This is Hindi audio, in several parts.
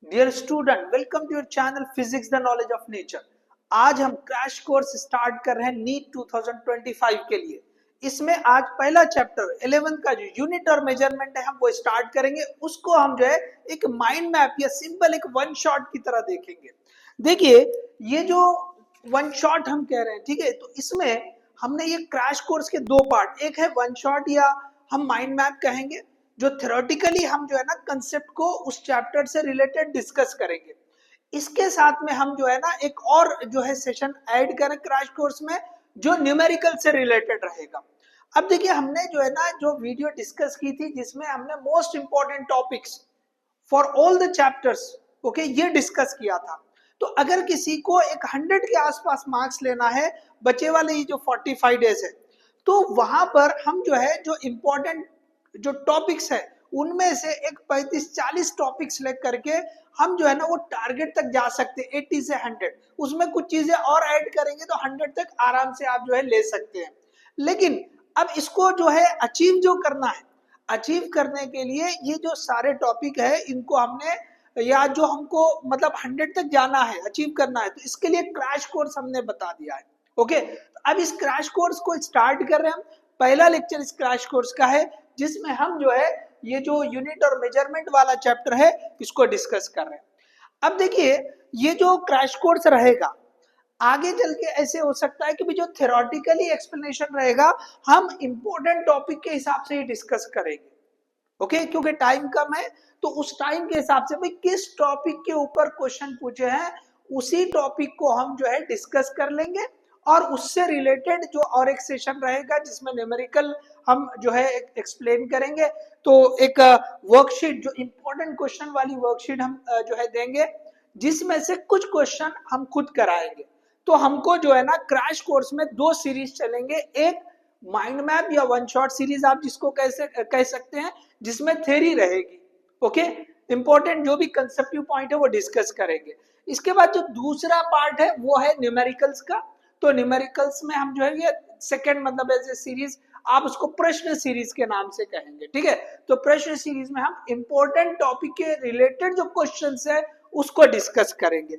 Dear student, welcome to your channel physics the knowledge of nature. आज हम क्रैश कोर्स स्टार्ट कर रहे हैं नीट 2025 के लिए। इसमें आज पहला चैप्टर 11 का जो यूनिट और मेजरमेंट है हम वो स्टार्ट करेंगे। उसको हम जो है एक माइंड मैप या सिंपल एक वन शॉट की तरह देखेंगे। देखिए, ये जो वन शॉट हम कह रहे हैं, ठीक है, तो इसमें हमने ये क्रैश कोर्स के दो पार्ट, एक है वन शॉट या हम माइंड मैप कहेंगे, जो थ्योरेटिकली हम जो है ना कंसेप्ट को उस चैप्टर से रिलेटेड डिस्कस करेंगे। इसके साथ में हम जो है ना एक और जो है सेशन ऐड करें क्रैश कोर्स में, जो न्यूमेरिकल से रिलेटेड रहेगा। अब देखिए, हमने जो है ना जो वीडियो डिस्कस की थी जिसमें हमने most important topics for all the chapters, okay, ये डिस्कस किया था। तो अगर किसी को एक 100 के आसपास मार्क्स लेना है बचे वाले ये जो 45 डेज है, तो वहां पर हम जो है जो इम्पोर्टेंट जो टॉपिक्स है उनमें से एक 35-40 टॉपिक्स लेकर के हम जो है ना वो टारगेट तक जा सकते हैं, 80 से 100। उसमें कुछ चीजें और ऐड करेंगे तो 100 तक आराम से आप जो है ले सकते हैं। लेकिन अब इसको जो है अचीव जो करना है, अचीव करने के लिए ये जो सारे टॉपिक है इनको हमने, या जो हमको मतलब 100 तक जाना है, अचीव करना है, तो इसके लिए क्रैश कोर्स हमने बता दिया है। ओके, अब इस क्रैश कोर्स को स्टार्ट कर रहे हैं हम। पहला लेक्चर इस क्रैश कोर्स का है जिसमें हम जो है ये जो यूनिट और मेजरमेंट वाला चैप्टर है इसको डिस्कस कर रहे हैं। अब देखिए, ये जो क्रैश कोर्स रहेगा आगे चल के ऐसे हो सकता है कि भी जो थ्योरेटिकली एक्सप्लेनेशन रहेगा हम इंपॉर्टेंट टॉपिक के हिसाब से ही डिस्कस करेंगे। ओके, क्योंकि टाइम कम है, तो उस टाइम के हिसाब से भाई किस टॉपिक के ऊपर क्वेश्चन पूछे हैं उसी टॉपिक को हम जो है डिस्कस कर लेंगे। और उससे रिलेटेड जो और एक सेशन रहेगा जिसमें न्यूमेरिकल हम जो है एक्सप्लेन करेंगे। तो एक वर्कशीट, जो इंपॉर्टेंट क्वेश्चन वाली वर्कशीट हम जो है देंगे, जिसमें से कुछ क्वेश्चन हम खुद कराएंगे। तो हमको जो है ना क्रैश कोर्स में दो सीरीज चलेंगे, एक माइंड मैप या वन शॉट सीरीज आप जिसको कैसे कह सकते हैं, जिसमें थ्योरी रहेगी। ओके, इंपॉर्टेंट जो भी कंसेप्टिव पॉइंट है वो डिस्कस करेंगे। इसके बाद जो दूसरा पार्ट है वो है न्यूमेरिकल्स का। तो न्यूमेरिकल्स में हम जो है ये सेकंड मतलब एज ए सीरीज, आप उसको प्रश्न सीरीज के नाम से कहेंगे, ठीक है। तो प्रश्न सीरीज में हम इंपॉर्टेंट टॉपिक के रिलेटेड जो क्वेश्चंस है उसको डिस्कस करेंगे।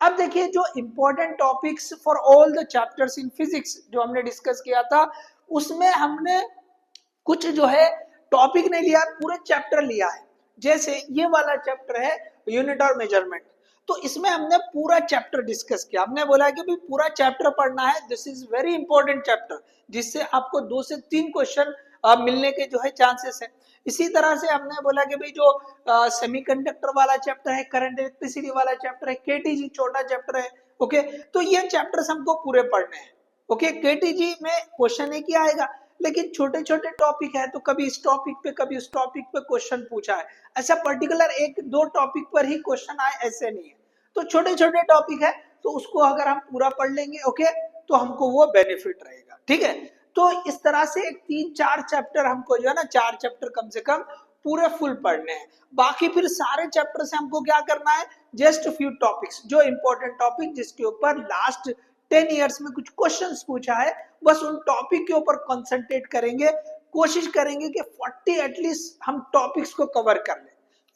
अब देखिए, जो important topics for all the chapters in physics जो हमने डिस्कस किया था, उसमें हमने कुछ जो है टॉपिक नहीं लिया, पूरे चैप्टर लिया है। जैसे ये वाला चैप्टर है यूनिट और मेजरमेंट, तो इसमें हमने पूरा चैप्टर डिस्कस किया। हमने बोला कि भाई पूरा चैप्टर पढ़ना है, this is very important chapter, जिससे आपको 2 से 3 क्वेश्चन मिलने के जो है चांसेस है। इसी तरह से हमने बोला कि भाई जो सेमीकंडक्टर वाला चैप्टर है, करंट इलेक्ट्रिसिटी वाला चैप्टर है, केटीजी छोटा चैप्टर है। ओके, तो ये चैप्टर्स हमको पूरे पढ़ने हैं। ओके, केटीजी में क्वेश्चन एक ही आएगा, लेकिन छोटे छोटे टॉपिक है तो कभी इस टॉपिक पे कभी उस टॉपिक पे क्वेश्चन पूछा है। ऐसा पर्टिकुलर एक दो टॉपिक पर ही क्वेश्चन आए ऐसे नहीं है। तो छोटे छोटे टॉपिक है तो उसको अगर हम पूरा पढ़ लेंगे, ओके, तो हमको वो बेनिफिट रहेगा, ठीक है। तो इस तरह से एक 3-4 चैप्टर हमको जो है ना, 4 चैप्टर कम से कम पूरे फुल पढ़ने हैं। बाकी फिर सारे चैप्टर से हमको क्या करना है, जस्ट फ्यू टॉपिक्स, जो इंपॉर्टेंट टॉपिक जिसके ऊपर लास्ट 10 इयर्स में कुछ क्वेश्चंस पूछा है, बस उन टॉपिक के ऊपर कंसंट्रेट करेंगे। कोशिश करेंगे कि 40 एटलीस्ट हम टॉपिक्स को कवर कर लें।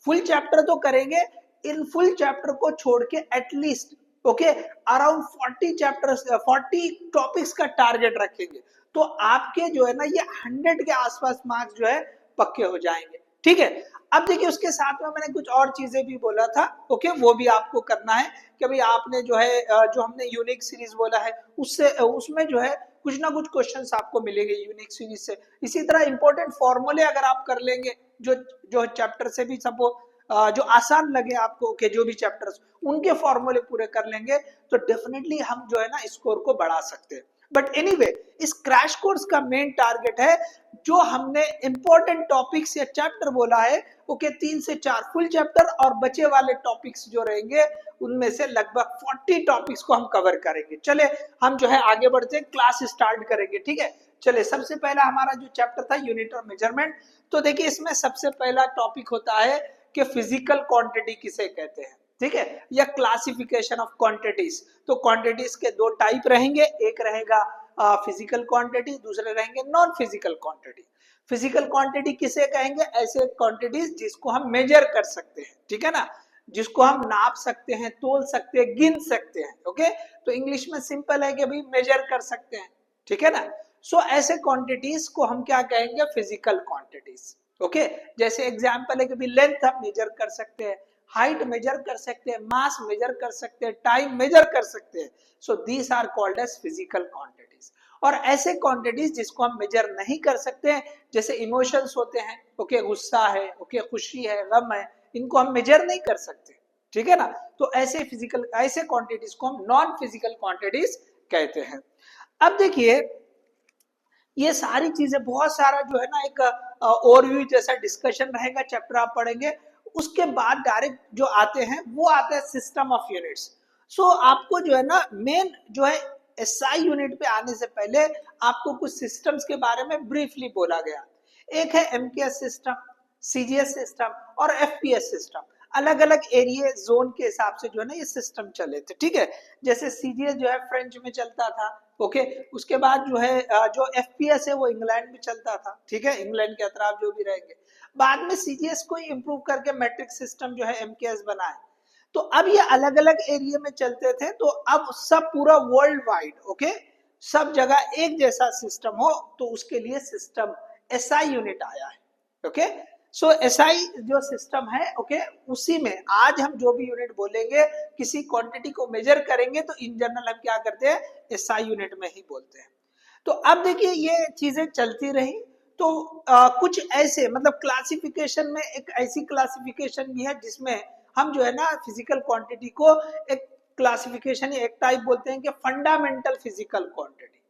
फुल चैप्टर तो करेंगे, इन फुल चैप्टर को छोड़ के at least okay around 40 chapters 40 topics का टारगेट रखेंगे। तो आपके जो है ना ये 100 के आसपास मार्क्स जो है पक्के हो जाएंगे, ठीक है। अब देखिए, उसके साथ में मैंने कुछ और चीजें भी बोला था, ओके, वो भी आपको करना है कि भाई आपने जो है जो हमने यूनिक सीरीज बोला है उससे उसमें जो है कुछ ना कुछ क्वेश्चंस आपको मिलेंगे यूनिक सीरीज से। इसी तरह इंपॉर्टेंट फॉर्मूले अगर आप कर लेंगे जो जो चैप्टर से भी सपो जो आसान लगे आपको के जो भी चैप्टर्स उनके फॉर्मूले पूरे कर लेंगे तो डेफिनेटली हम जो है ना स्कोर को बढ़ा सकते हैं। बट एनीवे, इस क्रैश कोर्स का मेन टारगेट है जो हमने इंपॉर्टेंट टॉपिक्स या चैप्टर बोला है, ओके, 3 से 4 फुल चैप्टर और बचे वाले टॉपिक्स जो रहेंगे उनमें से लगभग 40 टॉपिक्स को हम कवर करेंगे। चले हम जो है आगे बढ़ते हैं, क्लास स्टार्ट करेंगे, ठीक है। चले, सबसे पहला हमारा जो चैप्टर था यूनिट और मेजरमेंट। तो देखिए, इसमें सबसे पहला टॉपिक होता है कि फिजिकल क्वांटिटी किसे कहते हैं, ठीक है, या क्लासिफिकेशन ऑफ क्वांटिटीज। तो क्वांटिटीज के दो टाइप रहेंगे, एक रहेगा फिजिकल क्वांटिटी, दूसरे रहेंगे non physical quantity. Physical quantity किसे कहेंगे, ऐसे क्वांटिटीज जिसको हम मेजर कर सकते हैं, ठीक है ना। जिसको हम नाप सकते हैं, तोल सकते हैं, गिन सकते हैं। ओके, तो इंग्लिश में सिंपल है कि भाई मेजर कर सकते हैं, ठीक है ना। सो ऐसे क्वांटिटीज को हम क्या कहेंगे, फिजिकल क्वांटिटीज। ओके, जैसे एग्जांपल है कि भाई लेंथ हम मेजर कर सकते हैं, हाइट मेजर कर सकते हैं, मास मेजर कर सकते हैं, टाइम मेजर कर सकते हैं। So these are called as physical quantities. और ऐसे क्वांटिटीज जिसको हम मेजर नहीं कर सकते हैं, जैसे इमोशंस होते हैं, ओके, गुस्सा है, ओके, खुशी है, गम है, इनको हम मेजर नहीं कर सकते, ठीक है ना। तो ऐसे क्वांटिटीज को हम नॉन फिजिकल क्वांटिटीज कहते हैं। अब देखिए, ये सारी चीजें, बहुत सारा जो है ना एक ओवरव्यू जैसा डिस्कशन रहेगा, चैप्टर आप पढ़ेंगे। उसके बाद डायरेक्ट जो आते हैं वो आते हैं सिस्टम ऑफ यूनिट्स। सो आपको जो है ना मेन जो है एसआई यूनिट पे आने से पहले आपको कुछ सिस्टम्स के बारे में ब्रीफली बोला गया। एक है एमकेएस सिस्टम, सीजीएस सिस्टम और एफपीएस सिस्टम। अलग अलग एरिया जोन के हिसाब से जो है ना ये सिस्टम चले थे, ठीक है। जैसे सीजीएस जो है फ्रेंच में चलता था, ओके। उसके बाद जो है जो एफपीएस है वो इंग्लैंड में चलता था, ठीक है, इंग्लैंड के अतराफ जो भी रहेंगे। बाद में सीजीएस को इम्प्रूव करके मैट्रिक सिस्टम जो है एमकेएस बना है। तो अब ये अलग अलग एरिया में चलते थे, तो अब सब पूरा वर्ल्ड वाइड, ओके, सब जगह एक जैसा सिस्टम हो, तो उसके लिए सिस्टम एसआई यूनिट आया है। ओके, सो एसआई जो सिस्टम है, ओके, उसी में आज हम जो भी यूनिट बोलेंगे, किसी क्वांटिटी को मेजर करेंगे तो इन जनरल हम क्या करते हैं, एसआई यूनिट में ही बोलते हैं। तो अब देखिए ये चीजें चलती रही, तो कुछ ऐसे मतलब क्लासिफिकेशन में एक ऐसी क्लासिफिकेशन भी है जिसमें हम जो है ना फिजिकल क्वांटिटी को एक क्लासिफिकेशन या एक टाइप बोलते हैं कि फंडामेंटल फिजिकल क्वांटिटी।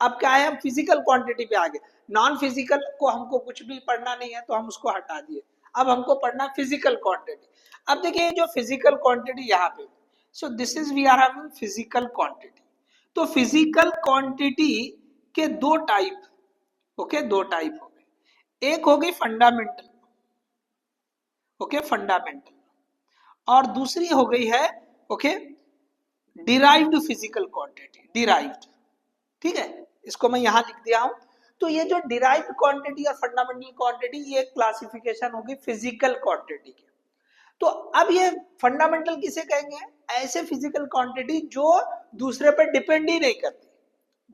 अब क्या है, हम फिजिकल क्वांटिटी पे आ गए, नॉन फिजिकल को हमको कुछ भी पढ़ना नहीं है तो हम उसको हटा दिए, अब हमको पढ़ना फिजिकल क्वांटिटी। अब देखिए जो फिजिकल क्वांटिटी यहाँ पे, so this is we are having physical quantity. तो फिजिकल क्वांटिटी के दो टाइप, ओके, दो टाइप हो गए। एक हो गई फंडामेंटल, ओके, फंडामेंटल, और दूसरी हो गई है, okay, derived physical quantity, derived, ठीक है, इसको मैं यहां लिख दिया हूं। तो ये जो डिराइव्ड क्वांटिटी और फंडामेंटल क्वांटिटी, ये क्लासिफिकेशन होगी फिजिकल क्वांटिटी की। तो अब ये फंडामेंटल किसे कहेंगे, ऐसे फिजिकल क्वांटिटी जो दूसरे पर डिपेंड ही नहीं करती,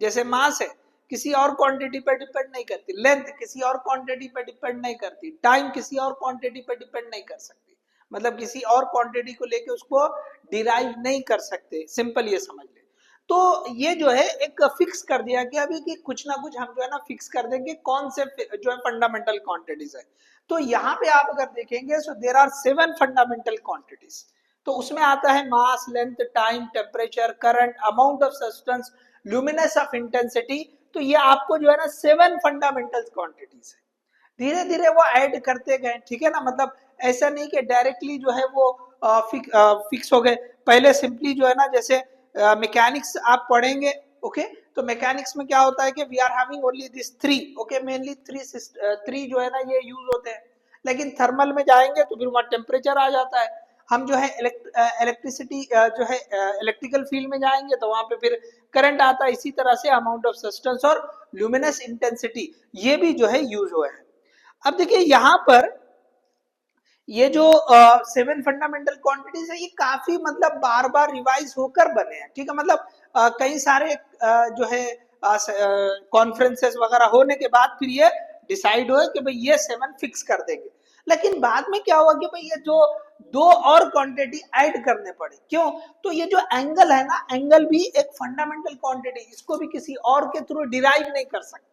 जैसे मास है, किसी और क्वांटिटी पर डिपेंड नहीं करती, लेंथ किसी और क्वांटिटी पर डिपेंड नहीं करती, टाइम किसी और क्वांटिटी पर डिपेंड नहीं कर सकती, मतलब किसी और क्वांटिटी को लेके उसको डिराइव नहीं कर सकते, सिंपल ये समझ ले। तो ये जो है एक फिक्स कर दिया गया अभी कि कुछ ना कुछ हम जो है ना फिक्स कर देंगे कौन से जो है फंडामेंटल क्वांटिटीज है। तो यहाँ पे आप अगर देखेंगे, so there are 7 fundamental quantities. तो उसमें आता है mass, length, time, temperature, current, amount of substance, luminance of intensity. तो ये आपको जो है ना 7 फंडामेंटल क्वांटिटीज है। धीरे धीरे वो ऐड करते गए, ठीक है ना, मतलब ऐसा नहीं कि डायरेक्टली जो है वो फिक्स हो गए। पहले सिंपली जो है ना, जैसे मैकेनिक्स आप पढ़ेंगे, ओके, तो मैकेनिक्स में क्या होता है कि we are having only this 3, okay, mainly 3 जो है ना ये यूज होते हैं। लेकिन थर्मल में जाएंगे तो फिर वहां टेम्परेचर आ जाता है। हम जो है इलेक्ट्रिसिटी जो है इलेक्ट्रिकल फील्ड में जाएंगे तो वहां पे फिर करंट आता है। इसी तरह से अमाउंट ऑफ सब्सटेंस और ल्यूमिनस इंटेंसिटी ये भी जो है यूज हुए हैं। अब देखिए यहाँ पर ये जो 7 फंडामेंटल क्वांटिटीज है, ये काफी मतलब बार बार रिवाइज होकर बने हैं, ठीक है, मतलब कई सारे जो है कॉन्फ्रेंसेस वगैरह होने के बाद फिर ये डिसाइड हुआ कि भाई ये 7 फिक्स कर देंगे। लेकिन बाद में क्या हुआ कि भाई ये जो 2 और क्वांटिटी ऐड करने पड़े, क्यों, तो ये जो एंगल है ना, एंगल भी एक फंडामेंटल क्वांटिटी, इसको भी किसी और के थ्रू डिराइव नहीं कर सकते।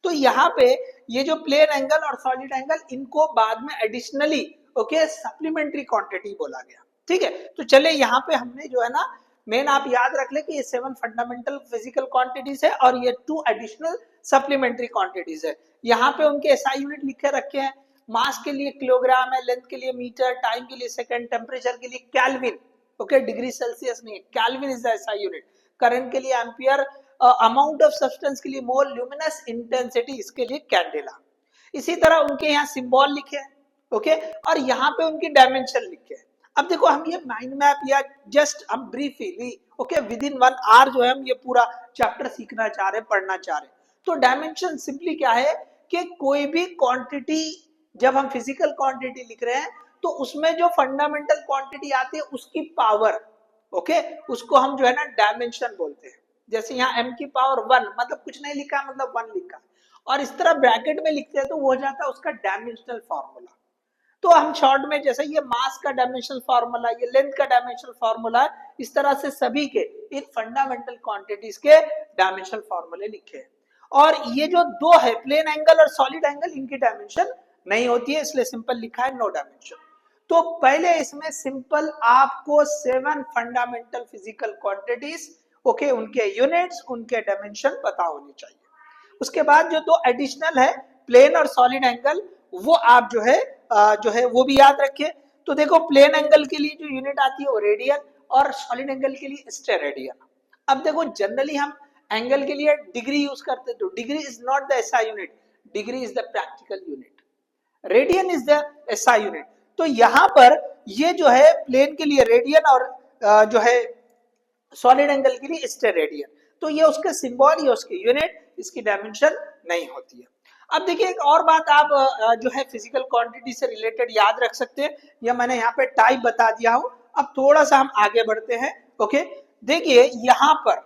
तो यहाँ पे ये जो प्लेन एंगल और सॉलिड एंगल, इनको बाद में एडिशनली, ओके, सप्लीमेंट्री क्वांटिटी बोला गया, ठीक है। तो चले यहाँ पे हमने जो है ना मेन आप याद रख ले कि ये 7 फंडामेंटल फिजिकल क्वांटिटीज है और ये 2 एडिशनल सप्लीमेंट्री क्वांटिटीज है। यहाँ पे उनके एसआई यूनिट लिखे रखे हैं। मास के लिए किलोग्राम है, लेंथ के लिए मीटर, टाइम के लिए सेकंड, टेम्परेचर के लिए केल्विन, ओके, डिग्री सेल्सियस नहीं है, kelvin is the SI unit, current के लिए एम्पियर, अमाउंट ऑफ सब्सटेंस के लिए मोल, ल्यूमिनस इंटेंसिटी इसके लिए कैंडेला। इसी तरह उनके यहाँ सिंबल लिखे हैं, ओके, और यहाँ पे उनकी डायमेंशन लिखे हैं। अब देखो हम ये माइंड मैप या जस्ट हम briefly, okay, within 1 hour जो है हम ये पूरा चैप्टर सीखना चाह रहे, पढ़ना चाह रहे। तो डायमेंशन सिंपली क्या है कि कोई भी क्वांटिटी, जब हम फिजिकल क्वांटिटी लिख रहे हैं तो उसमें जो फंडामेंटल क्वांटिटी आती है उसकी पावर, ओके, उसको हम जो है ना डायमेंशन बोलते हैं। जैसे यहाँ m की पावर 1 मतलब कुछ नहीं लिखा, मतलब 1 लिखा, और इस तरह ब्रैकेट में लिखते हैं तो वो हो जाता है उसका डायमेंशनल फॉर्मूला। तो हम शॉर्ट में जैसे ये मास का डायमेंशनल फार्मूला, ये लेंथ का डायमेंशनल फार्मूला, इस तरह से सभी के इन फंडामेंटल क्वांटिटीज के डायमेंशनल फार्मूले लिखे हैं। और ये जो दो है प्लेन एंगल और सॉलिड एंगल, इनकी डायमेंशन नहीं होती है, इसलिए सिंपल लिखा है नो डायमेंशन। तो पहले इसमें सिंपल आपको 7 फंडामेंटल फिजिकल क्वांटिटीज, ओके, उनके यूनिट्स, उनके डायमेंशन पता होने चाहिए। उसके बाद जो दो एडिशनल है प्लेन और सॉलिड एंगल, वो आप जो है वो भी याद रखिए। तो देखो प्लेन एंगल के लिए जो यूनिट आती है वो रेडियन, और सॉलिड एंगल के लिए स्टेरेडियन। अब देखो जनरली हम एंगल के लिए डिग्री यूज करते हैं, तो degree is not the SI unit, degree is the practical unit, radian is the SI unit. तो यहां पर ये जो है प्लेन के लिए रेडियन और जो है सॉलिड एंगल के लिए स्टेरेडियन, तो ये उसके सिंबल, ये उसके यूनिट, इसकी डायमेंशन नहीं होती है। अब देखिए एक और बात आप जो है फिजिकल क्वांटिटी से रिलेटेड याद रख सकते हैं, या मैंने यहाँ पे टाइप बता दिया हूं। अब थोड़ा सा हम आगे बढ़ते हैं, ओके। देखिए यहाँ पर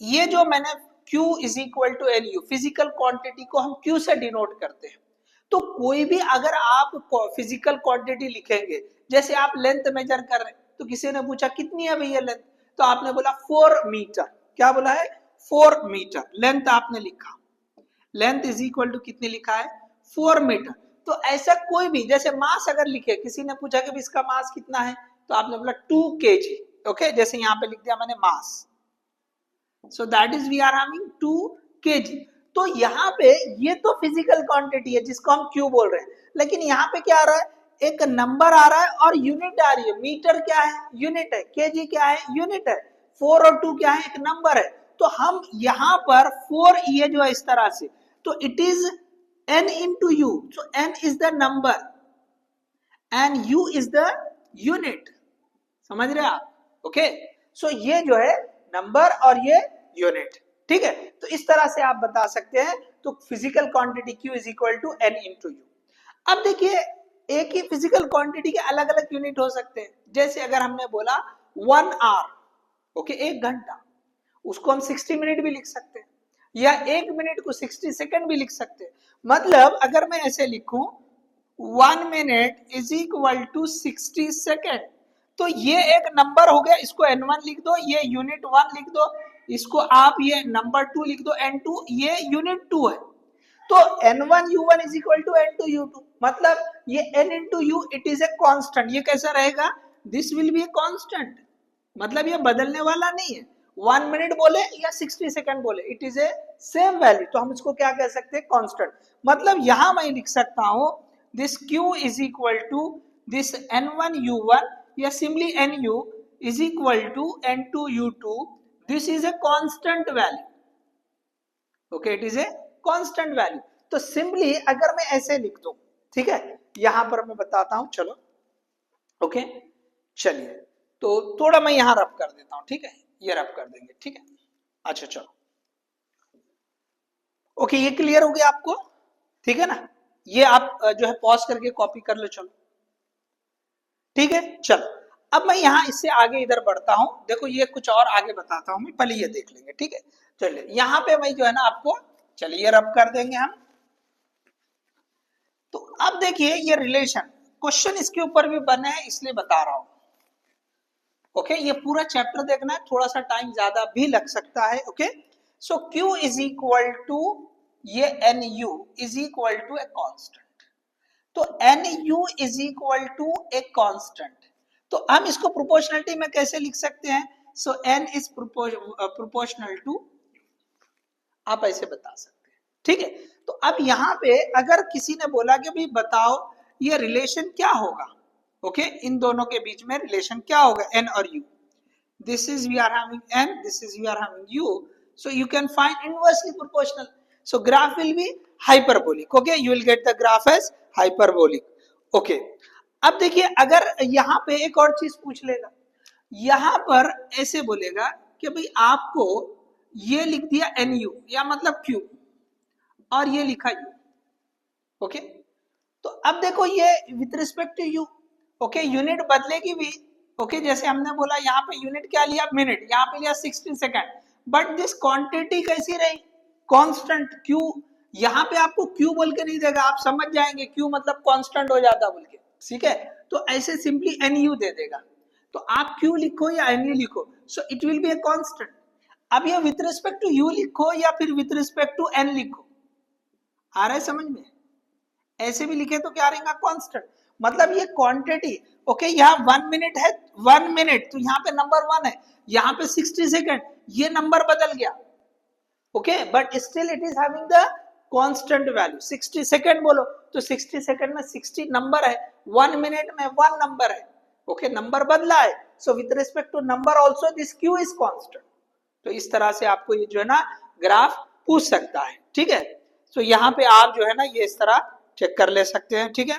ये जो मैंने Q is equal to N U, physical quantity को हम Q से डिनोट करते हैं। तो कोई भी अगर आप फिजिकल क्वांटिटी लिखेंगे, जैसे आप लेंथ मेजर कर रहे हैं, तो किसी ने पूछा कितनी है भैया लेंथ, तो आपने बोला 4 मीटर, क्या बोला है 4 मीटर, लेंथ आपने लिखा, लेंथ इज इक्वल टू कितनी लिखा है 4 मीटर। तो ऐसा कोई भी, जैसे मास अगर लिखे, किसी ने पूछा कि इसका मास कितना है, तो आपने बोला 2 kg, ओके, जैसे यहाँ पे लिख दिया मैंने mass, so that is we are having 2 kg। तो यहाँ पे ये तो फिजिकल क्वांटिटी है जिसको हम क्यू बोल रहे हैं, लेकिन यहाँ पे क्या आ रहा है, एक नंबर आ रहा है और यूनिट आ रही है। मीटर क्या है, यूनिट है, केजी क्या है, यूनिट है, 4 और 2 क्या है, एक नंबर है। तो हम यहाँ पर 4 ये जो है इस तरह से, तो it is n into u, so n is the number and u is the unit, समझ रहे आप, ओके। सो ये जो है नंबर और ये यूनिट, ठीक है। तो इस तरह से आप बता सकते हैं। तो physical quantity Q is equal to n into U. अब देखिए एक ही फिजिकल क्वांटिटी के अलग अलग यूनिट हो सकते हैं। जैसे अगर हमने बोला 1 आवर, ओके, 1 घंटा, उसको हम 60 मिनट भी लिख सकते हैं, या 1 मिनट को 60 सेकंड भी लिख सकते हैं। मतलब अगर मैं ऐसे लिखूं 1 minute is equal to 60 second, तो ये एक नंबर हो गया, इसको n1 लिख दो, ये यूनिट 1 लिख दो, इसको आप ये नंबर 2 लिख दो, n2, ये यूनिट 2 है। तो n1 u1 is equal to n2 u2, मतलब ये n into u it is a constant. ये कैसा रहेगा, this will B a constant, मतलब ये बदलने वाला नहीं है। 1 मिनट बोले या 60 सेकंड बोले, it is A same value, तो हम इसको क्या कह सकते हैं, कांस्टेंट। मतलब यहां मैं लिख सकता हूं this q is equal to this n1 u1 या simply nu is equal to n2 u2, this is a constant value, okay, it is a constant value. तो सिंपली अगर मैं ऐसे लिख दूं, ठीक है, यहां पर मैं बताता हूं, चलो, ओके, चलिए, तो थोड़ा मैं यहां रब कर देता हूं, ठीक है, ये रब कर देंगे, ठीक है। अच्छा चलो, ओके, ये क्लियर हो गया आपको, ठीक है ना। ये आप जो है पॉज करके कॉपी कर लो, चलो, ठीक है। चलो अब मैं यहां इससे आगे इधर बढ़ता हूं, देखो ये कुछ और आगे बताता हूं मैं, पहले ये देख लेंगे, ठीक है। चलिए यहां पे मैं जो है ना आपको, चलिए रब कर देंगे हम। तो अब देखिए ये रिलेशन, क्वेश्चन इसके ऊपर भी बने हैं इसलिए बता रहा हूं, ओके। ये पूरा चैप्टर देखना है, थोड़ा सा टाइम ज्यादा भी लग सकता है, okay. So Q is equal to ये NU is equal to a constant, तो NU is equal to a constant. तो हम इसको प्रोपोर्शनलिटी में कैसे लिख सकते हैं, so N is proportional to, आप ऐसे बता सकते हैं, ठीक है। तो अब यहाँ पे अगर किसी ने बोला कि भाई बताओ ये रिलेशन क्या होगा, ओके, इन दोनों के बीच में रिलेशन क्या होगा, n और u, this is we are having n, this is we are having u, so you can find inversely proportional, so graph will be hyperbolic, okay, you will get the graph as hyperbolic, okay। अब देखिए अगर यहाँ पे एक और चीज पूछ लेगा, यहाँ पर ऐसे बोलेगा कि भाई आपको ये लिख दिया nu या मतलब q और ये लिखा u, ओके। तो अब देखो ये with respect to U, okay, unit बदलेगी भी, ओके, जैसे हमने बोला यहाँ पे यूनिट क्या लिया, मिनट, यहाँ पे लिया 60 सेकेंड, बट दिस क्वांटिटी कैसी रही, कांस्टेंट, क्यू, यहाँ पे आपको क्यू बोल के नहीं देगा, आप समझ जाएंगे क्यू मतलब कांस्टेंट हो जाता बोल के, ठीक है, तो ऐसे सिंपली एन यू दे देगा, तो आप क्यू लिखो या एन यू लिखो, so it will be a constant. अब ये विथ रिस्पेक्ट टू यू लिखो या फिर विथ रिस्पेक्ट टू एन लिखो, आ रहा है समझ में, ऐसे भी लिखे तो क्या रहेगा, कांस्टेंट, मतलब ये क्वांटिटी, ओके, यहाँ 1 मिनट है, 1 मिनट, तो यहाँ पे नंबर 1 है, यहाँ पे 60 सेकेंड, ये नंबर बदल गया, okay, but still it is having the constant value, 60 second बोलो तो 60 सेकेंड में 60 नंबर है, 1 मिनट में 1 नंबर है, ओके, नंबर बदला है, so with respect to number also this Q is constant. तो इस तरह से आपको ये जो है ना ग्राफ पूछ सकता है, ठीक है, तो यहाँ पे आप जो है ना ये इस तरह चेक कर ले सकते हैं, ठीक है,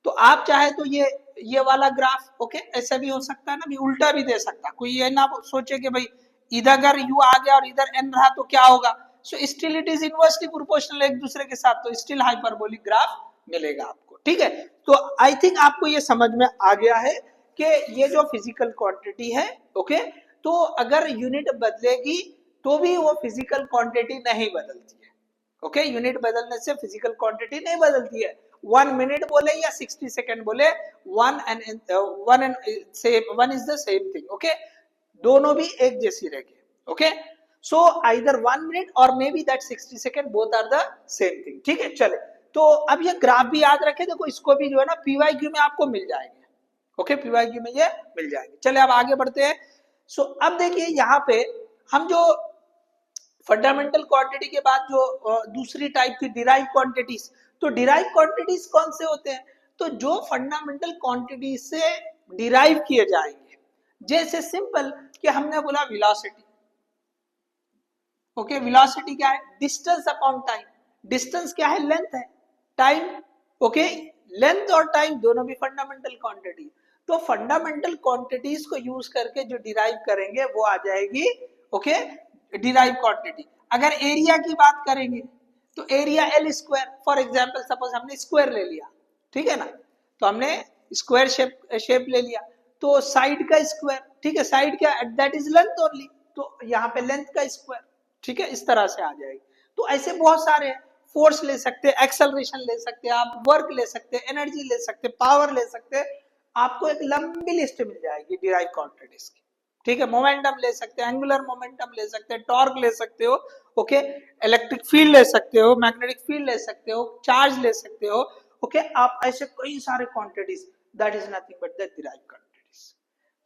तो आप चाहे तो ये वाला ग्राफ, ओके, ऐसा भी हो सकता है ना, भी उल्टा भी दे सकता है, कोई ये ना सोचे कि भाई इधर अगर यू आ गया और इधर एन रहा तो क्या होगा, so still it is inversely proportional एक दूसरे के साथ, तो स्टिल हाइपरबोलिक ग्राफ मिलेगा आपको, ठीक है, तो आई थिंक आपको ये समझ में आ गया है कि ये जो फिजिकल क्वांटिटी है, ओके, तो अगर यूनिट बदलेगी तो भी वो फिजिकल क्वांटिटी नहीं बदलती है, ओके, यूनिट बदलने से फिजिकल क्वांटिटी नहीं बदलती है, 1 मिनट बोले या 60 सेकेंड बोले, one is the same thing, okay, दोनों भी एक जैसी रहेगी, ओके, सो आइदर 1 मिनट और maybe that 60 second, both are the same thing, ठीक है, चले, तो अब ये ग्राफ भी याद रखे, देखो इसको भी जो है ना पीवाईक्यू में आपको मिल जाएंगे, ओके, पीवाईक्यू में ये मिल जाएंगे, चले अब आगे बढ़ते हैं, सो अब देखिए यहाँ पे हम जो फंडामेंटल क्वांटिटी के बाद जो दूसरी टाइप की डिराइव क्वांटिटीज, तो डिराइव क्वांटिटीज कौन से होते हैं, तो जो फंडामेंटल क्वांटिटी से डिराइव किए जाएंगे, जैसे सिंपल कि हमने बोला वेलोसिटी, ओके, वेलोसिटी क्या है, डिस्टेंस अपॉन टाइम, डिस्टेंस क्या है, लेंथ है, टाइम, ओके, लेंथ और टाइम दोनों भी फंडामेंटल क्वांटिटी, तो फंडामेंटल क्वांटिटीज को यूज करके जो डिराइव करेंगे वो आ जाएगी, ओके, डिराइव क्वांटिटी। अगर एरिया की बात करेंगे तो area L square, for example suppose हमने स्क्वायर ले लिया, ठीक है ना, तो हमने स्क्वायर शेप ले लिया, तो साइड का स्क्वायर, ठीक है, साइड क्या, दैट इज लेंथ ओनली, तो यहाँ पे लेंथ का स्क्वायर, ठीक है, इस तरह से आ जाएगी, तो ऐसे बहुत सारे हैं, फोर्स ले सकते हैं, एक्सेलरेशन ले सकते हैं, आप वर्क ले सकते हैं, एनर्जी ले सकते हैं, पावर ले सकते हैं, आपको एक लंबी लिस्ट मिल जाएगी डिराइव क्वांटिटीज की, ठीक है, मोमेंटम ले सकते हैं, एंगुलर मोमेंटम ले सकते हैं, टॉर्क ले सकते हो, ओके, इलेक्ट्रिक फील्ड ले सकते हो, मैग्नेटिक फील्ड ले सकते हो, चार्ज ले सकते हो, ओके, आप ऐसे कई सारे quantities, that is nothing but the derive quantities.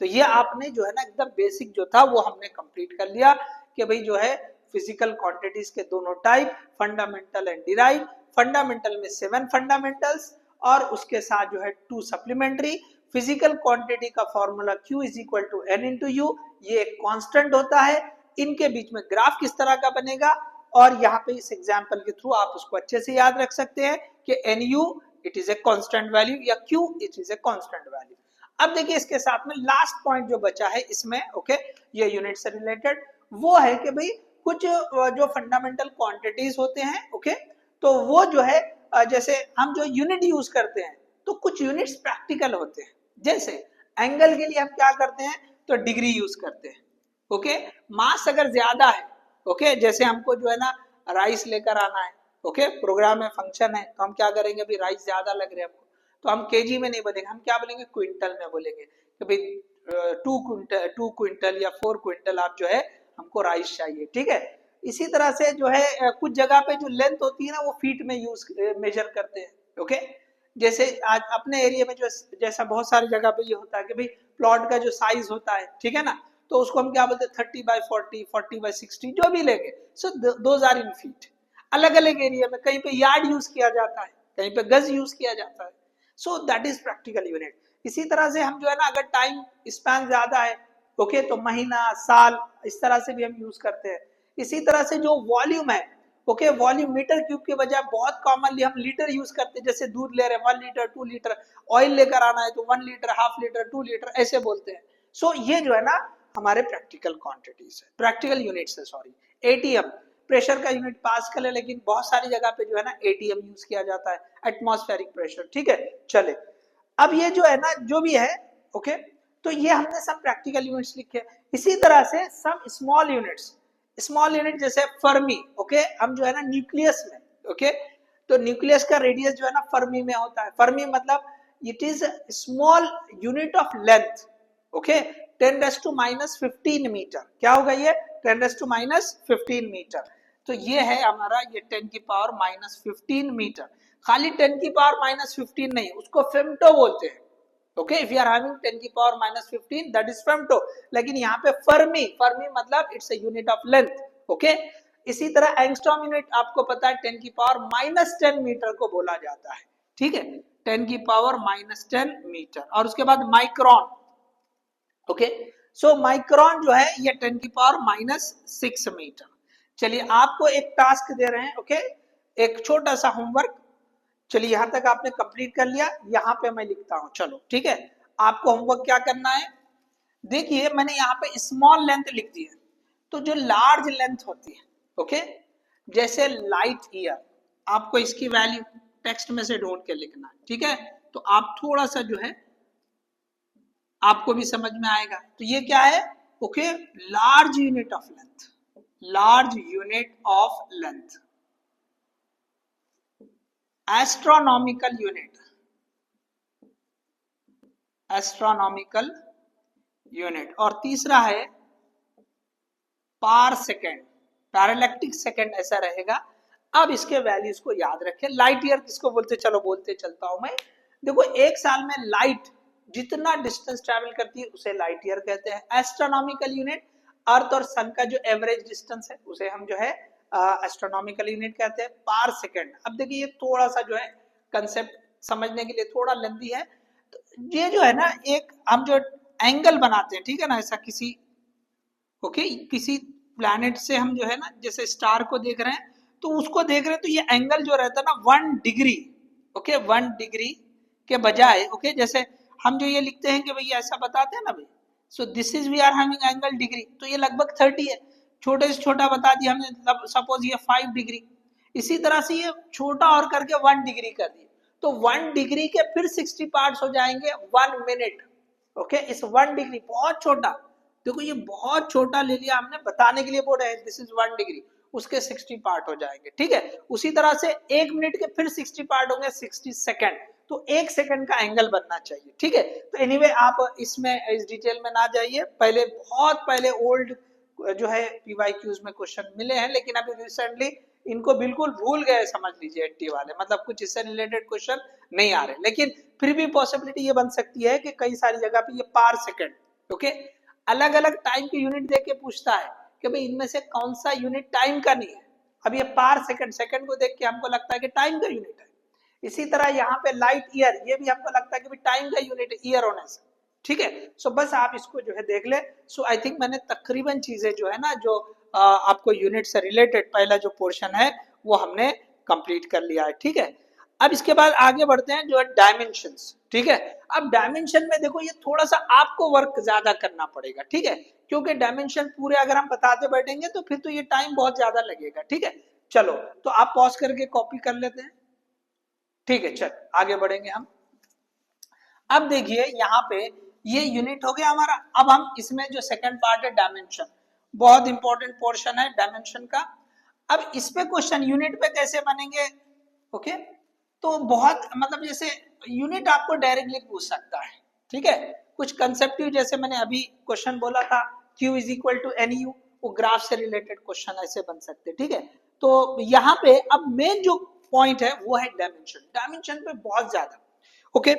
तो ये आपने जो है ना एकदम बेसिक जो था वो हमने कंप्लीट कर लिया कि भाई जो है फिजिकल क्वांटिटीज के दोनों type, fundamental and derive, fundamental में 7 फंडामेंटल्स और उसके साथ जो है 2 सप्लीमेंट्री, फिजिकल क्वांटिटी का formula Q is equal to N into U, ये एक कांस्टेंट होता है, इनके बीच में ग्राफ किस तरह का बनेगा, और यहाँ पे इस एग्जांपल के थ्रू आप उसको अच्छे से याद रख सकते हैं कि NU it is a constant value या Q it is a constant value. अब देखिए इसके साथ में लास्ट पॉइंट जो बचा है इसमें, ओके, ये यूनिट से रिलेटेड, वो है कि भाई कुछ जो फंडामेंटल क्वांटिटीज होते हैं, ओके, तो वो जो है जैसे हम जो यूनिट यूज करते हैं तो कुछ यूनिट्स प्रैक्टिकल होते हैं, जैसे एंगल के लिए हम क्या करते हैं, तो डिग्री यूज करते हैं, ओके, मास अगर ज्यादा है, ओके, जैसे हमको जो है ना राइस लेकर आना है, ओके, प्रोग्राम में फंक्शन है, तो हम क्या करेंगे, अभी राइस ज्यादा लग रहे हैं हमको, तो हम केजी में नहीं बोलेंगे, हम क्या बोलेंगे, क्विंटल में बोलेंगे कि भाई 2 क्विंटल या 4 क्विंटल आप जो है हमको राइस चाहिए, ठीक है। इसी तरह से जो है कुछ जगह पे जो लेंथ होती है ना वो फीट में यूज मेजर करते हैं, ओके, जैसे आज अपने एरिया में जो जैसा बहुत सारी जगह पे ये होता है कि भाई प्लॉट का जो साइज होता है, ठीक है ना, तो उसको हम क्या बोलते हैं 30/40, 40/60 जो भी लेंगे, so those are in feet. अलग अलग एरिया में कहीं पे यार्ड यूज किया जाता है, कहीं पे गज यूज किया जाता है, so that is practical unit. इसी तरह से हम जो है ना अगर टाइम स्पैन ज्यादा है, ओके, तो महीना, साल, इस तरह से भी हम यूज करते हैं। इसी तरह से जो वॉल्यूम है, ओके, वॉल्यूम मीटर क्यूब के बजाय बहुत कॉमनली हम लीटर यूज करते हैं, जैसे दूध ले रहे हैं 1 लीटर 2 लीटर, ऑयल लेकर आना है तो 1 लीटर, हाफ लीटर, 2 लीटर ऐसे बोलते हैं। सो ये जो है ना हमारे प्रैक्टिकल क्वांटिटीज है, प्रैक्टिकल यूनिट्स है, सॉरी। एटीएम प्रेशर का यूनिट पास्कल है, लेकिन बहुत सारी जगह पे जो है ना एटीएम यूज किया जाता है, एटमॉस्फेरिक प्रेशर। ठीक है, चले अब ये जो है ना जो भी है, ओके, तो ये हमने सब प्रैक्टिकल यूनिट्स लिखे। इसी तरह से सब स्मॉल यूनिट्स, स्मॉल यूनिट जैसे फर्मी, ओके, हम जो है ना न्यूक्लियस में, ओके, तो न्यूक्लियस का रेडियस जो है ना फर्मी में होता है। फर्मी मतलब it is small unit of length, okay, 10⁻⁻15 metre. क्या होगा ये? 10⁻⁻15 मीटर। तो ये है हमारा ये 10⁻⁻15 मीटर। खाली 10⁻⁻15 नहीं, उसको फेम्टो बोलते हैं। Okay, if you are having 10⁻⁻15 that is femto. लेकिन यहाँ पे फर्मी, फर्मी मतलब it's a unit of length. Okay, इसी तरह एंगस्ट्रॉम यूनिट आपको पता है 10⁻⁻10 मीटर को बोला जाता है। ठीक है, 10⁻⁻10 मीटर। और उसके बाद माइक्रोन, ओके, सो माइक्रोन जो है ये 10⁻⁻6 मीटर। चलिए आपको एक टास्क दे रहे हैं, ओके, एक छोटा सा होमवर्क। चलिए यहां तक आपने कंप्लीट कर लिया, यहां पे मैं लिखता हूं। चलो ठीक है, आपको होमवर्क क्या करना है, देखिए मैंने यहाँ पे स्मॉल लेंथ लिख दी है, तो जो लार्ज लेंथ होती है, ओके, जैसे लाइट ईयर, आपको इसकी वैल्यू टेक्स्ट में से ढूंढ के लिखना है। ठीक है, तो आप थोड़ा सा जो है आपको भी समझ में आएगा। तो ये क्या है, okay, large unit of length, large unit of length, astronomical unit, astronomical unit. और तीसरा है पार सेकेंड, पैरालैक्टिक सेकेंड ऐसा रहेगा। अब इसके वैल्यूज को याद रखें। लाइट ईयर किसको बोलते, चलो बोलते चलता हूं मैं। देखो एक साल में लाइट जितना डिस्टेंस ट्रैवल करती है उसे लाइट ईयर कहते हैं। एस्ट्रोनॉमिकल यूनिट अर्थ और सन का जो एवरेज डिस्टेंस है उसे हम जो है एस्ट्रोनॉमिकल यूनिट कहते हैं। पार सेकेंड, अब देखिए ये थोड़ा सा जो है कंसेप्ट समझने के लिए थोड़ा लेंदी है। तो ये जो है ना एक हम जो एंगल बनाते हैं, ठीक है ना, ऐसा किसी, ओके, किसी प्लैनेट से हम जो है ना जैसे स्टार को देख रहे हैं, तो उसको देख रहे हैं, तो ये एंगल जो रहता है ना 1 डिग्री, ओके, 1 डिग्री के बजाय, ओके, जैसे हम जो ये लिखते हैं कि भाई ऐसा बताते हैं ना भाई, so this is we are having angle degree, तो ये लगभग 30 है। छोटे से छोटा बता दिया हमने, सपोज ये 5 डिग्री। इसी तरह से ये छोटा और करके 1 डिग्री कर दिया, तो 1 डिग्री के फिर 60 पार्ट्स हो जाएंगे 1 मिनट। ओके, इस 1 डिग्री बहुत छोटा, देखो ये बहुत छोटा ले लिया हमने, बताने के लिए बोल रहे हैं दिस इज 1 डिग्री, उसके 60 पार्ट हो जाएंगे। ठीक है, उसी तरह से 1 मिनट के फिर 60 पार्ट होंगे, 60 सेकेंड, तो 1 सेकंड का एंगल बनना चाहिए। ठीक है, तो एनीवे आप इसमें इस डिटेल में ना जाइए। पहले बहुत पहले ओल्ड जो है पीवाईक्यूज में क्वेश्चन मिले हैं, लेकिन अभी रिसेंटली इनको बिल्कुल भूल गए, समझ लीजिए 80 वाले, मतलब कुछ इससे रिलेटेड क्वेश्चन नहीं आ रहे। लेकिन फिर भी पॉसिबिलिटी ये बन सकती है कि कई सारी जगह पे ये पार सेकंड, ओके, अलग अलग टाइम की यूनिट देख के पूछता है कि भाई इनमें से कौन सा यूनिट टाइम का नहीं है। अब ये पार सेकंड, सेकंड को देख के हमको लगता है कि टाइम का यूनिट है। इसी तरह यहाँ पे लाइट ईयर, ये भी हमको लगता है कि टाइम का यूनिट ईयर होने से। ठीक है, सो बस आप इसको जो है देख ले। सो आई थिंक मैंने तकरीबन चीजें जो है ना जो आपको यूनिट से रिलेटेड पहला जो पोर्शन है वो हमने कंप्लीट कर लिया है। ठीक है, अब इसके बाद आगे बढ़ते हैं जो है डायमेंशंस। ठीक है, अब डायमेंशन में देखो ये थोड़ा सा आपको वर्क ज्यादा करना पड़ेगा। ठीक है, क्योंकि डायमेंशन पूरे अगर हम बताते बैठेंगे तो फिर तो ये टाइम बहुत ज्यादा लगेगा। ठीक है, चलो तो आप पॉज करके कॉपी कर लेते हैं। ठीक है, चल आगे बढ़ेंगे हम। अब देखिए यहाँ पे ये यूनिट हो गया हमारा। अब हम इसमें जो सेकंड पार्ट है डायमेंशन, बहुत इंपॉर्टेंट पोर्शन है डायमेंशन का। अब इस पे क्वेश्चन यूनिट पे कैसे बनेंगे, ओके, तो बहुत मतलब जैसे यूनिट आपको डायरेक्टली पूछ सकता है। ठीक है, कुछ कंसेप्टिव जैसे मैंने अभी क्वेश्चन बोला था Q is equal to NU, वो ग्राफ से रिलेटेड क्वेश्चन ऐसे बन सकते। ठीक है, तो यहाँ पे अब मेन जो पॉइंट है वो है डायमेंशन। डायमेंशन पे बहुत ज्यादा, ओके,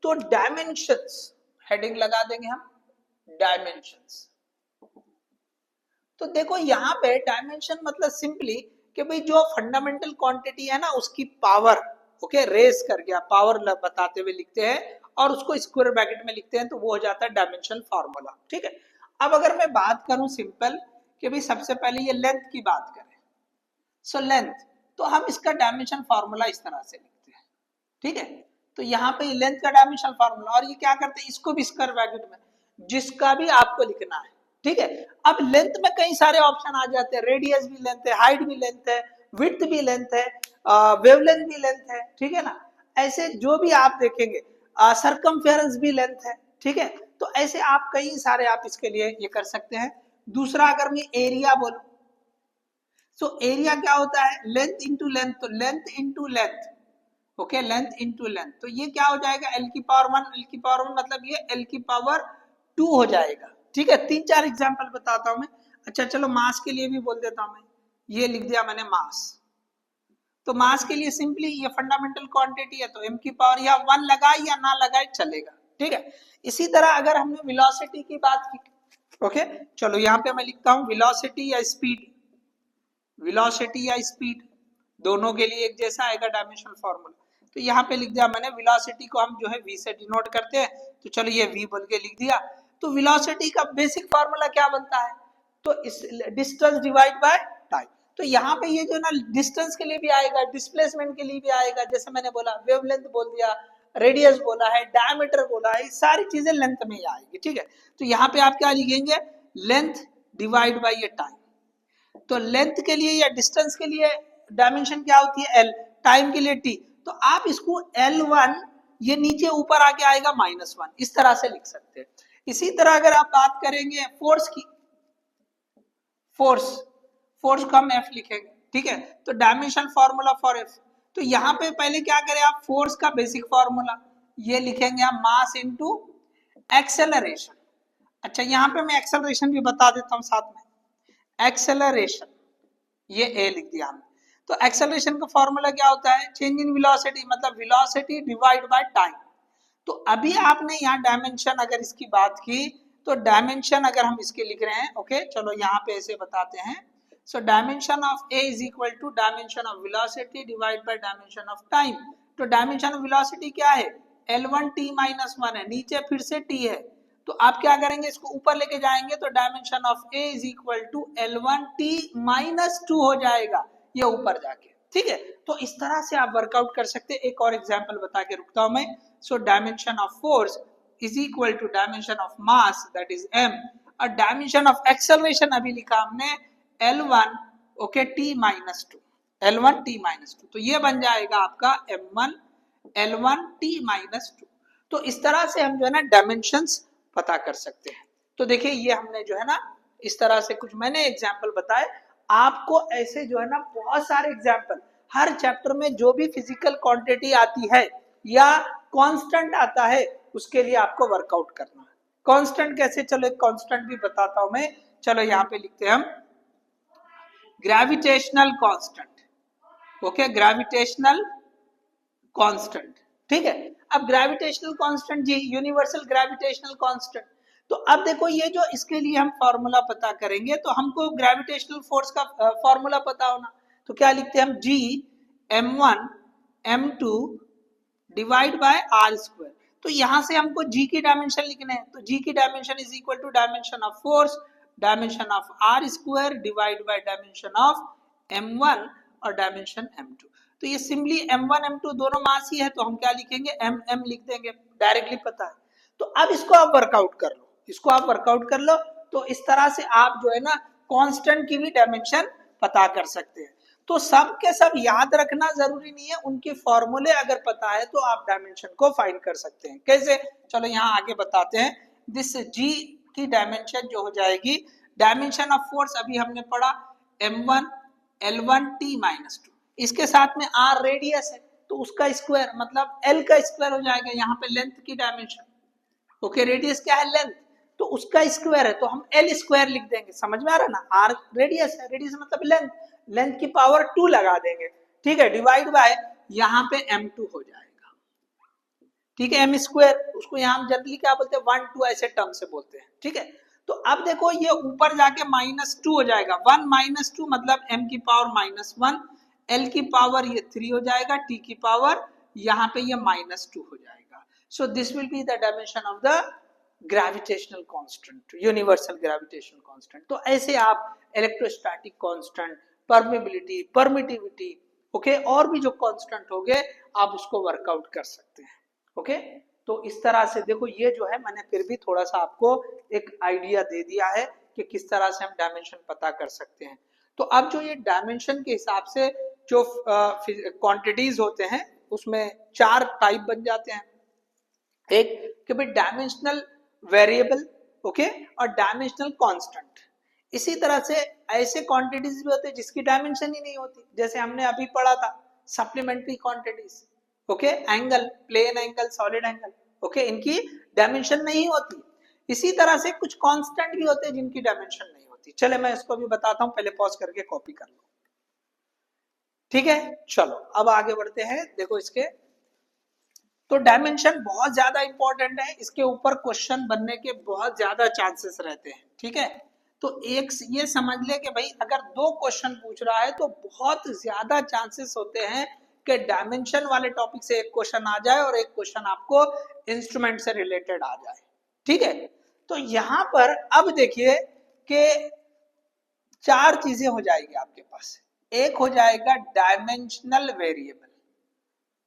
तो डायमेंशंस हेडिंग लगा देंगे हम, डायमेंशंस। तो देखो यहाँ पे डायमेंशन मतलब सिंपली कि भाई जो फंडामेंटल क्वांटिटी है ना उसकी पावर, ओके, रेस करके आप पावर बताते हुए लिखते हैं और उसको स्क्वायर ब्रैकेट में लिखते हैं, तो वो हो जाता है डायमेंशन फार्मूला। ठीक है, अब अगर मैं बात करूं सिंपल कि भाई सबसे पहले ये लेंथ की बात करें, सो लेंथ, तो हम इसका डायमेंशन फार्मूला इस तरह से लिखते हैं। ठीक है, तो यहाँ पे लेंथ का डायमेंशन फार्मूला, और ये क्या करते हैं इसको भी स्क्वायर ब्रैकेट में, जिसका भी आपको लिखना है ठीक है। अब लेंथ में कई सारे ऑप्शन आ जाते हैं, रेडियस भी लेंथ है, हाइट भी लेंथ है, विड्थ भी लेंथ है, वेवलेंथ भी लेंथ है, ठीक है ना। ऐसे जो भी आप देखेंगे, सरकमफेरेंस भी लेंथ है, ठीक है। तो ऐसे आप कई सारे आप इसके लिए ये कर सकते हैं। दूसरा अगर मैं एरिया बोलूं, तो एरिया क्या होता है, लेंथ इंटू लेंथ, तो length into length, okay, length into length, तो ये क्या हो जाएगा, एल की पावर वन, एल की पावर वन मतलब ये एल की पावर टू हो जाएगा, ठीक है। तीन चार एग्जांपल बताता हूं मैं। अच्छा चलो मास के लिए भी बोल देता हूं मैं, ये लिख दिया मैंने मास। तो मास के लिए सिंपली ये फंडामेंटल क्वांटिटी है, तो एम की पावर या वन लगाए या ना लगाए चलेगा, ठीक है। इसी तरह अगर हमने वेलोसिटी की बात की, ओके, चलो यहाँ पे मैं लिखता हूँ वेलोसिटी या स्पीड, वेलोसिटी या स्पीड दोनों के लिए एक जैसा आएगा डायमेंशनल फॉर्मूला। तो यहाँ पे लिख दिया मैंने, वेलोसिटी को हम जो है v से डिनोट करते हैं, तो चलो ये v बोल के लिख दिया। तो वेलोसिटी का बेसिक फॉर्मूला क्या बनता है, तो इस डिस्टेंस डिवाइड बाय टाइम। तो यहाँ पे ये जो ना डिस्टेंस के लिए भी आएगा, डिस्प्लेसमेंट के लिए भी आएगा, जैसे मैंने बोला वेवलेंथ बोल दिया, रेडियस बोला है, डायमीटर बोला है, सारी चीजें लेंथ में ही आएगी, ठीक है। तो यहाँ पे आप क्या लिखेंगे, लेंथ डिवाइड बाय ये टाइम। तो लेंथ के लिए या डिस्टेंस के लिए डायमेंशन क्या होती है, एल, टाइम के लिए टी। तो आप इसको L1, ये नीचे ऊपर आके आएगा -1, इस तरह से लिख सकते हैं। इसी तरह अगर आप बात करेंगे फोर्स की, फोर्स, फोर्स को हम F लिखेंगे, ठीक है। तो डायमेंशन फॉर्मूला फॉर F, तो यहाँ पे पहले क्या करें आप, फोर्स का बेसिक फॉर्मूला ये लिखेंगे हम, मास इनटू एक्सेलरेशन। अच्छा यहाँ पे मैं एक्सेलरेशन भी बता देता हूँ साथ में, एक्सेलरेशन ये ए लिख दिया हमने। तो एक्सेलरेशन का फॉर्मूला क्या होता है, चेंज इन वेलोसिटी, मतलब वेलोसिटी डिवाइड बाय टाइम। तो अभी आपने यहाँ डायमेंशन अगर इसकी बात की, तो डायमेंशन अगर हम इसके लिख रहे हैं, ओके चलो यहाँ पे ऐसे बताते हैं। So dimension of A is equal to dimension of velocity divide by dimension of time. तो डायमेंशन ऑफ वेलोसिटी क्या है, L1t - 1 है, नीचे फिर से t है। तो आप क्या करेंगे, इसको ऊपर लेके जाएंगे, तो dimension of A is equal to L1t - 2 हो जाएगा, ये ऊपर जाके, ठीक है। तो इस तरह से आप वर्कआउट कर सकते हैं। एक और एग्जांपल बता के रुकता हूं मैं। So dimension of force is equal to dimension of mass, that is m, और डायमेंशन ऑफ एक्सेलरेशन अभी लिखा हमने L1, okay, t - 2, L1 t - 2, तो ये बन जाएगा आपका m1 L1 t - 2। तो इस तरह से हम जो है ना डायमेंशंस पता कर सकते हैं। तो देखिए ये हमने जो है ना इस तरह से कुछ मैंने एग्जांपल बताए, आपको ऐसे जो है ना बहुत सारे एग्जांपल, हर चैप्टर में जो भी फिजिकल क्वांटिटी आती है या कांस्टेंट आता है, उसके लिए आपको वर्कआउट करना है। कांस्टेंट कैसे, चलो एक कांस्टेंट भी बताता हूं मैं। चलो यहाँ पे लिखते हैं हम gravitational constant, okay, gravitational constant, ठीक है। अब ग्रेविटेशनल कांस्टेंट जी, यूनिवर्सल ग्रेविटेशनल कांस्टेंट। तो अब देखो ये जो इसके लिए हम फॉर्मूला पता करेंगे, तो हमको ग्रेविटेशनल फोर्स का फॉर्मूला पता होना। तो क्या लिखते हैं हम, G m1 m2 divide by r square. तो यहां से हमको G की डायमेंशन लिखने हैं, तो G की dimension is equal to dimension of force, dimension of r square divide by dimension of m1 और डायमेंशन m2। तो ये सिंपली m1 m2 दोनों मास ही है, तो हम क्या लिखेंगे, m लिख देंगे, डायरेक्टली पता है। तो अब इसको आप वर्कआउट कर लो, इसको आप वर्कआउट कर लो। तो इस तरह से आप जो है ना कांस्टेंट की भी डायमेंशन पता कर सकते हैं। तो सब के सब याद रखना जरूरी नहीं है, उनके फॉर्मूले अगर पता है तो आप डायमेंशन को फाइंड कर सकते हैं। कैसे, चलो यहाँ आगे बताते हैं। दिस G की डायमेंशन जो हो जाएगी, डायमेंशन ऑफ फोर्स अभी हमने पढ़ा m1 L1 t - 2, इसके साथ में r रेडियस है, तो उसका स्क्वायर मतलब l का स्क्वायर हो जाएगा। यहाँ पे लेंथ की डायमेंशन, ओके, रेडियस क्या है, लेंथ, तो उसका स्क्वायर है, तो हम l स्क्वायर लिख देंगे। समझ में आ रहा है ना, r रेडियस है, रेडियस मतलब लेंथ, लेंथ की पावर 2 लगा देंगे, ठीक है, डिवाइड बाय यहाँ पे m2 हो जाएगा, ठीक है, m स्क्वायर, उसको यहाँ हम जनरली क्या बोलते हैं, 1 2 ऐसे टर्म से बोलते हैं, ठीक है। तो अब देखो ये ऊपर जाके -2 हो जाएगा, 1 - 2 मतलब m की पावर -1, l की पावर ये 3 हो जाएगा, t की पावर यहाँ पे ये -2 हो जाएगा। So this will be the dimension of the gravitational constant, universal gravitational constant. तो ऐसे आप electrostatic constant, permeability, permittivity, okay, और भी जो कांस्टेंट हो गए आप उसको वर्कआउट कर सकते हैं, ओके। तो इस तरह से देखो ये जो है मैंने फिर भी थोड़ा सा आपको एक आइडिया दे दिया है कि किस तरह से हम डायमेंशन पता कर सकते हैं। तो अब जो ये डायमेंशन के हिसाब से जो क्वांटिटीज होते हैं उसमें 4 टाइप बन जाते हैं। एक कि भाई डायमेंशनल वेरिएबल, ओके, और डायमेंशनल कांस्टेंट। इसी तरह से ऐसे क्वांटिटीज भी होते हैं जिसकी डायमेंशन ही नहीं होती, जैसे हमने अभी पढ़ा था supplementary quantities, okay, angle, plane angle, solid angle, okay, इनकी डायमेंशन नहीं होती। इसी तरह से कुछ कांस्टेंट भी होते हैं जिनकी डायमेंशन नहीं होती। चले मैं इसको भी बताता हूं, पहले पॉज करके कॉपी कर लो, ठीक है। चलो अब आगे बढ़ते हैं। देखो इसके तो डायमेंशन बहुत ज्यादा इंपॉर्टेंट है, इसके ऊपर क्वेश्चन बनने के बहुत ज्यादा चांसेस रहते हैं, ठीक है। तो एक ये समझ ले कि भाई अगर 2 क्वेश्चन पूछ रहा है तो बहुत ज्यादा चांसेस होते हैं कि डायमेंशन वाले टॉपिक से एक क्वेश्चन आ जाए और एक क्वेश्चन आपको इंस्ट्रूमेंट से रिलेटेड आ जाए, ठीक है। तो यहां पर अब देखिए कि 4 चीजें हो जाएगी आपके पास। एक हो जाएगा डायमेंशनल वेरिएबल,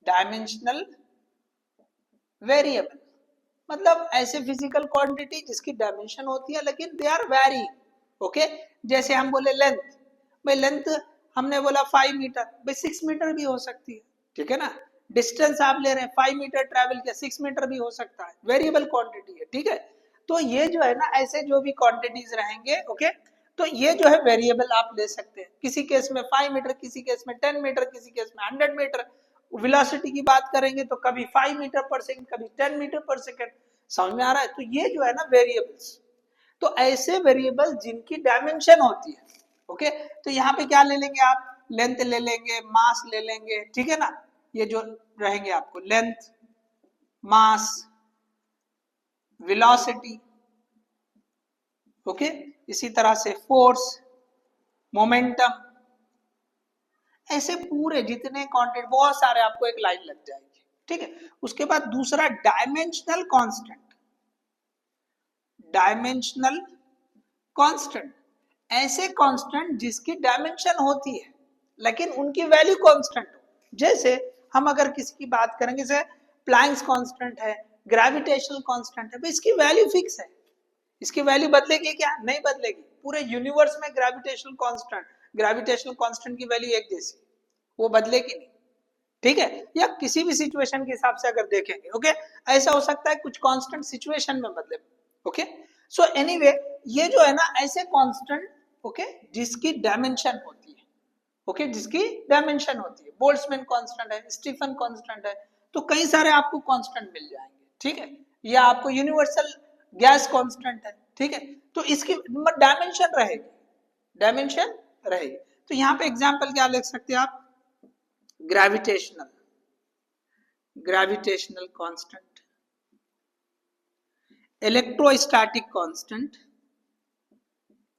डायमेंशनल वेरिएबल मतलब ऐसे फिजिकल क्वांटिटी जिसकी डायमेंशन होती है लेकिन दे आर वेरी, ओके। जैसे हम बोले लेंथ, भाई लेंथ हमने बोला 5 मीटर, भाई 6 मीटर भी हो सकती है, ठीक है ना। डिस्टेंस आप ले रहे हैं 5 मीटर ट्रैवल किया, 6 मीटर भी हो सकता है, वेरिएबल क्वांटिटी है, ठीक है। तो ये जो है ना ऐसे जो भी क्वांटिटीज रहेंगे, ओके, तो ये जो है वेरिएबल आप ले सकते हैं। किसी केस में 5 मीटर, किसी केस में 10 मीटर, किसी केस में 100 मीटर। वेलोसिटी की बात करेंगे तो कभी 5 मीटर पर सेकंड, कभी 10 मीटर पर सेकंड। समझ में आ रहा है? तो ये जो है ना वेरिएबल्स, तो ऐसे वेरिएबल जिनकी डायमेंशन होती है, ओके। तो यहाँ पे क्या ले लेंगे आप, लेंथ ले लेंगे, मास ले लेंगे, ठीक है ना। ये जो रहेंगे आपको लेंथ, मास, वेलोसिटी, ओके। इसी तरह से फोर्स, मोमेंटम, ऐसे पूरे जितने क्वांटिटी बहुत सारे आपको एक लाइन लग जाएगी, ठीक है। उसके बाद दूसरा डायमेंशनल कांस्टेंट, डायमेंशनल कांस्टेंट ऐसे कांस्टेंट जिसकी डायमेंशन होती है लेकिन उनकी वैल्यू कांस्टेंट हो। जैसे हम अगर किसी की बात करेंगे, जैसे प्लैंक्स कांस्टेंट है, ग्रेविटेशनल कांस्टेंट है, इसकी वैल्यू फिक्स है, इसकी वैल्यू बदलेगी क्या? नहीं बदलेगी। पूरे यूनिवर्स में ग्रेविटेशनल कांस्टेंट की वैल्यू एक जैसी, वो बदलेगी नहीं, ठीक है। या किसी भी सिचुएशन के हिसाब से अगर देखेंगे, ओके, ऐसा हो सकता है कुछ कांस्टेंट सिचुएशन में बदले, ओके। सो एनीवे ये जो है ना ऐसे कांस्टेंट, ओके, जिसकी डायमेंशन होती है, ओके, जिसकी डायमेंशन होती है। बोल्ट्जमैन कांस्टेंट है, स्टीफन कांस्टेंट है, तो कई सारे आपको कांस्टेंट मिल जाएंगे, ठीक है। या आपको यूनिवर्सल गैस कांस्टेंट है, ठीक है। तो इसकी डायमेंशन रहेगी, डायमेंशन रहेगी। तो यहाँ पे एग्जांपल क्या लिख सकते हैं आप, gravitational constant, electrostatic constant,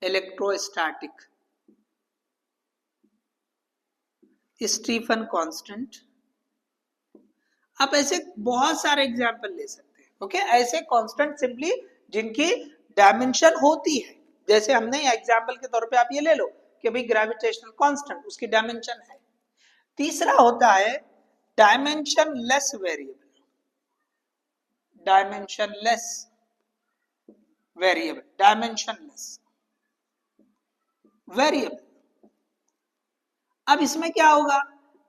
electrostatic, Stefan constant. आप ऐसे बहुत सारे एग्जांपल ले सकते हैं, ओके। ऐसे कांस्टेंट सिंपली जिनकी डायमेंशन होती है, जैसे हमने एग्जांपल के तौर पे आप ये ले लो कि भाई ग्रेविटेशनल कांस्टेंट, उसकी डायमेंशन है। तीसरा होता है dimension less variable, dimension less variable, dimension less variable. अब इसमें क्या होगा,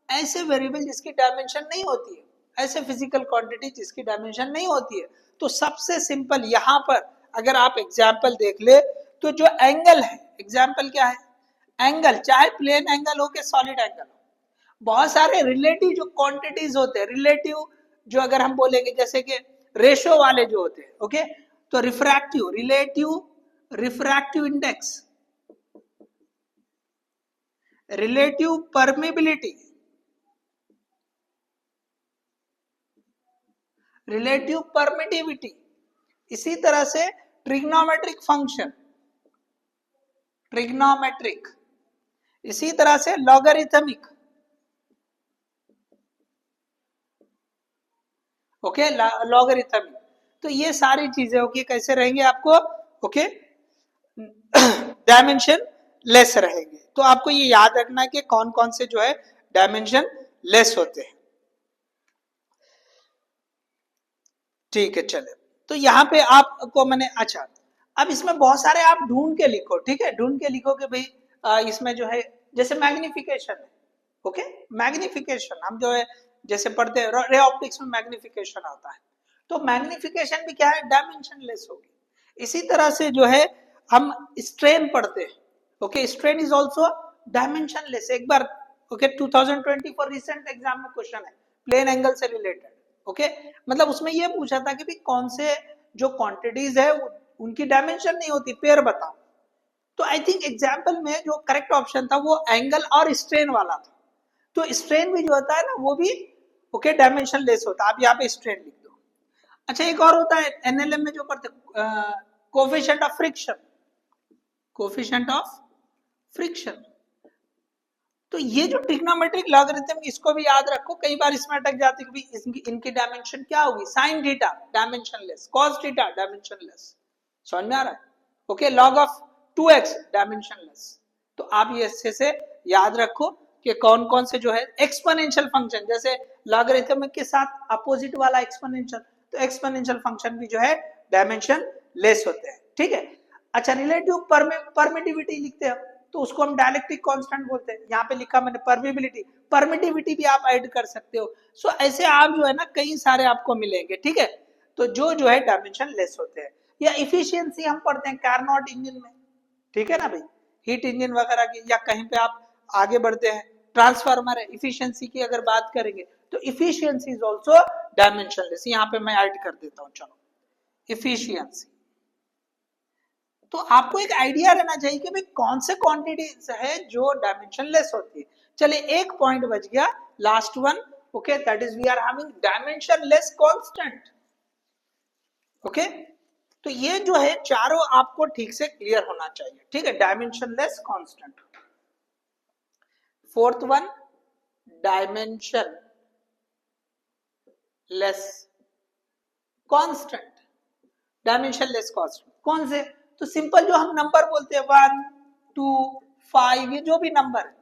ऐसे वेरिएबल जिसकी डायमेंशन नहीं होती है, ऐसे फिजिकल क्वांटिटी जिसकी डायमेंशन नहीं होती है। तो सबसे सिंपल यहां पर अगर आप एग्जांपल देख ले तो जो एंगल है, एग्जांपल क्या है, एंगल, चाहे प्लेन एंगल हो के सॉलिड एंगल हो, बहुत सारे रिलेटिव जो क्वांटिटीज होते हैं, रिलेटिव जो अगर हम बोलेंगे जैसे कि रेशो वाले जो होते हैं, ओके, तो refractive, refractive index, relative permeability, relative permittivity, इसी तरह से ट्रिग्नोमेट्रिक फंक्शन, ट्रिग्नोमेट्रिक, इसी तरह से लॉगरिथमिक, ओके, लॉगरिथमिक। तो ये सारी चीजें होगी, कैसे रहेंगे आपको, ओके, डायमेंशन लेस रहेंगे। तो आपको ये याद रखना है कि कौन कौन से जो है डायमेंशन लेस होते हैं, ठीक है। चले तो यहां पे आपको मैंने, अच्छा अब इसमें बहुत सारे आप ढूंढ के लिखो, ठीक है, ढूंढ के लिखो कि भाई इसमें जो है जैसे मैग्निफिकेशन है, ओके, मैग्निफिकेशन हम जो है जैसे पढ़ते हैं रे ऑप्टिक्स में मैग्निफिकेशन आता है, तो मैग्निफिकेशन भी क्या है, डायमेंशनलेस होगी। इसी तरह से जो है हम स्ट्रेन पढ़ते हैं, okay, strain is also dimensionless. एक बार ओके 2024 रिसेंट एग्जाम में क्वेश्चन है प्लेन एंगल से रिलेटेड, ओके, मतलब उसमें ये पूछा था कि भी कौन से जो क्वांटिटीज है उनकी डायमेंशन नहीं होती, पेयर बताओ। तो आई थिंक एग्जाम्पल में जो करेक्ट ऑप्शन था वो एंगल और स्ट्रेन वाला था। तो स्ट्रेन भी जो होता है ना वो भी ओके डायमेंशन लेस होता है, आप यहाँ पे स्ट्रेन लिख दो। अच्छा एक और होता है एनएलएम में जो पढ़ते coefficient of friction, coefficient of friction. तो ये जो ट्रिग्नोमेट्रिक लॉगरिथम इसको भी याद रखो, कई बार इसमें अटक जाते कि इनकी डायमेंशन क्या होगी, sine theta dimensionless, cos theta dimensionless, समझ में आ रहा है, okay, log of 2x dimensionless. तो आप ये अच्छे से याद रखो कि कौन कौन से जो है एक्सपोनेंशियल फंक्शन, जैसे लॉगरिथम के साथ अपोजिट वाला एक्सपोनेंशियल, तो एक्सपोनेंशियल फंक्शन भी जो है डायमेंशन लेस होते हैं, ठीक है। अच्छा रिलेटिव परमिटिविटी लिखते हैं तो उसको हम डायलेक्ट्रिक कांस्टेंट बोलते हैं, यहाँ पे लिखा मैंने परमिबिलिटी, परमिटिविटी भी आप ऐड कर सकते हो। सो ऐसे आप जो है ना कई सारे आपको मिलेंगे, ठीक है, तो जो है डायमेंशन लेस होते हैं। या इफिशियंसी हम पढ़ते हैं कार्नोट इंजन में, ठीक है ना भाई, हीट इंजन वगैरह की, या कहीं पे आप आगे बढ़ते हैं ट्रांसफार्मर है, इफिशियंसी की अगर बात करेंगे तो इफिशियंसी इज ऑल्सो डायमेंशनलेस, यहाँ पे मैं ऐड कर देता हूँ, चलो इफिशियंसी। तो आपको एक आइडिया रहना चाहिए कि भाई कौन से क्वांटिटीज है जो डायमेंशनलेस होती है। चलिए एक पॉइंट बच गया, last one, okay, that is we are having dimensionless constant, okay. तो ये जो है चारों आपको ठीक से क्लियर होना चाहिए, ठीक है, dimensionless constant. Fourth one dimension less constant, dimensionless constant कौन से, तो सिंपल जो हम नंबर बोलते हैं 1 2 5, ये जो भी नंबर है,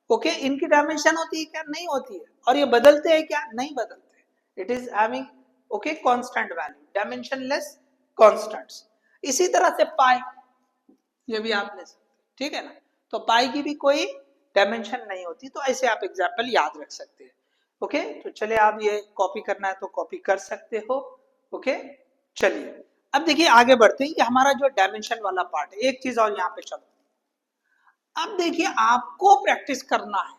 ओके, इनकी डायमेंशन होती है क्या, नहीं होती है, और ये बदलते हैं क्या, नहीं बदलते, it is having okay constant value, dimensionless constants. इसी तरह से पाई, ये भी आप ले सकते, ठीक है ना, तो पाई की भी कोई डायमेंशन नहीं होती, तो ऐसे आप एग्जाम्पल याद रख सकते हैं, ओके। तो चलिए आप ये कॉपी करना है तो कॉपी कर सकते हो, ओके। चलिए अब देखिए आगे बढ़ते हैं, ये हमारा जो डायमेंशन वाला पार्ट है। एक चीज और यहाँ पे चलो, अब देखिए आपको प्रैक्टिस करना है,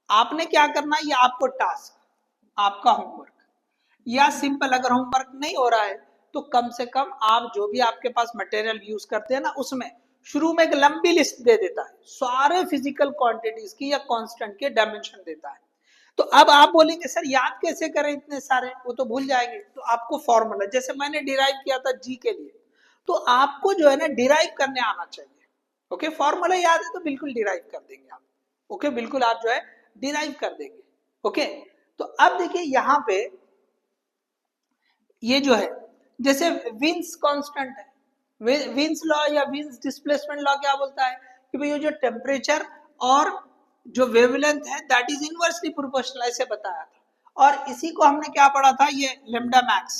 आपने क्या करना है, ये आपको टास्क, आपका होमवर्क, या सिंपल अगर होमवर्क नहीं हो रहा है तो कम से कम आप जो भी आपके पास मटेरियल यूज करते हैं ना उसमें शुरू में एक लंबी लिस्ट दे देता है सारे फिजिकल क्वांटिटीज की या कांस्टेंट के डायमेंशन देता है। तो अब आप बोलेंगे सर याद कैसे करें इतने सारे, वो तो भूल जाएंगे, तो आपको फॉर्मूला जैसे मैंने डिराइव किया था जी के लिए, तो आपको जो है ना डिराइव करने आना चाहिए, ओके, फॉर्मूला याद है तो बिल्कुल डिराइव कर देंगे आप, ओके, बिल्कुल आप जो है डिराइव कर देंगे, ओके। तो अब देखिए यहाँ पे ये जो है जैसे विंस कांस्टेंट है, विंस लॉ या विंस डिस्प्लेसमेंट लॉ क्या बोलता है कि भाई ये जो टेम्परेचर और जो वेवलेंथ है दैट इज इनवर्सली प्रोपोर्शनल, ऐसे बताया था। और इसी को हमने क्या पढ़ा था, ये लेम्डा मैक्स,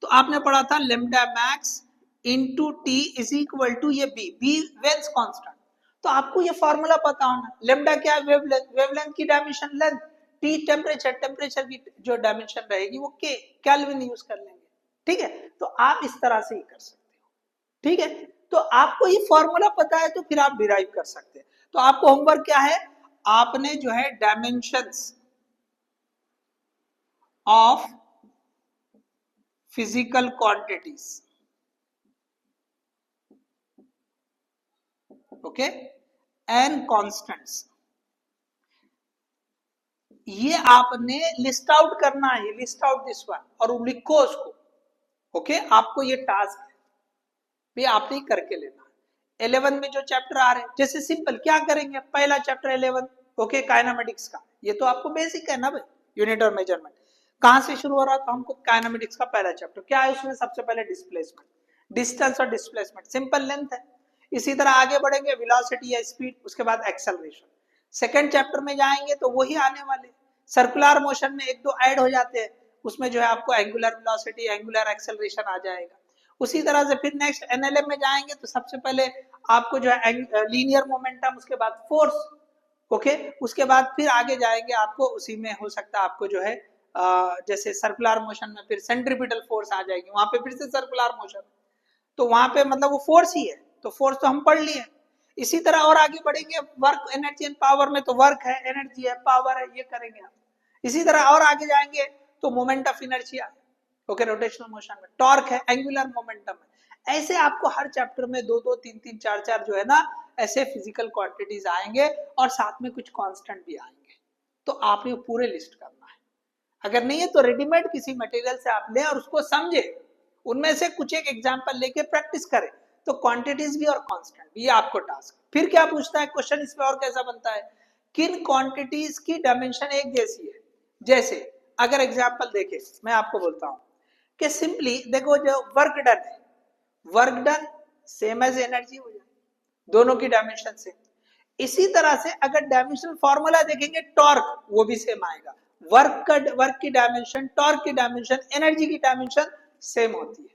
तो आपने पढ़ा था lambda max into T is equal to ये बी वेन्स कांस्टेंट। तो आपको ये फॉर्मूला पता होना, लेम्डा क्या है, वेवलेंथ, वेवलेंथ की dimension length, T temperature, temperature की जो डायमेंशन रहेगी वो के केल्विन यूज कर लेंगे, ठीक है। तो आप इस तरह से ही कर सकते हो, ठीक है। तो आपको ये फॉर्मूला पता है तो फिर आप डिराइव कर सकते हैं। तो आपको होमवर्क क्या है, आपने जो है dimensions of physical quantities, okay, and constants, ये आपने लिस्ट आउट करना है, लिस्ट आउट दिस वन और लिखो उसको, ओके। आपको ये टास्क है, भी आपने ही करके लेना है। 11 में जो चैप्टर आ रहे हैं जैसे सिंपल क्या करेंगे, पहला चैप्टर 11 ओके काइनेमेटिक्स का, ये तो आपको बेसिक है ना भाई, यूनिट और मेजरमेंट कहां से शुरू हो रहा था, हमको काइनेमेटिक्स का पहला चैप्टर क्या है, उसमें सबसे पहले डिस्प्लेसमेंट, डिस्टेंस और डिस्प्लेसमेंट, सिंपल लेंथ है। इसी तरह आगे बढ़ेंगे वेलोसिटी या स्पीड, उसके बाद एक्सेलरेशन। सेकंड चैप्टर में जाएंगे तो वही आने वाले सर्कुलर मोशन में एक दो ऐड हो जाते हैं, उसमें जो है आपको एंगुलर वेलोसिटी, एंगुलर एक्सेलरेशन आ जाएगा। उसी तरह से फिर नेक्स्ट एनएलएम में जाएंगे तो सबसे पहले आपको जो है लीनियर मोमेंटम, उसके बाद फोर्स, ओके, उसके बाद फिर आगे जाएंगे आपको उसी में हो सकता है आपको जो है जैसे सर्कुलर मोशन में फिर सेंट्रीपिटल फोर्स आ जाएगी, वहां पे फिर से सर्कुलर मोशन, तो वहां पे मतलब वो फोर्स ही है, तो फोर्स तो हम पढ़ लिए। इसी तरह और आगे बढ़ेंगे वर्क एनर्जी एंड पावर में, तो वर्क है, एनर्जी है, पावर है, ये करेंगे आप। इसी तरह और आगे जाएंगे तो moment of inertia, okay, rotational motion में टॉर्क है, एंगुलर मोमेंटम है। ऐसे आपको हर चैप्टर में 2-2, 3-3, 4-4 जो है ना ऐसे फिजिकल क्वांटिटीज आएंगे और साथ में कुछ कांस्टेंट भी आएंगे, तो आपने पूरे लिस्ट करना है। अगर नहीं है तो रेडीमेड किसी मटेरियल से आप लें और उसको समझे, उनमें से कुछ एक एग्जांपल लेके प्रैक्टिस करें, तो क्वांटिटीज भी और कांस्टेंट भी, ये आपको टास्क। फिर क्या पूछता है क्वेश्चन इसमें और कैसा बनता है, किन क्वांटिटीज की डायमेंशन एक जैसी है। जैसे अगर एग्जांपल देखें, मैं आपको बोलता हूं कि सिंपली देखो जो वर्क डन है, work done same as energy हो जाए, दोनों की डायमेंशन सेम। इसी तरह से अगर डायमेंशनल फॉर्मूला देखेंगे टॉर्क, वो भी सेम आएगा, वर्क की डायमेंशन, टॉर्क की डायमेंशन, एनर्जी की डायमेंशन सेम होती है।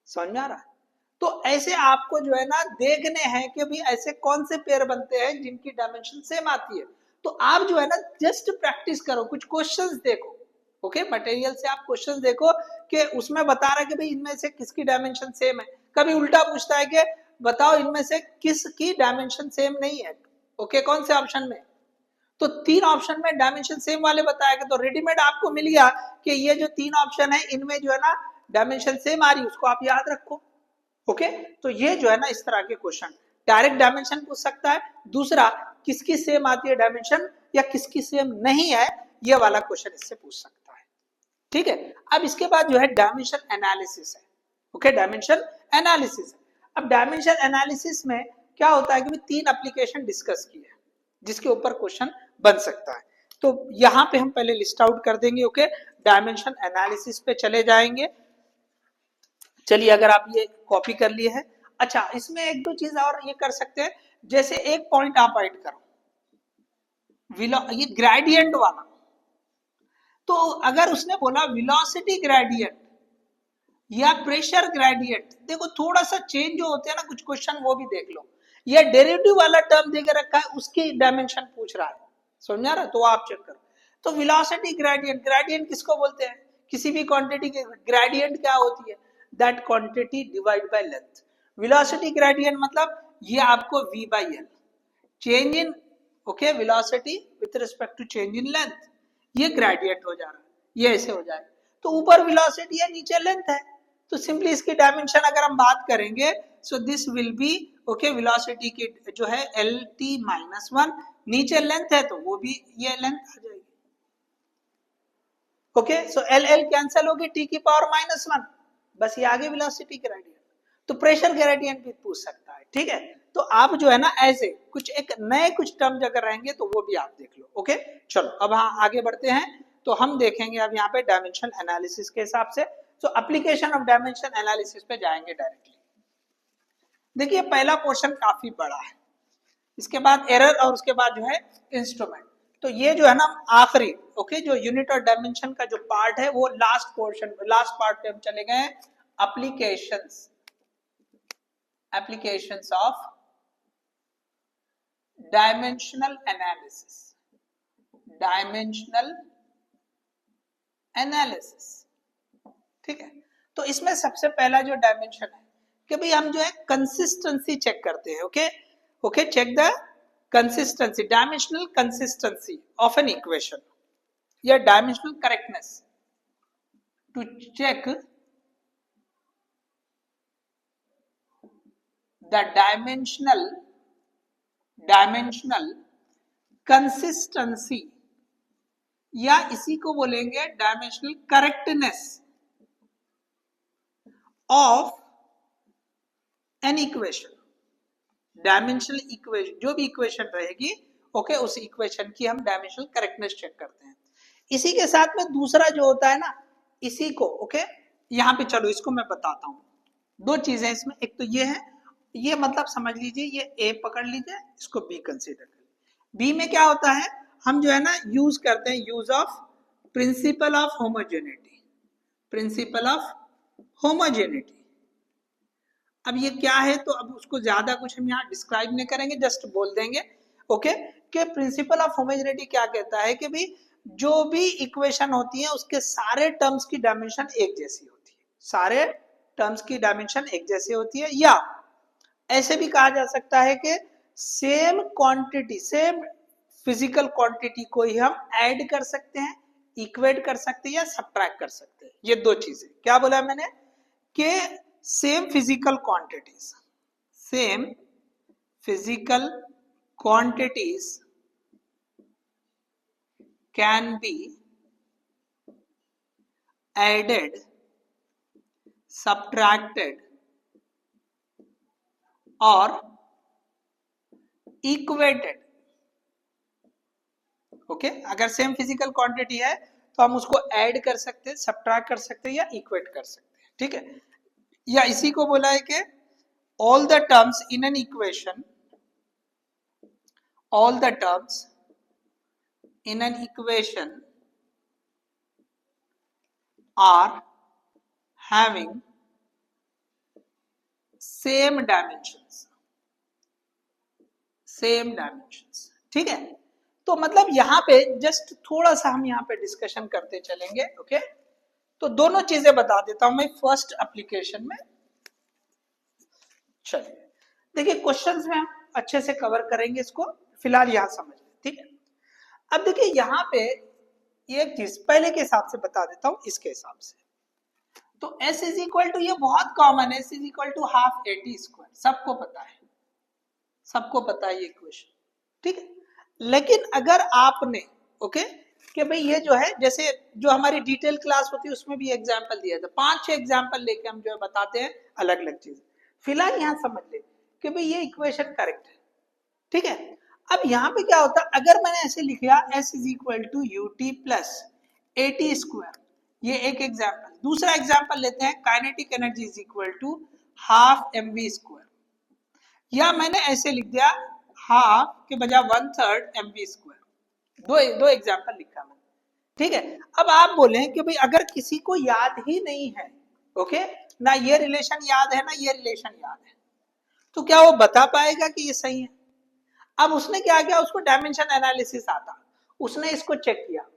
समझ में आ रहा है? तो ऐसे आपको जो है ना देखने हैं कि भाई ऐसे कौन से पेयर बनते हैं जिनकी डायमेंशन सेम आती है। तो आप जो है ना जस्ट प्रैक्टिस करो, कुछ क्वेश्चंस देखो, ओके, मटेरियल से आप क्वेश्चंस देखो कि उसमें बता रहा है कि भाई इनमें से किसकी डायमेंशन सेम है। कभी उल्टा पूछता है कि बताओ इनमें से किसकी डायमेंशन सेम नहीं है, ओके, कौन से ऑप्शन में, तो 3 ऑप्शन में डायमेंशन सेम वाले बताएगा, तो रेडीमेड आपको मिल गया कि ये जो 3 ऑप्शन है इनमें जो है ना डायमेंशन सेम आ रही है, उसको आप याद रखो, ओके। तो ये जो है ना इस तरह के क्वेश्चन डायरेक्ट डायमेंशन पूछ सकता है, दूसरा किसकी सेम आती है डायमेंशन या किसकी सेम नहीं है, ये वाला क्वेश्चन इससे पूछ सकता है, ठीक है। अब इसके बाद जो है डायमेंशन एनालिसिस है, ओके, डायमेंशन एनालिसिस। अब डायमेंशन एनालिसिस में क्या होता है कि 3 एप्लीकेशन डिस्कस की है जिसके ऊपर क्वेश्चन बन सकता है, तो यहां पे हम पहले लिस्ट आउट कर देंगे, ओके। डायमेंशन एनालिसिस पे चले जाएंगे, चलिए अगर आप ये कॉपी कर लिए है। अच्छा, इसमें 1-2 चीज और ये कर सकते हैं, जैसे एक पॉइंट आप ऐड करो, ये ग्रेडियंट वाला, तो अगर उसने बोला वेलोसिटी ग्रेडियंट या प्रेशर ग्रेडियंट, देखो थोड़ा सा चेंज जो होते हैं ना कुछ क्वेश्चन, वो भी देख लो। या डेरिवेटिव वाला टर्म देकर रखा है, उसकी डायमेंशन पूछ रहा है, समझा रहा, तो आप चेक करो। तो वेलोसिटी ग्रेडियंट, ग्रेडियंट किसको बोलते हैं, किसी भी क्वांटिटी की ग्रेडियंट क्या होती है, that quantity divide by length. Velocity gradient मतलब ये आपको v by l, change in, okay, velocity with respect to change in length, ये ग्रेडियंट हो जा रहा है, ये ऐसे हो जाए। तो ऊपर वेलोसिटी है, नीचे लेंथ है, तो सिंपली इसकी डायमेंशन अगर हम बात करेंगे, सो this will B, okay, velocity की जो है lt-1, नीचे लेंथ है तो वो भी ये लेंथ आ जाएगी, ओके। सो एल कैंसिल होगी, t की पावर -1, बस ये आगे वेलोसिटी ग्रेडियंट। तो प्रेशर ग्रेडियंट भी पूछ सकता है, ठीक है। तो आप जो है ना ऐसे कुछ एक नए कुछ टर्म अगर रहेंगे तो वो भी आप देख लो, ओके। चलो अब हाँ आगे बढ़ते हैं, तो हम देखेंगे अब यहाँ पे डायमेंशन एनालिसिस के हिसाब से, तो एप्लीकेशन ऑफ डायमेंशन एनालिसिस पे जाएंगे डायरेक्टली। देखिए पहला पोर्शन काफी बड़ा है, इसके बाद एरर और उसके बाद जो है इंस्ट्रूमेंट, तो ये जो है ना आखिरी, ओके, जो यूनिट और डायमेंशन का जो पार्ट है वो लास्ट पोर्शन, लास्ट पार्ट पे हम चले गए, applications of dimensional analysis, dimensional analysis, ठीक है। तो इसमें सबसे पहला जो डायमेंशन है कि भाई हम जो है कंसिस्टेंसी चेक करते हैं, okay, okay, check the consistency, dimensional consistency of an equation या dimensional correctness, to check the dimensional consistency, या इसी को बोलेंगे dimensional correctness of an equation. Dimensional equation, जो भी इक्वेशन रहेगी, ओके, उस इक्वेशन की हम डायमेंशनल करेक्टनेस चेक करते हैं। इसी के साथ में दूसरा जो होता है ना, इसी को, ओके, यहाँ पे चलो इसको मैं बताता हूँ। 2 चीजें इसमें, एक तो ये है, ये मतलब समझ लीजिए ये ए पकड़ लीजिए, इसको बी कंसीडर कर लीजिए। बी में क्या होता है, हम जो है ना यूज करते हैं, use of principle of homogeneity, principle of homogeneity, अब ये क्या है, तो अब उसको ज्यादा कुछ हम यहाँ डिस्क्राइब नहीं करेंगे, जस्ट बोल देंगे ओके कि प्रिंसिपल ऑफ होमोजेनिटी क्या कहता है कि भाई जो भी इक्वेशन होती है उसके सारे टर्म्स की डायमेंशन एक जैसी होती है, सारे टर्म्स की डायमेंशन एक जैसी होती है, या ऐसे भी कहा जा सकता है कि same quantity, same physical quantity को ही हम ऐड कर सकते हैं, इक्वेट कर सकते हैं या सब्ट्रैक्ट कर सकते हैं। ये दो चीजें क्या बोला मैंने कि same physical quantities, same physical quantities can be added, subtracted or equated। Okay अगर सेम फिजिकल क्वांटिटी है तो हम उसको ऐड कर सकते हैं, सब्ट्रैक्ट कर सकते हैं या इक्वेट कर सकते हैं, ठीक है। या इसी को बोला है कि all the terms in an equation, all the terms in an equation are having same dimensions, same dimensions, ठीक है। तो मतलब यहां पे जस्ट थोड़ा सा हम यहां पे डिस्कशन करते चलेंगे ओके। तो दोनों चीजें बता देता हूं मैं फर्स्ट एप्लीकेशन में। चलिए देखिए क्वेश्चंस में हम अच्छे से कवर करेंगे इसको, फिलहाल यहां समझ लें, ठीक है। अब देखिए यहां पे एक चीज पहले के हिसाब से बता देता हूं, इसके हिसाब से तो s इज इक्वल टू, ये बहुत कॉमन है, s is equal to half AT square, सबको पता है, सबको पता है ये इक्वेशन, ठीक है। लेकिन अगर आपने ओके कि भाई ये जो है जैसे जो हमारी डिटेल क्लास होती है उसमें भी एग्जांपल दिया था, 5-6 एग्जांपल लेके हम जो है बताते हैं अलग अलग चीज। फिलहाल यहां समझ ले कि भाई ये इक्वेशन करेक्ट है, ठीक है। अब यहाँ पे क्या होता है, अगर मैंने ऐसे लिख लिया s is equal to ut plus AT square, ये एक एग्जाम्पल। दूसरा एग्जाम्पल लेते हैं kinetic energy is equal to half mv square, या मैंने ऐसे लिख दिया हाफ के बजाय 1/3 mv स्क्वायर। दो एग्जाम्पल लिखा मैंने, ठीक है। अब आप बोले कि भाई अगर किसी को याद ही नहीं है ओके, ना ये रिलेशन याद है ना ये रिलेशन याद है, तो क्या वो बता पाएगा कि ये सही है? अब उसने क्या किया, उसको डायमेंशन एनालिसिस आता, उसने इसको चेक किया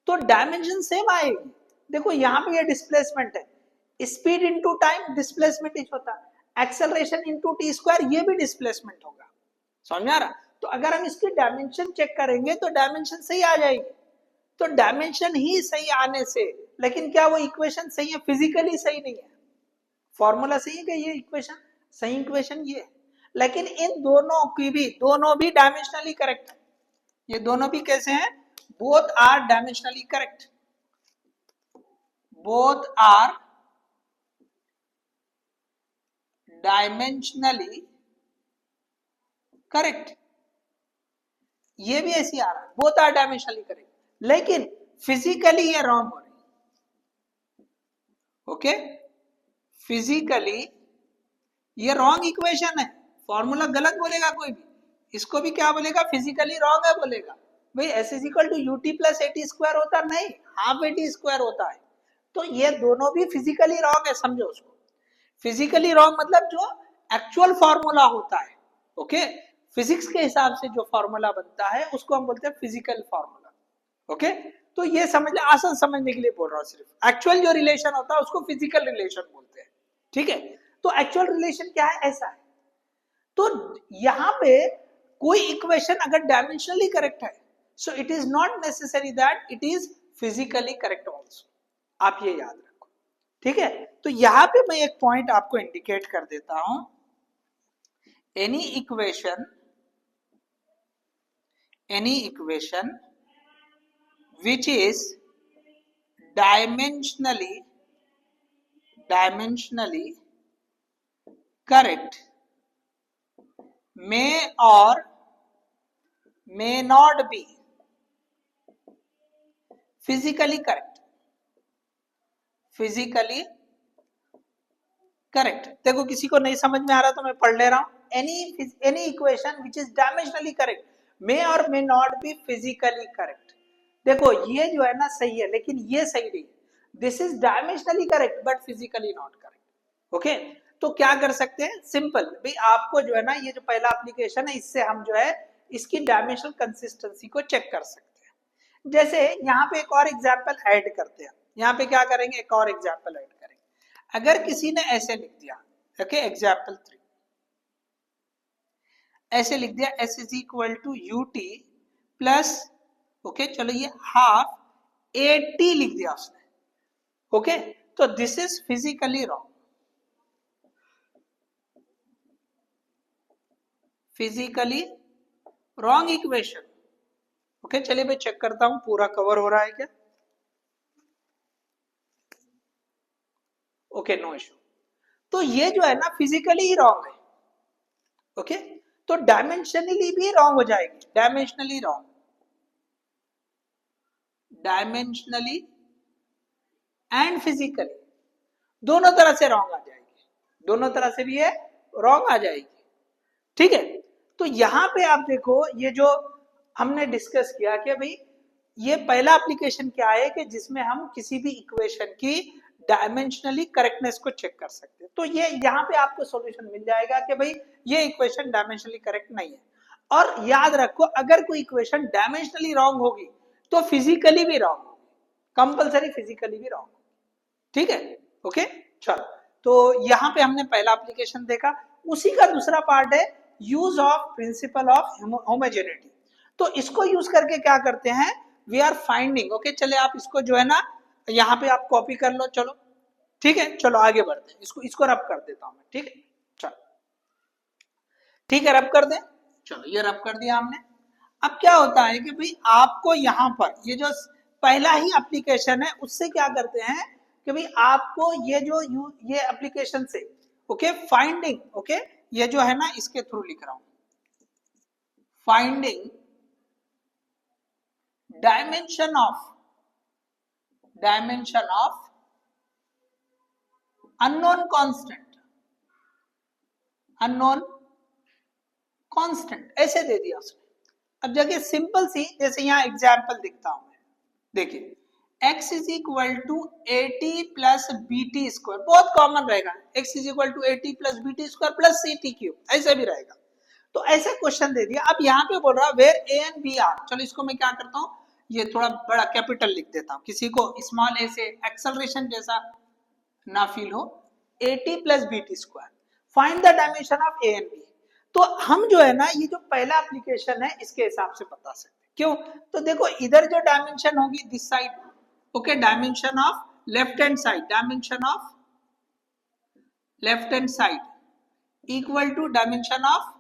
तो डायमेंशन सेम आएगी। देखो यहाँ पे ये डिस्प्लेसमेंट है, speed into time displacement is होता है, एक्सेलरेशन इनटू टी स्क्वायर ये भी डिस्प्लेसमेंट होगा, समझ में आ रहा। तो अगर हम इसकी डायमेंशन चेक करेंगे तो डायमेंशन सही आ जाएगी। तो डायमेंशन ही सही आने से, लेकिन क्या वो इक्वेशन सही है? फिजिकली सही नहीं है, फॉर्मूला सही है कि ये इक्वेशन सही इक्वेशन ये है, लेकिन इन दोनों की भी, दोनों भी डायमेंशनली करेक्ट है। ये दोनों भी कैसे हैं? Both are dimensionally correct, both are dimensionally correct. ये भी ऐसी आ रहा है, बोथ आर डायमेंशनली करेक्ट, लेकिन फिजिकली ये रॉन्ग हो रही है ओके। फिजिकली ये रॉन्ग इक्वेशन है, फॉर्मूला गलत बोलेगा कोई भी, इसको भी क्या बोलेगा? फिजिकली रॉन्ग है बोलेगा। भाई s is equal to ut plus AT square होता नहीं, हाफ AT स्क्वायर होता है। तो ये दोनों भी फिजिकली रॉन्ग है, समझो उसको। फिजिकली रॉन्ग मतलब जो एक्चुअल फॉर्मूला होता है ओके, फिजिक्स के हिसाब से जो फॉर्मूला बनता है उसको हम बोलते हैं फिजिकल फॉर्मूला ओके। तो ये समझ ले, आसान समझने के लिए बोल रहा हूँ, सिर्फ एक्चुअल जो रिलेशन होता है उसको फिजिकल रिलेशन बोलते हैं, ठीक है। तो एक्चुअल रिलेशन क्या है? ऐसा है। तो यहां पे कोई इक्वेशन अगर डायमेंशनली करेक्ट है, so it is not necessary that it is physically correct also, आप ये याद रखो, ठीक है। तो यहां पे मैं एक पॉइंट आपको इंडिकेट कर देता हूं, any equation which is dimensionally correct may or may not be physically correct, physically correct। देखो किसी को नहीं समझ में आ रहा तो मैं पढ़ ले रहा हूं, any equation which is dimensionally correct may or may not be physically correct। देखो ये जो है ना सही है, लेकिन ये सही नहीं, this is dimensionally correct but physically not correct okay. तो क्या कर सकते हैं, सिंपल भाई आपको जो है ना ये जो पहला एप्लीकेशन है इससे हम जो है इसकी डायमेंशनल कंसिस्टेंसी को चेक कर सकते हैं। जैसे यहाँ पे एक और एग्जांपल ऐड करते हैं, यहाँ पे क्या करेंगे, एक और एग्जांपल ऐड करेंगे। अगर किसी ने ऐसे लिख दिया, ओके एग्जांपल 3 ऐसे लिख दिया s is equal to u t plus, okay चलो ये हाफ ए टी लिख दिया उसने, ओके तो this is physically wrong, physically wrong equation. Okay चलिए मैं चेक करता हूं पूरा कवर हो रहा है क्या। Okay no issue. तो ये जो है ना फिजिकली ही रॉन्ग है, ओके तो डायमेंशनली भी रॉन्ग हो जाएगी, dimensionally wrong, dimensionally and physically दोनों तरह से रॉन्ग आ जाएगी, दोनों तरह से भी है रॉन्ग आ जाएगी, ठीक है। तो यहां पे आप देखो ये जो हमने डिस्कस किया कि भाई ये पहला एप्लीकेशन क्या है कि जिसमें हम किसी भी इक्वेशन की डायमेंशनली करेक्टनेस को चेक कर सकते हैं। तो ये यहाँ पे आपको सॉल्यूशन मिल जाएगा कि भाई ये इक्वेशन डायमेंशनली करेक्ट नहीं है। और याद रखो अगर कोई इक्वेशन डायमेंशनली रॉन्ग होगी तो फिजिकली भी रॉन्ग होगी, कंपलसरी फिजिकली भी रॉन्ग, ठीक है। ओके चलो तो यहाँ पे हमने पहला एप्लीकेशन देखा, उसी का दूसरा पार्ट है use of principle of homogeneity. तो इसको यूज करके क्या करते हैं, वी आर फाइंडिंग, ओके चले आप इसको जो है ना यहाँ पे आप कॉपी कर लो, चलो ठीक है चलो आगे बढ़ते हैं, इसको रब कर देता हूं मैं, ठीक है चलो ठीक है रब कर दें, चलो ये रब कर दिया हमने। अब क्या होता है कि भाई आपको यहाँ पर ये जो पहला ही एप्लीकेशन है उससे क्या करते हैं कि भाई आपको ये जो ये एप्लीकेशन से ओके फाइंडिंग, ओके ये जो है ना इसके थ्रू लिख रहा हूं, finding dimension of unknown constant ऐसे दे दिया उसने। अब जगह सिंपल सी जैसे यहाँ एग्जाम्पल दिखता हूं मैं, देखिए x is equal to a t plus b t square, बहुत कॉमन रहेगा, x is equal to a t plus b t square plus c t cube, ऐसे भी रहेगा। तो ऐसे क्वेश्चन दे दिया। अब यहाँ पे बोल रहा where a and b are, चलो इसको मैं क्या करता हूँ ये थोड़ा बड़ा कैपिटल लिख देता हूँ, किसी को स्मॉल ए से एक्सेलरेशन जैसा ना फील हो, a t plus b t square, find the dimension of a and b. तो हम जो है ना ये जो पहला एप्लीकेशन है इसके हिसाब से बता सकते हैं, क्यों, तो देखो इधर जो डायमेंशन होगी this side, okay dimension of left hand side, dimension of left hand side equal to dimension of,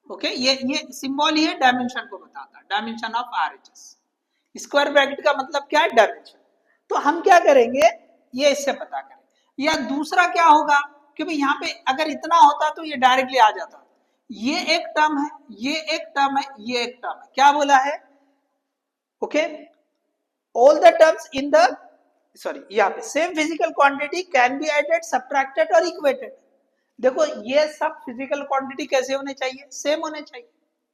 okay ये सिंबल ही है डायमेंशन को बताता है, dimension of RHS, square bracket का मतलब क्या है डायमेंशन। तो हम क्या करेंगे ये इससे पता करें। या दूसरा क्या होगा कि भाई यहाँ पे अगर इतना होता तो ये डायरेक्टली आ जाता, ये एक टर्म है, ये एक टर्म है, ये एक टर्म है, क्या बोला है, okay all the terms in the sorry यहाँ पे same physical quantity can be added subtracted और इक्वेटेड। देखो ये सब फिजिकल क्वांटिटी कैसे होने चाहिए, सेम होने चाहिए,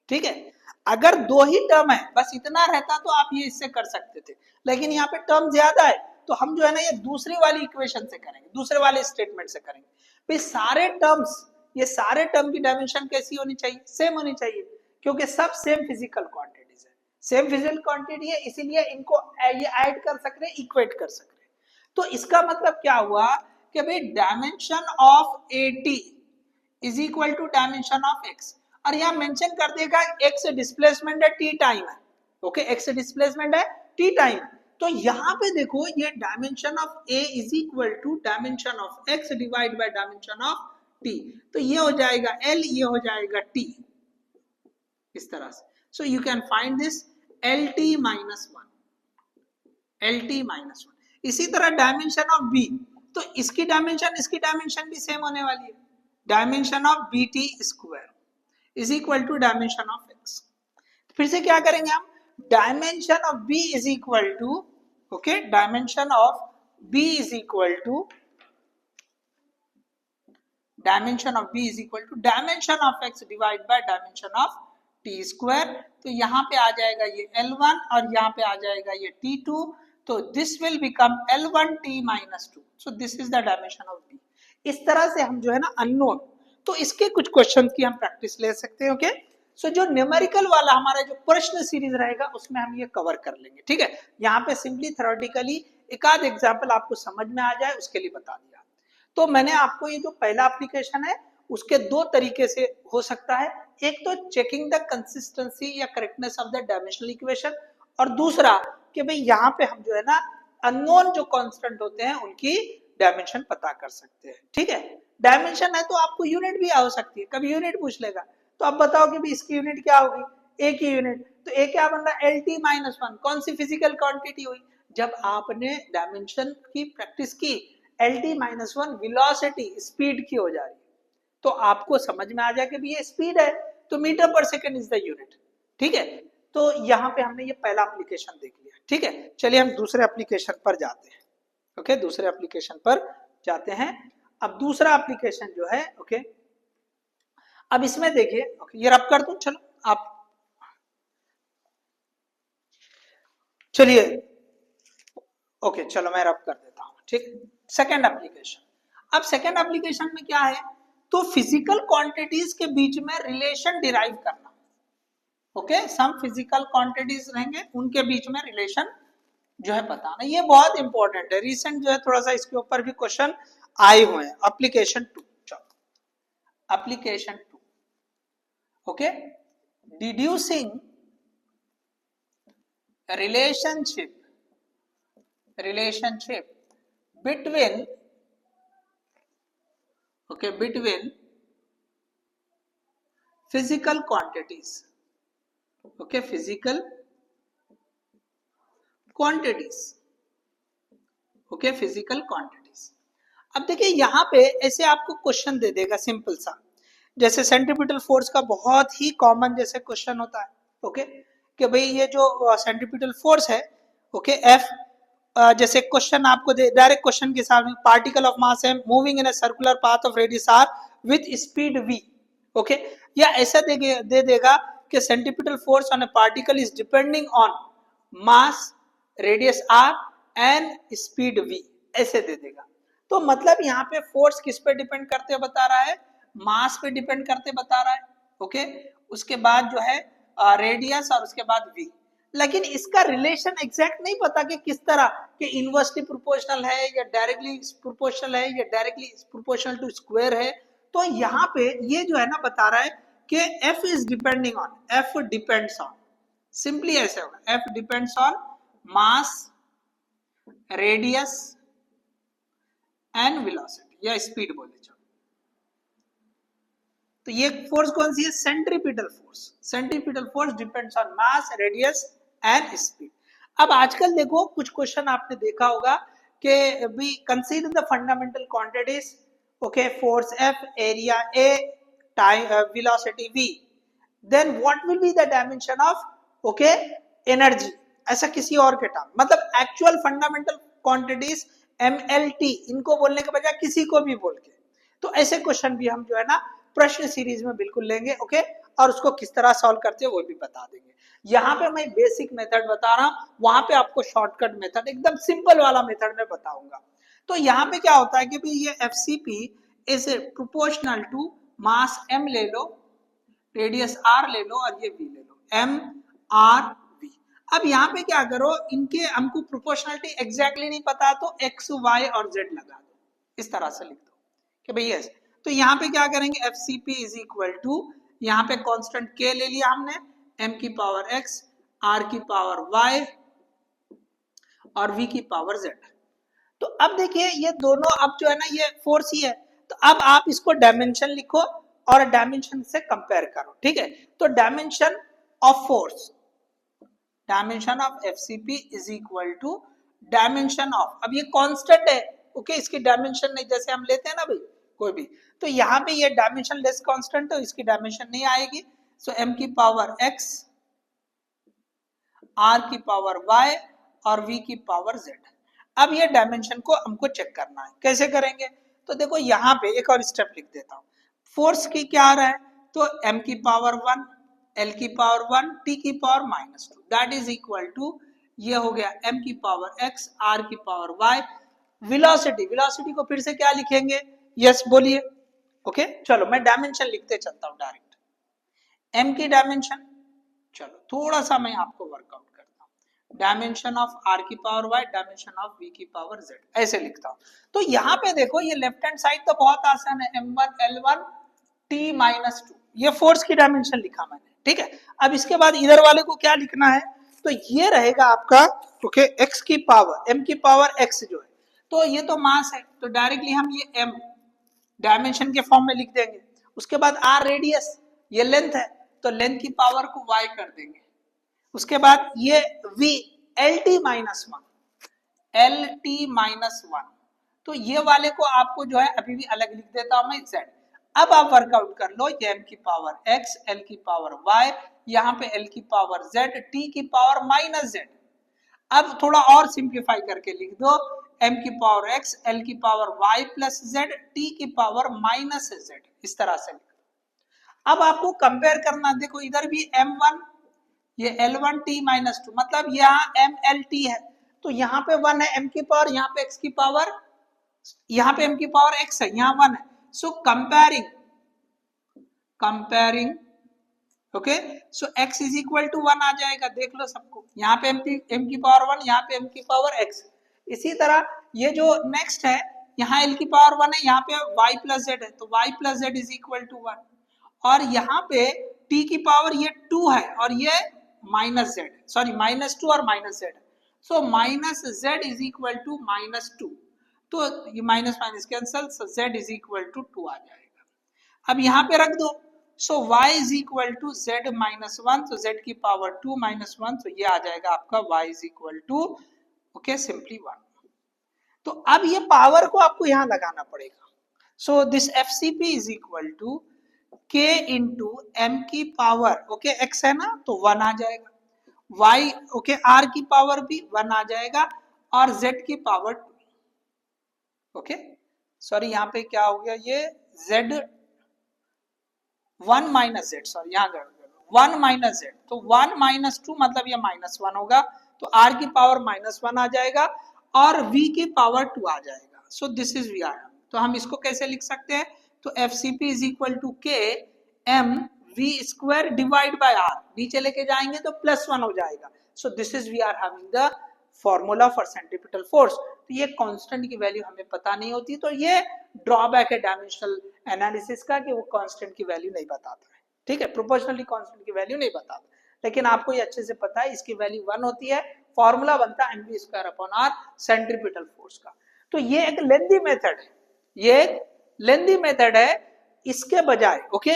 ठीक है। अगर दो ही टर्म है बस इतना रहता तो आप ये इससे कर सकते थे, लेकिन यहाँ पे टर्म ज्यादा है तो हम जो है ना ये दूसरी वाली इक्वेशन से करेंगे, दूसरे वाले स्टेटमेंट से करेंगे। भाई सारे टर्म्स, ये सारे टर्म की डायमेंशन कैसी होनी चाहिए, सेम होनी चाहिए, क्योंकि सब सेम फिजिकल क्वांटिटीज है, सेम फिजिकल क्वांटिटी है, इसीलिए इनको ये ऐड कर सक रहे, इक्वेट कर सक रहे। तो इसका मतलब क्या हुआ कि भाई dimension of a t is equal to dimension of x, और यहाँ मेंशन कर देगा एक्स डिस्प्लेसमेंट है टी टाइम है, ओके एक्स डिस्प्लेसमेंट है टी टाइम। तो यहाँ पे देखो ये dimension of A is equal to dimension of x divide by dimension of t, तो ये हो जाएगा एल, ये हो जाएगा टी, इस तरह से। So you can find this L T minus one, L T minus one. इसी तरह डायमेंशन ऑफ बी, तो इसकी डायमेंशन भी सेम होने वाली है, dimension of b t square is equal to dimension of x. फिर से क्या करेंगे हम, dimension of b is equal to, okay dimension of b is equal to dimension of b is equal to dimension of x divide by dimension of t square. तो यहाँ पे आ जाएगा ये L1 और यहाँ पे आ जाएगा ये T2, तो this will become L1T minus 2, so this is the dimension of B। इस तरह से हम जो है ना अननोन, तो इसके कुछ क्वेश्चन की हम प्रैक्टिस ले सकते हैं। ओके, सो जो न्यूमेरिकल वाला हमारा जो प्रश्न सीरीज रहेगा उसमें हम ये कवर कर लेंगे। ठीक है, यहाँ पे सिंपली थ्योरेटिकली एक आध एग्जाम्पल आपको समझ में आ जाए उसके लिए बता दिया। तो मैंने आपको ये जो पहला एप्लीकेशन है उसके दो तरीके से हो सकता है, एक तो चेकिंग द कंसिस्टेंसी या correctness of the dimensional equation, और दूसरा कि भाई यहाँ पे हम जो है ना अननोन जो कांस्टेंट होते हैं उनकी डायमेंशन पता कर सकते हैं। ठीक है, डायमेंशन है तो आपको यूनिट भी आ सकती है, कभी यूनिट पूछ लेगा तो आप बताओ कि भाई इसकी यूनिट क्या होगी, ए की यूनिट, तो ए क्या बन रहा है, एल टी माइनस वन, कौन सी फिजिकल क्वांटिटी हुई, जब आपने डायमेंशन की प्रैक्टिस की, L T minus one velocity speed की हो जा रही है, तो आपको समझ में आ जाए कि ये स्पीड है, तो मीटर पर सेकंड इज द यूनिट। ठीक है, तो यहाँ पे हमने ये पहला एप्लीकेशन देख लिया। ठीक है, चलिए हम दूसरे एप्लीकेशन पर जाते हैं। ओके, दूसरे एप्लीकेशन पर जाते हैं। अब दूसरा एप्लीकेशन जो है, ओके, अब इसमें देखिए, ओके, ये रब कर दूं, चलो आप, चलिए ओके, चलो मैं रब कर देता हूं। ठीक, सेकेंड एप्लीकेशन। अब सेकेंड एप्लीकेशन में क्या है, तो फिजिकल क्वांटिटीज के बीच में रिलेशन डिराइव करना। ओके, सम फिजिकल क्वांटिटीज रहेंगे उनके बीच में रिलेशन जो है बताना, ये बहुत इंपॉर्टेंट है। रिसेंट जो है थोड़ा सा इसके ऊपर भी क्वेश्चन आए हुए हैं। एप्लीकेशन 2, चलो application 2, okay, deducing relationship between, okay, between physical quantities, okay, physical quantities, okay, physical quantities। अब देखिए यहाँ पे ऐसे आपको क्वेश्चन दे देगा सिंपल सा, जैसे सेंट्रीपिटल फोर्स का बहुत ही कॉमन जैसे क्वेश्चन होता है। ओके, कि भाई ये जो सेंट्रीपिटल फोर्स है, ओके, एफ, जैसे क्वेश्चन आपको दे, डायरेक्ट क्वेश्चन के सामने, पार्टिकल ऑफ मास है moving in a circular path of radius r with speed v. Okay, या ऐसा दे देगा कि centripetal force on a particle is depending on mass, radius r and speed v, ऐसे दे देगा। तो मतलब यहाँ पे फोर्स किस पे डिपेंड करते बता रहा है, मास पे डिपेंड करते बता रहा है। ओके, उसके बाद जो है रेडियस और उसके बाद वी, लेकिन इसका रिलेशन एग्जैक्ट नहीं पता कि किस तरह के, इनवर्सली प्रोपोर्शनल है या डायरेक्टली प्रोपोर्शनल है या डायरेक्टली प्रोपोर्शनल टू स्क्वायर है। तो यहाँ पे ये जो है ना बता रहा है कि F is depending on, F depends on, simply ऐसे होगा, F depends on mass, radius and velocity या स्पीड बोले चलो। तो ये फोर्स कौन सी है, centripetal force. Centripetal force depends on mass, radius and speed. अब आजकल देखो कुछ क्वेश्चन आपने देखा होगा कि we consider the fundamental quantities, okay, force F, area A, time, velocity V, then what will be the dimension of, okay, energy, ऐसा किसी और के टर्म, मतलब एक्चुअल फंडामेंटल क्वांटिटीज MLT, इनको बोलने के बजाय किसी को भी बोल के। तो ऐसे क्वेश्चन भी हम जो है ना प्रश्न सीरीज में बिल्कुल लेंगे। ओके, और उसको किस तरह सॉल्व करते हैं वो भी बता देंगे। यहाँ पे मैं बेसिक मेथड बता रहा हूँ, वहां पे आपको शॉर्टकट मेथड, एकदम सिंपल वाला मेथड में बताऊंगा। तो यहाँ पे क्या होता है कि भाई ये FCP is proportional to mass M ले लो, रेडियस R ले लो और ये V ले लो, MRV। अब यहाँ पे क्या करो, इनके हमको प्रोपोर्शनलिटी एग्जैक्टली नहीं पता तो X, Y और Z लगा दो, इस तरह से लिख दो कि भाई यस। तो यहाँ पे क्या करेंगे, FCP इज इक्वल टू, यहाँ पे कांस्टेंट K ले लिया हमने, M की पावर X, R की पावर Y और V की पावर Z। तो अब देखिए ये दोनों, अब जो है ना ये फोर्स ही है, तो अब आप इसको डायमेंशन लिखो और डायमेंशन से कंपेयर करो। ठीक है, तो dimension of force, dimension of FCP is equal to dimension of, अब ये कांस्टेंट है, ओके, इसकी डायमेंशन नहीं, जैसे हम लेते हैं ना भाई कोई भी, तो यहाँ पे ये डायमेंशन लेस कांस्टेंट है, इसकी डायमेंशन नहीं आएगी। सो M की पावर X, R की पावर Y और V की पावर Z। अब ये डायमेंशन को हमको चेक करना है, कैसे करेंगे, तो देखो यहाँ पे एक और स्टेप लिख देता हूँ। फोर्स की क्या आ रहा है, तो M की पावर 1, L की पावर 1, T की power -2, that is equal to, ये हो गया M की पावर X, R की पावर Y। वेलोसिटी, वेलोसिटी को फिर से क्या लिखेंगे, यस बोलिए। ओके चलो मैं डायमेंशन लिखते चलता हूं डायरेक्ट। m की डायमेंशन, चलो थोड़ा सा मैं आपको वर्कआउट करता हूं। डायमेंशन ऑफ r की power y, dimension of v की पावर z, ऐसे लिखता हूं। तो यहाँ पे देखो ये लेफ्ट हैंड साइड तो बहुत आसान है, m1 l1 t-2, ये फोर्स की डायमेंशन लिखा मैंने, ठीक है। अब इसके बाद इधर वाले को क्या लिखना है, तो ये रहेगा आपका ओके x की पावर m की पावर x जो है, तो ये तो मास है, तो डायरेक्टली हम ये m डायमेंशन के फॉर्म में लिख देंगे। उसके बाद r रेडियस, ये लेंथ है, तो लेंथ की पावर को y कर देंगे। उसके बाद ये v lt-1, lt-1, तो ये वाले को आपको जो है अभी भी अलग लिख देता हूं मैं z। अब आप वर्कआउट कर लो, ये m की पावर x, l की पावर y, यहाँ पे l की पावर z, t की पावर -z। अब थोड़ा और सिंप्लीफाई करके लिख दो, m की पावर x, l की power y plus z, t की पावर -z, इस तरह से लिख दो। अब आपको कंपेयर करना, देखो इधर भी m1, ये l1 t-2, मतलब यहाँ mlt है, तो यहाँ पे 1 है m की पावर, यहाँ पे x की पावर, यहाँ पे m की पावर x है, यहाँ 1 है। So comparing okay, so x is equal to 1 आ जाएगा, देख लो सबको, यहाँ पे m की पावर 1, यहाँ पे m की पावर x। इसी तरह ये जो नेक्स्ट है, यहाँ l की पावर 1 है, यहाँ पे y प्लस z है, तो y plus z is equal to 1, और यहाँ पे t की पावर ये 2 है और ये -z, सॉरी -2 और -z, so -z is equal to -2, तो ये minus minus cancel, so z is equal to 2 आ जाएगा। अब यहाँ पे रख दो, so y is equal to z -1, तो z की पावर 2 -1, तो ये आ जाएगा आपका y is equal to okay simply 1। तो अब ये पावर को आपको यहाँ लगाना पड़ेगा, so this FCP is equal to k into m की पावर ओके x है ना, तो 1 आ जाएगा, y ओके r की पावर भी 1 आ जाएगा, और z की पावर 2 ओके, सॉरी यहाँ पे क्या हो गया, ये z 1 माइनस z, सॉरी यहाँ 1 माइनस z, तो 1 -2 मतलब ये -1 होगा, तो r की पावर -1 आ जाएगा और v की पावर 2 आ जाएगा, सो दिस इज v आया। तो हम इसको कैसे लिख सकते हैं, तो FCP is equal to k m v square divide by r, नीचे लेके जाएंगे तो +1 हो जाएगा, so this is we are having the formula for centripetal force. तो ये कांस्टेंट की वैल्यू हमें पता नहीं होती, तो ये ड्रॉबैक है डायमेंशनल एनालिसिस का कि वो कांस्टेंट की वैल्यू नहीं बताता है, ठीक है, प्रोपोर्शनली कांस्टेंट की वैल्यू नहीं बताता, लेकिन आपको ये अच्छे से पता है इसकी वैल्यू 1 होती है, फॉर्मूला बनता है mv²/r सेंट्रीपिटल फोर्स का। तो ये एक लेंदी मेथड है, ये एक लेंदी मेथड है, इसके बजाय ओके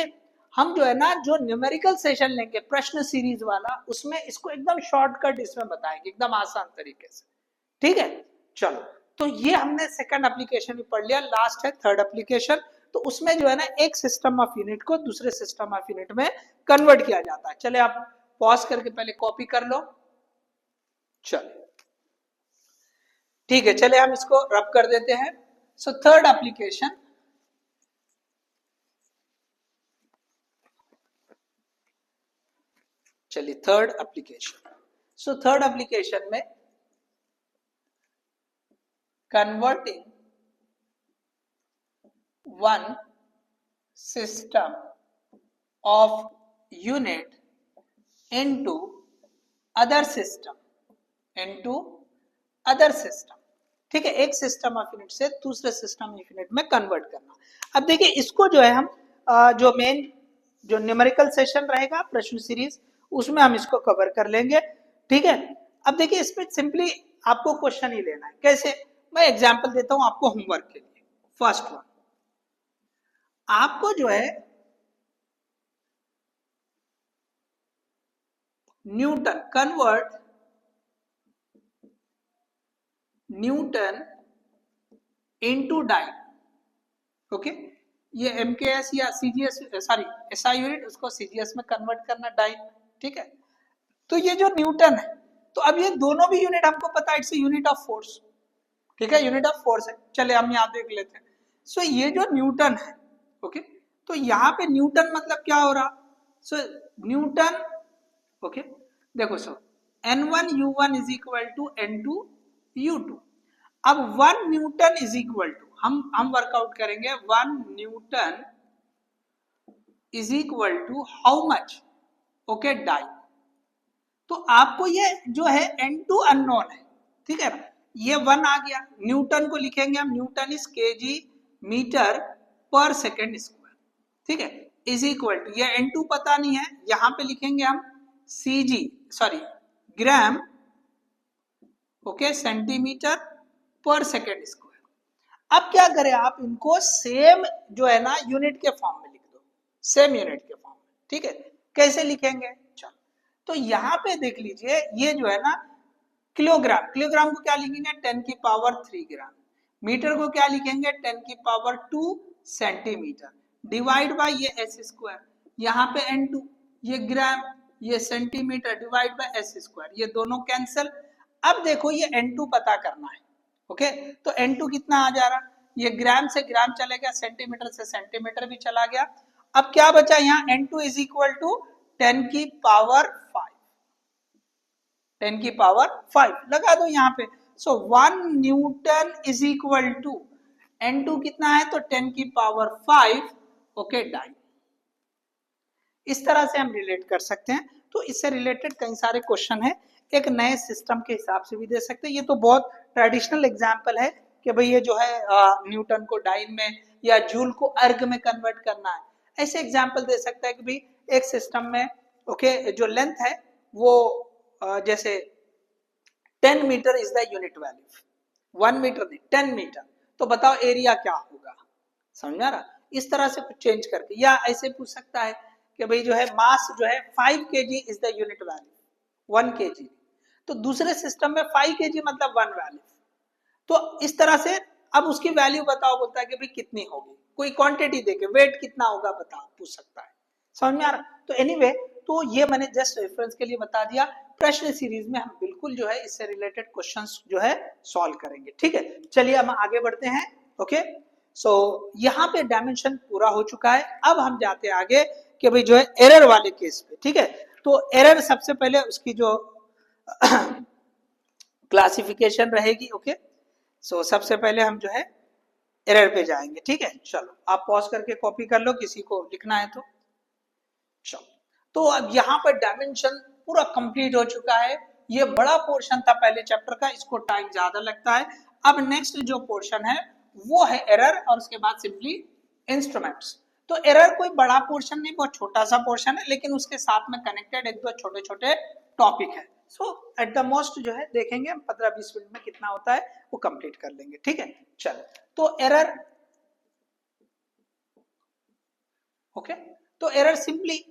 हम जो है ना जो न्यूमेरिकल सेशन लेंगे प्रश्न सीरीज वाला, उसमें इसको एकदम शॉर्टकट इसमें बताएंगे एकदम आसान तरीके से, ठीक है। चलो तो ये हमने सेकंड एप्लीकेशन भी पढ़ लिया, लास्ट है थर्ड एप्लीकेशन, तो उसमें जो है ना एक सिस्टम ऑफ यूनिट को दूसरे सिस्टम ऑफ यूनिट में कन्वर्ट किया जाता है। चले आप पॉज करके पहले कॉपी कर लो, चलो ठीक है, चले हम इसको रब कर देते हैं। सो थर्ड एप्लीकेशन, चलिए third application, so third application में converting one system of unit into other system, ठीक है, एक सिस्टम ऑफ यूनिट से दूसरे सिस्टम ऑफ यूनिट में कन्वर्ट करना। अब देखिए इसको जो है हम जो मेन जो न्यूमेरिकल सेशन रहेगा प्रश्न सीरीज, उसमें हम इसको कवर कर लेंगे, ठीक है। अब देखिए इसमें सिंपली आपको क्वेश्चन ही लेना है, कैसे, मैं एग्जांपल देता हूं आपको होमवर्क के लिए। फर्स्ट वन, आपको जो है newton convert newton into dyne, okay, ये MKS या CGS सॉरी SI यूनिट, उसको CGS में कन्वर्ट करना डाइन, ठीक है। तो ये जो न्यूटन है, तो अब ये दोनों भी यूनिट हमको पता है, इट्स यूनिट ऑफ फोर्स, ठीक है, यूनिट ऑफ फोर्स है। चले हम यहाँ देख लेते हैं। सो ये जो न्यूटन है ओके, तो यहाँ पे न्यूटन मतलब क्या हो रहा, सो न्यूटन ओके, देखो सो N1 U1 is equal to N2 U2। अब 1 न्यूटन इज इक्वल टू, हम वर्कआउट करेंगे 1 newton is equal to how much, okay, dyne. तो आपको ये जो है N2 अननोन है, ठीक है ना, ये 1 आ गया, न्यूटन को लिखेंगे हम, न्यूटन इज केजी मीटर पर सेकेंड स्क्वायर, ठीक है, इज इक्वल टू, ये N2 पता नहीं है, यहां पे लिखेंगे हम सीजी, सॉरी ग्राम, ओके, सेंटीमीटर पर सेकेंड स्क्वायर। अब क्या करें, आप इनको सेम जो है ना यूनिट के फॉर्म में लिख दो, सेम यूनिट के फॉर्म में, ठीक है। कैसे लिखेंगे, चलो, तो यहां पे देख लीजिए, ये जो है ना किलोग्राम, किलोग्राम को क्या लिखेंगे 10 की पावर 3 ग्राम, मीटर को क्या लिखेंगे 10 की पावर 2 सेंटीमीटर, डिवाइड बाय ये एस स्क्वायर, यहाँ पे N2, ये ग्राम, ये centimetre, divide by S square, ये दोनों कैंसिल। अब देखो ये N2 पता करना है, ओके, तो N2 कितना आ जा रहा, ये ग्राम से ग्राम चले गया, सेंटीमीटर से सेंटीमीटर भी चला गया। अब क्या बचा यहाँ, N2 इज इक्वल टू 10 की पावर 5, 10 की पावर 5 लगा दो यहाँ पे। So 1 newton is equal to N2 कितना है, तो 10 की पावर 5, ओके, डाई। इस तरह से हम रिलेट कर सकते हैं। तो इससे रिलेटेड कई सारे क्वेश्चन है, एक नए सिस्टम के हिसाब से भी दे सकते हैं। ये तो बहुत ट्रेडिशनल एग्जाम्पल है कि भाई ये जो है न्यूटन को डाइन में या जूल को अर्ग में कन्वर्ट करना है, ऐसे एग्जाम्पल दे सकता है कि भाई एक सिस्टम में, ओके, जो लेंथ है वो जैसे 10 metre is the unit value, 1 metre नहीं 10 मीटर, तो बताओ एरिया क्या होगा, समझा रहा। इस तरह से कुछ चेंज करके, या ऐसे पूछ सकता है कि भाई जो है मास जो है 5 kg is the unit value, 1 kg, तो दूसरे सिस्टम में 5 kg मतलब 1 वैल्यू, तो इस तरह से अब उसकी वैल्यू बताओ, बोलता है कि भाई कितनी होगी, कोई क्वांटिटी देके वेट कितना होगा बताओ, पूछ सकता है, समझ में आ रहा। तो एनीवे, तो ये मैंने जस्ट रेफरेंस के लिए बता दिया, प्रश्न सीरीज में हम बिल्कुल जो है इससे रिलेटेड क्वेश्चंस जो है सॉल्व करेंगे, ठीक है। चलिए हम आगे बढ़ते हैं, ओके। सो यहाँ पे डायमेंशन पूरा हो चुका है, अब हम जाते हैं आगे कि भाई जो है एरर वाले केस पे, ठीक है। तो एरर सबसे पहले उसकी जो क्लासिफिकेशन रहेगी, ओके। सो सबसे पहले हम जो है एरर पे जाएंगे, ठीक है। चलो आप पॉज करके कॉपी कर लो, किसी को लिखना है तो। चलो, तो अब यहाँ पर डायमेंशन पूरा कंप्लीट हो चुका है, ये बड़ा पोर्शन था पहले चैप्टर का, इसको टाइम ज्यादा लगता है। अब नेक्स्ट जो पोर्शन है वो है एरर, और उसके बाद सिंपली इंस्ट्रूमेंट्स। तो एरर कोई बड़ा पोर्शन नहीं, बहुत छोटा सा पोर्शन है, लेकिन उसके साथ में कनेक्टेड एक दो छोटे छोटे टॉपिक है। सो एट द मोस्ट जो है देखेंगे हम 15-20 मिनट में कितना होता है वो कंप्लीट कर लेंगे, ठीक है। चलो, तो एरर, ओके, तो error simply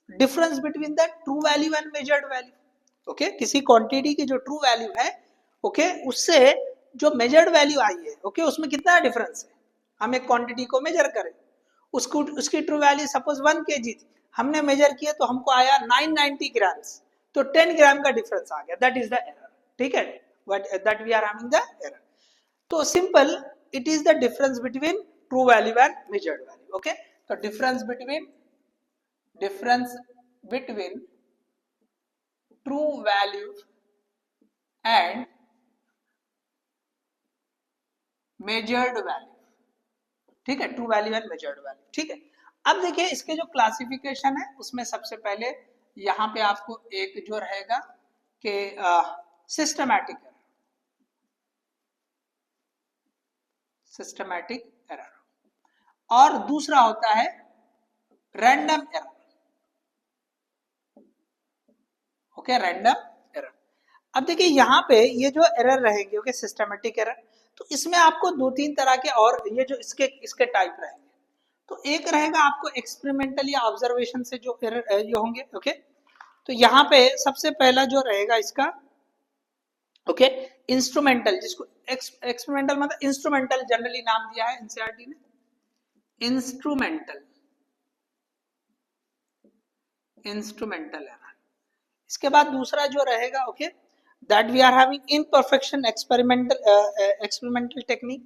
difference between the true value and measured value, okay, किसी क्वांटिटी की जो ट्रू वैल्यू है, ओके, उससे जो मेजर्ड वैल्यू आई है, ओके, उसमें कितना डिफरेंस है। हम एक क्वांटिटी को मेजर करें, उसको उसकी ट्रू वैल्यू सपोज 1 kg थी, हमने मेजर किया तो हमको आया 990 ग्राम्स, तो 10 ग्राम का डिफरेंस आ गया, दैट इज द एरर, ठीक है, but that we are having the error. तो simple, it is the difference between true value and measured value, okay. तो difference between true value and measured value, ठीक है, true value and measured value, ठीक है। अब देखिए इसके जो क्लासिफिकेशन है उसमें सबसे पहले यहाँ पे आपको एक जो रहेगा कि सिस्टमैटिक एरर, और दूसरा होता है random error, okay, random error. अब देखिए यहाँ पे ये जो एरर रहेंगे, ओके, सिस्टमैटिक एरर, तो इसमें आपको 2-3 तरह के और ये जो इसके टाइप रहेंगे। तो एक रहेगा आपको एक्सपेरिमेंटल या ऑब्जर्वेशन से जो एरर जो होंगे, ओके। तो यहाँ पे सबसे पहला जो रहेगा इसका, ओके, इंस्ट्रूमेंटल, जिसको एक्सपेरिमेंटल मतलब इंस्ट्रूमेंटल जनरली नाम दिया है एनसीईआरटी ने, इंस्ट्रूमेंटल एरर। इसके बाद दूसरा जो रहेगा, okay, that we are having imperfection experimental technique,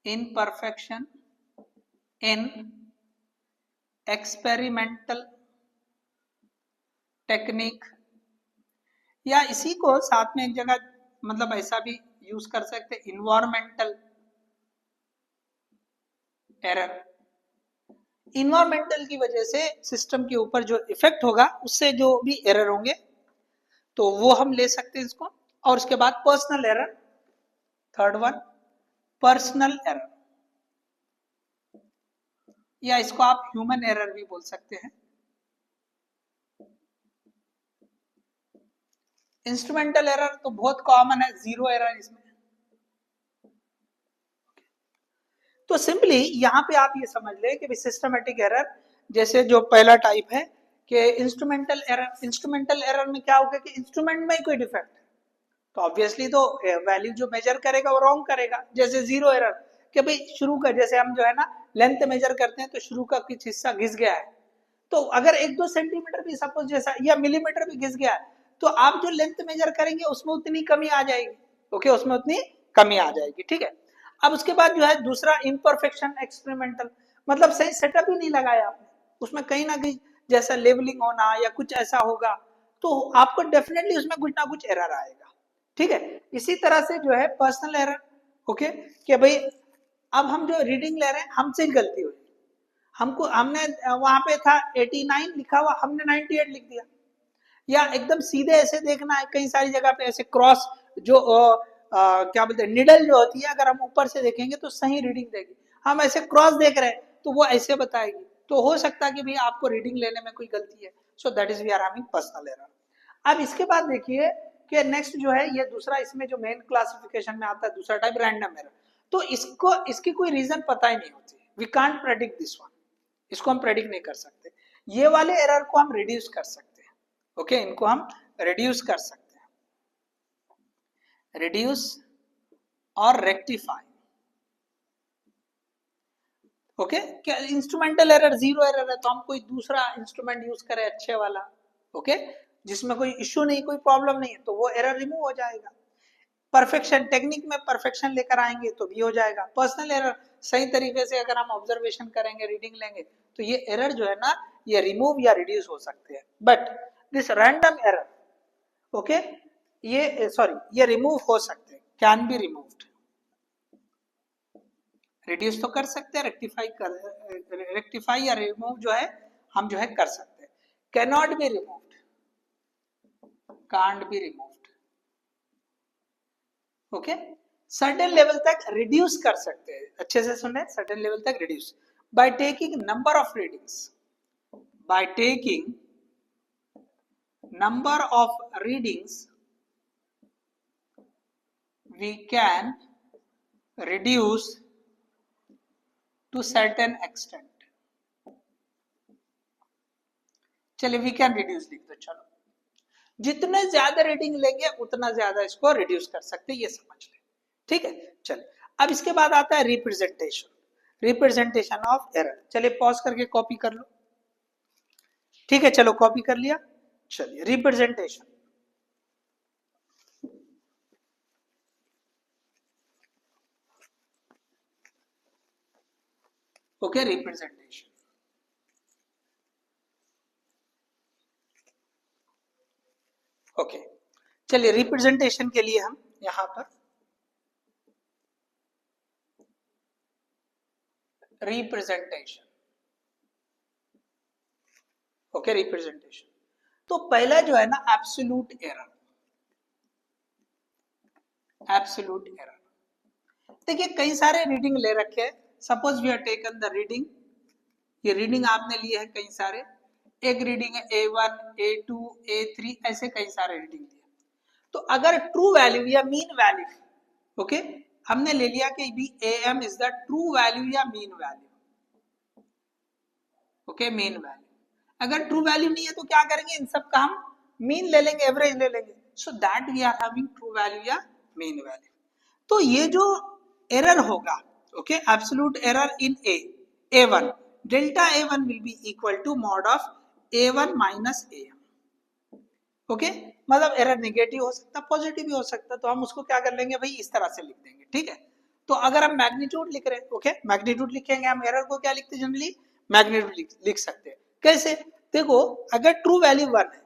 imperfection in experimental technique, या इसी को साथ में एक जगह मतलब ऐसा भी यूज कर सकते हैं, इन्वायरमेंटल एरर। इन्वायरमेंटल की वजह से सिस्टम के ऊपर जो इफेक्ट होगा उससे जो भी एरर होंगे तो वो हम ले सकते हैं इसको। और उसके बाद personal error, third one personal error, या इसको आप ह्यूमन एरर भी बोल सकते हैं। इंस्ट्रूमेंटल एरर तो बहुत कॉमन है, जीरो एरर इसमें। तो सिंपली यहां पे आप ये समझ ले कि सिस्टमेटिक एरर जैसे जो पहला टाइप है कि इंस्ट्रूमेंटल एरर। इंस्ट्रूमेंटल एरर में क्या होगा कि इंस्ट्रूमेंट में ही कोई डिफेक्ट है तो ऑब्वियसली तो वैल्यू जो मेजर करेगा वो रॉन्ग करेगा। जैसे जीरो एरर कि भाई शुरू का, जैसे हम जो है ना लेंथ मेजर करते हैं तो शुरू का कुछ हिस्सा घिस गया है, तो अगर 1-2 सेंटीमीटर भी सपोज जैसा या मिलीमीटर भी घिस गया है तो आप जो लेंथ मेजर करेंगे उसमें उतनी कमी आ जाएगी। ओके, उसमें उतनी कमी आ जाएगी। ठीक है, अब उसके बाद जो है दूसरा इम्परफेक्शन एक्सपेरिमेंटल, मतलब सही सेटअप ही नहीं लगाया आपने, उसमें कहीं ना कहीं जैसा लेवलिंग होना या कुछ ऐसा होगा तो आपको डेफिनेटली उसमें कुछ ना कुछ एरर आएगा। ठीक है, इसी तरह से जो है पर्सनल एरर। ओके, कि भाई अब हम जो रीडिंग ले रहे हैं हमसे गलती हुई, हमने वहां पे था 89 लिखा हुआ, हमने 98 लिख दिया। या एकदम सीधे ऐसे देखना है, कई सारी जगह पे ऐसे क्रॉस जो क्या बोलते हैं निडल जो होती है, अगर हम ऊपर से देखेंगे तो सही रीडिंग देगी, हम ऐसे क्रॉस देख रहे हैं तो वो ऐसे बताएगी, तो हो सकता है कि भाई आपको रीडिंग लेने में कोई गलती है। So that is we are having personal error. अब इसके बाद देखिए कि नेक्स्ट जो है ये दूसरा, इसमें जो मेन क्लासिफिकेशन में आता है दूसरा टाइप रैंडम एरर। तो इसकी कोई रीजन पता ही नहीं होती, we can't predict this one, इसको हम प्रेडिक्ट नहीं कर सकते। ये वाले एरर को हम रिड्यूस कर सकते हैं। ओके, इनको हम रिड्यूस कर सकते हैं, रिड्यूस और रेक्टिफाई। ओके, क्या इंस्ट्रूमेंटल एरर जीरो एरर है तो हम कोई दूसरा इंस्ट्रूमेंट यूज करें अच्छे वाला, ओके, जिसमें कोई इश्यू नहीं, कोई प्रॉब्लम नहीं है, तो वो एरर रिमूव हो जाएगा। परफेक्शन टेक्निक में परफेक्शन लेकर आएंगे तो भी हो जाएगा। पर्सनल एरर सही तरीके से अगर हम ऑब्जर्वेशन करेंगे, रीडिंग लेंगे तो ये एरर जो है ना ये रिमूव या रिड्यूस हो सकते हैं। But this random error, okay, ये सॉरी ये रिमूव हो सकते हैं, कैन बी रिमूव्ड। रिड्यूस तो कर सकते हैं, रेक्टिफाई या रिमूव जो है हम जो है कर सकते हैं। Cannot be removed, can't be removed. Okay, certain level तक रिड्यूस कर सकते हैं, अच्छे से सुने, सर्टेन लेवल तक reduce by taking number of readings, by taking number of readings we can reduce to certain extent। चलिए we can reduce लिख दो, चलो जितने ज्यादा रीडिंग लेंगे उतना ज्यादा इसको रिड्यूस कर सकते हैं, ये समझ लें। ठीक है, चलिए अब इसके बाद आता है रिप्रेजेंटेशन, रिप्रेजेंटेशन ऑफ एरर। चलिए पॉज करके कॉपी कर लो। ठीक है, चलो कॉपी कर लिया। चलिए रिप्रेजेंटेशन, ओके, रिप्रेजेंटेशन। ओके, चलिए रिप्रेजेंटेशन के लिए हम यहां पर रिप्रेजेंटेशन, ओके, रिप्रेजेंटेशन। तो पहला जो है ना एब्सोल्यूट एरर, एब्सोल्यूट एरर। देखिए कई सारे रीडिंग ले रखे हैं, suppose we have taken the reading, ये रीडिंग आपने लिए हैं कई सारे, एक रीडिंग है A1, A2, A3, ऐसे कई सारे रीडिंग लिए। तो अगर ट्रू वैल्यू या मीन वैल्यू, ओके, हमने ले लिया कि B AM is the true value या mean value, okay, mean value. अगर ट्रू वैल्यू नहीं है तो क्या करेंगे, इन सब का हम मीन ले लेंगे, एवरेज ले लेंगे, so that we are having true value या मीन वैल्यू। तो ये जो एरर होगा, okay, absolute error in A1, delta A1 will be equal to mod of A1 minus AM। Okay, मतलब एरर नेगेटिव हो सकता, पॉजिटिव भी हो सकता, तो हम उसको क्या कर लेंगे भाई इस तरह से लिख देंगे। ठीक है, तो अगर हम मैग्नीट्यूड लिख रहे हैं, ओके, मैग्नीट्यूड लिखेंगे, हम एरर को क्या लिखते हैं जनरली, मैग्नीट्यूड लिख सकते हैं। कैसे, देखो अगर ट्रू वैल्यू 1 है,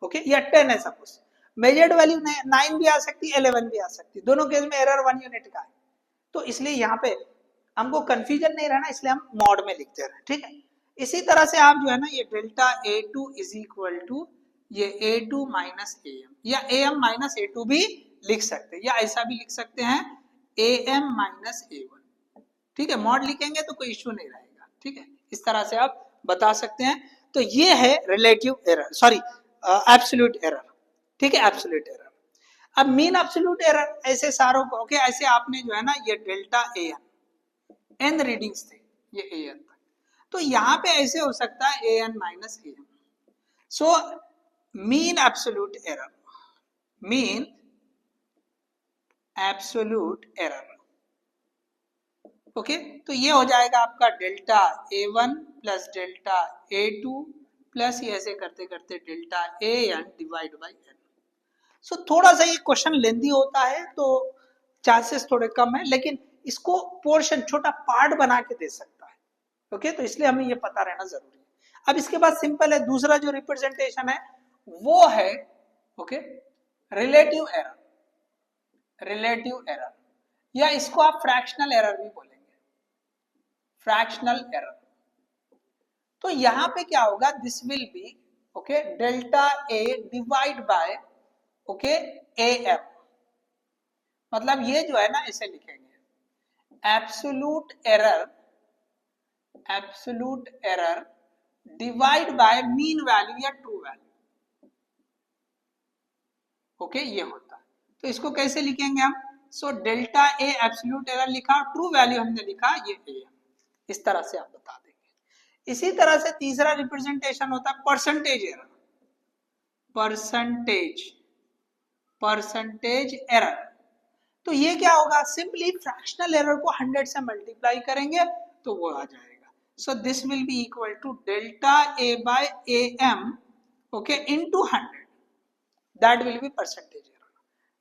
ओके, या 10 है सपोज, मेजर्ड वैल्यू 9 भी आ सकती है, 11 भी आ सकती है, दोनों केस में एरर 1 यूनिट का है। तो इसलिए यहाँ पे हमको कंफ्यूजन नहीं रहना, इसलिए हम मॉड में लिखते रहे, ठीक है। इसी तरह से आप जो है ना ये delta A2 is equal to ये A2 माइनस AM या AM माइनस A2 भी लिख सकते हैं, या ऐसा भी लिख सकते हैं AM माइनस A1, ठीक है। मॉड लिखेंगे तो कोई इश्यू नहीं रहेगा, ठीक है। इस तरह से आप बता सकते हैं। तो ये है relative error, sorry absolute error, ठीक है, एब्सोल्यूट एरर। अब मीन एब्सोल्यूट एरर ऐसे सारों को, ओके, ऐसे आपने जो है ना ये डेल्टा एन रीडिंग्स थे ये एन तक, तो यहाँ पे ऐसे हो सकता है n minus m. So mean absolute error, mean absolute error, okay, तो ये हो जाएगा आपका delta A1 plus delta A2 plus ये ऐसे करते करते delta AN divide by N. So थोड़ा सा ये क्वेश्चन लेंदी होता है, तो चांसेस थोड़े कम है, लेकिन इसको पोर्शन छोटा पार्ट बना के दे सकता है, ओके, तो इसलिए हमें ये पता रहना जरूरी है। अब इसके बाद सिंपल है, दूसरा जो रिप्रेजेंटेशन है वो है, okay, relative error, relative error, या इसको आप फ्रैक्शनल एरर भी बोलेंगे, फ्रैक्शनल एरर। तो यहां पे क्या होगा, this will B, okay, delta A divide by, okay, AM, मतलब ये जो है ना इसे लिखेंगे absolute error, absolute error divide by mean value या ट्रू वैल्यू, ओके, ये होता है। तो इसको कैसे लिखेंगे हम, so delta A absolute error लिखा, ट्रू वैल्यू हमने लिखा ये AM, इस तरह से आप बता देंगे। इसी तरह से तीसरा रिप्रेजेंटेशन होता है percentage error, percentage, percentage error. तो ये क्या होगा, सिंपली फ्रैक्शनल एरर को 100 से मल्टीप्लाई करेंगे तो वो आ जाएगा। So this will be equal to delta A by AM, okay, into 100, that will be percentage error.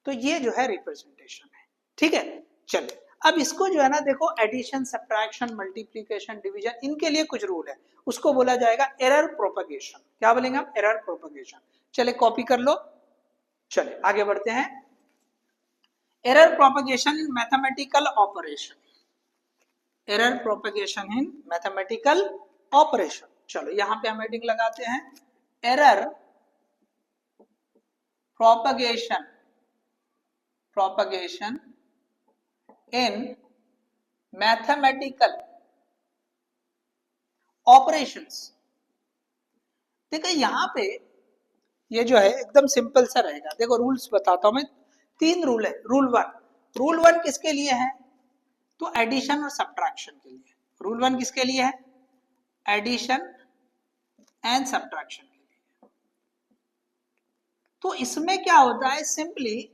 तो ये जो है रिप्रेजेंटेशन है, ठीक है। चलिए अब इसको जो है ना देखो, एडिशन, सब्ट्रैक्शन, मल्टीप्लिकेशन, डिवीजन, इनके लिए कुछ रूल है, उसको बोला जाएगा एरर प्रोपगेशन। क्या बोलेंगे हम, एरर प्रोपगेशन। चले कॉपी कर लो, चले आगे बढ़ते हैं। एरर प्रोपगेशन इन मैथमेटिकल ऑपरेशन, एरर प्रोपगेशन इन मैथमेटिकल ऑपरेशन। चलो यहां पे हम हेडिंग लगाते हैं एरर प्रोपगेशन, प्रोपगेशन इन मैथमेटिकल ऑपरेशंस। देखो यहां पे ये जो है एकदम सिंपल सा रहेगा, देखो रूल्स बताता हूं मैं, 3 रूल है। रूल वन किसके लिए है, तो एडिशन और सब्ट्रैक्शन के लिए। रूल 1 किसके लिए है, एडिशन एंड सब्ट्रैक्शन के लिए। तो इसमें क्या होता है, सिंपली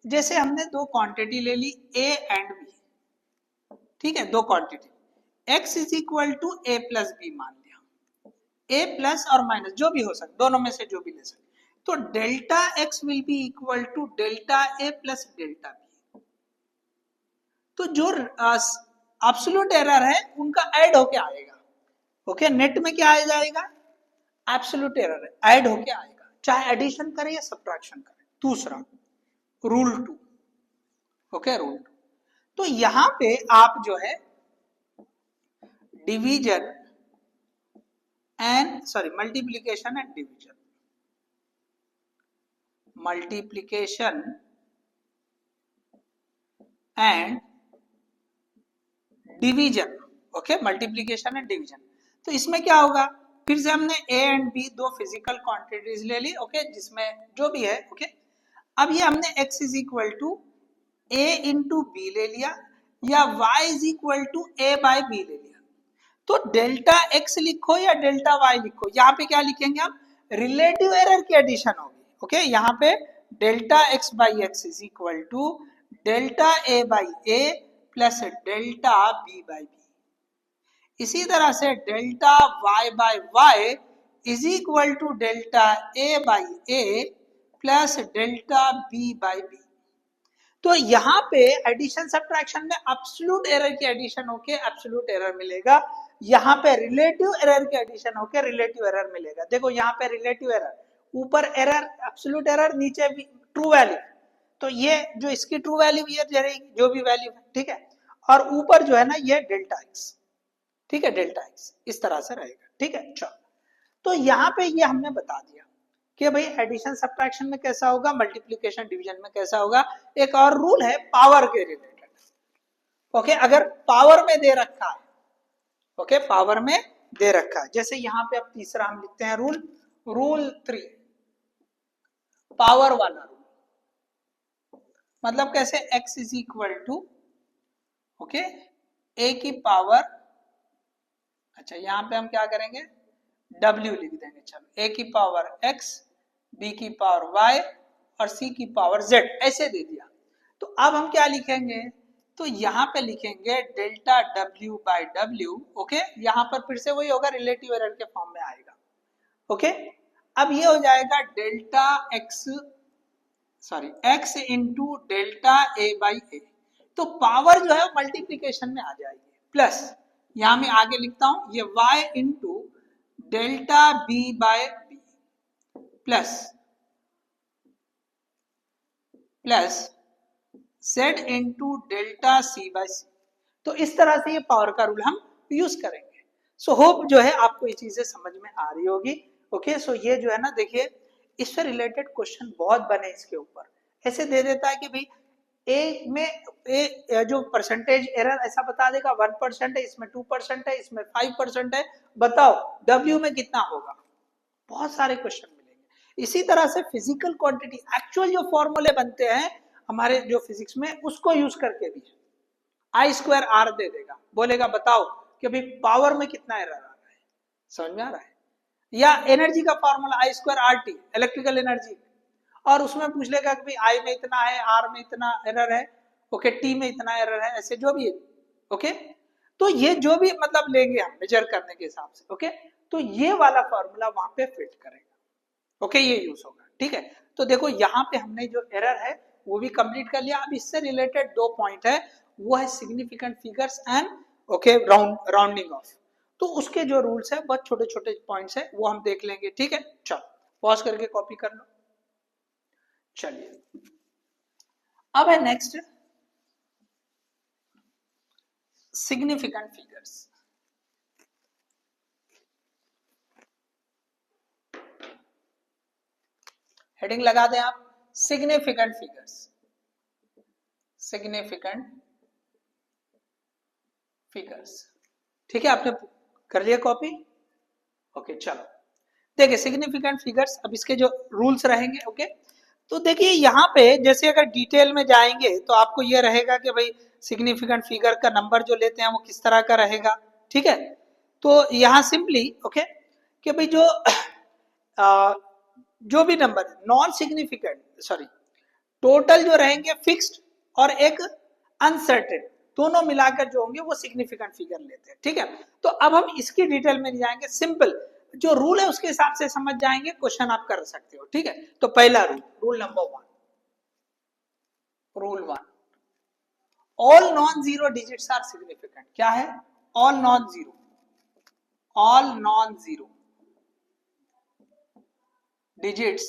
जैसे हमने 2 क्वांटिटी ले ली A एंड B, ठीक है, 2 quantity, x is equal to A plus B मान लिया, A प्लस और माइनस जो भी हो सकता, दोनों में से जो भी ले सकते। तो delta x will be equal to delta A plus delta B। तो जो एब्सोल्यूट एरर है उनका ऐड होके आएगा, ओके, नेट में क्या आ जाएगा, एब्सोल्यूट एरर ऐड होके आएगा, चाहे एडिशन करे या सब्ट्रैक्शन करे। दूसरा रूल 2, ओके, रूल 2। तो यहां पे आप जो है division and, sorry, multiplication and division, multiplication and division, okay, multiplication and division. तो इसमें क्या होगा, फिर से हमने A and B 2 physical quantities ले ली, ओके, जिसमें जो भी है, ओके। अब ये हमने x is equal to A into B ले लिया, या y is equal to A by B ले लिया। तो डेल्टा x लिखो या डेल्टा y लिखो, यहाँ पे क्या लिखेंगे हम, रिलेटिव एरर की एडिशन होगी, ओके। यहाँ पे delta x by x is equal to delta A by A plus delta B by B। इसी तरह से delta y by y is equal to delta A by A plus delta B by B। तो यहाँ पे एडिशन सब्ट्रैक्शन में एब्सोल्यूट एरर की एडिशन होके एब्सोल्यूट एरर मिलेगा, यहाँ पे रिलेटिव एरर की एडिशन होके रिलेटिव एरर मिलेगा। देखो यहाँ पे रिलेटिव एरर ऊपर एरर एब्सोल्यूट एरर, नीचे ट्रू वैल्यू। तो ये जो इसकी ट्रू वैल्यू ये रहेगी जो भी वैल्यू है, ठीक है। और ऊपर जो है ना ये डेल्टा एक्स, ठीक है, डेल्टा एक्स इस तरह से रहेगा, ठीक है। चलो, तो यहाँ पे ये हमने बता दिया कि भाई एडिशन सब्ट्रैक्शन में कैसा होगा, मल्टीप्लिकेशन डिवीजन में कैसा होगा। एक और रूल है पावर के रिलेटेड, ओके। अगर पावर में दे रखा है, ओके, पावर में दे रखा है, जैसे यहाँ पे अब तीसरा हम लिखते हैं रूल, रूल 3, पावर वाला रूल। मतलब कैसे, x is equal to, okay, a की पावर, अच्छा यहां पे हम क्या करेंगे, w लिख देंगे। चलो, a की पावर x, b की पावर y और c की पावर z, ऐसे दे दिया। तो अब हम क्या लिखेंगे, तो यहां पे लिखेंगे delta w by w, okay. यहां पर फिर से वही होगा, रिलेटिव एरर के फॉर्म में आएगा, ओके। अब ये हो जाएगा delta x, sorry x into delta a by A. तो पावर जो है वो मल्टीप्लीकेशन में आ जाएगी, प्लस यहां मैं आगे लिखता हूं ये y into delta b by B, plus plus z into delta c by C. तो इस तरह से ये पावर का रूल हम यूज करेंगे। सो होप जो है आपको ये चीजें समझ में आ रही होगी, ओके। सो ये जो है ना, देखिए इससे रिलेटेड क्वेश्चन बहुत बने इसके ऊपर। ऐसे दे देता है कि भाई ए में ए जो परसेंटेज एरर ऐसा बता देगा 1% है, इसमें 2% है, इसमें 5% है, बताओ W में कितना होगा। बहुत सारे क्वेश्चन मिलेंगे। इसी तरह से फिजिकल क्वांटिटी, एक्चुअल जो फॉर्मूले बनते हैं हमारे जो फिजिक्स में, उसको यूज करके भी I²R दे देगा, बोलेगा बताओ कि भाई पावर में कितना एरर आ रहा है, समझ में आ रहा है। या एनर्जी का फॉर्मूला I²RT, इलेक्ट्रिकल एनर्जी, और उसमें पूछ लेगा कि भाई आई में इतना है, आर में इतना एरर है, ओके, टी में इतना एरर है, ऐसे जो भी है, ओके। तो ये जो भी मतलब लेंगे हम मेजर करने के हिसाब से, ओके, तो ये वाला फॉर्मूला वहां पे फिट करेगा, ओके, ये यूज होगा, ठीक है। तो देखो यहाँ पे हमने जो एरर है वो भी कंप्लीट कर लिया। अब इससे रिलेटेड 2 पॉइंट है, वो है significant figures and, okay, rounding of. तो उसके जो रूल्स है बहुत छोटे छोटे पॉइंट्स है, वो हम देख लेंगे, ठीक है। चलो पॉज करके कॉपी कर लो। चलिए अब है नेक्स्ट सिग्निफिकेंट फिगर्स। हेडिंग लगा दें आप, सिग्निफिकेंट फिगर्स, सिग्निफिकेंट फिगर्स, ठीक है। आपने कर लिया कॉपी, ओके। चलो देखिए सिग्निफिकेंट फिगर्स, अब इसके जो रूल्स रहेंगे, ओके। तो देखिए यहाँ पे जैसे अगर डिटेल में जाएंगे तो आपको ये रहेगा कि भाई सिग्निफिकेंट फिगर का नंबर जो लेते हैं वो किस तरह का रहेगा, ठीक है। तो यहाँ सिंपली, ओके, कि भाई जो भी number non significant, sorry, total जो रहेंगे फिक्स्ड और एक अनसर्टेन, दोनों मिलाकर जो होंगे वो सिग्निफिकेंट फिगर लेते हैं, ठीक है। तो अब हम इसकी डिटेल में नहीं जाएंगे, सिंपल जो रूल है उसके हिसाब से समझ जाएंगे, क्वेश्चन आप कर सकते हो, ठीक है। तो पहला rule, rule number 1, rule 1, all non zero digits are significant. क्या है, all non zero, all non zero digits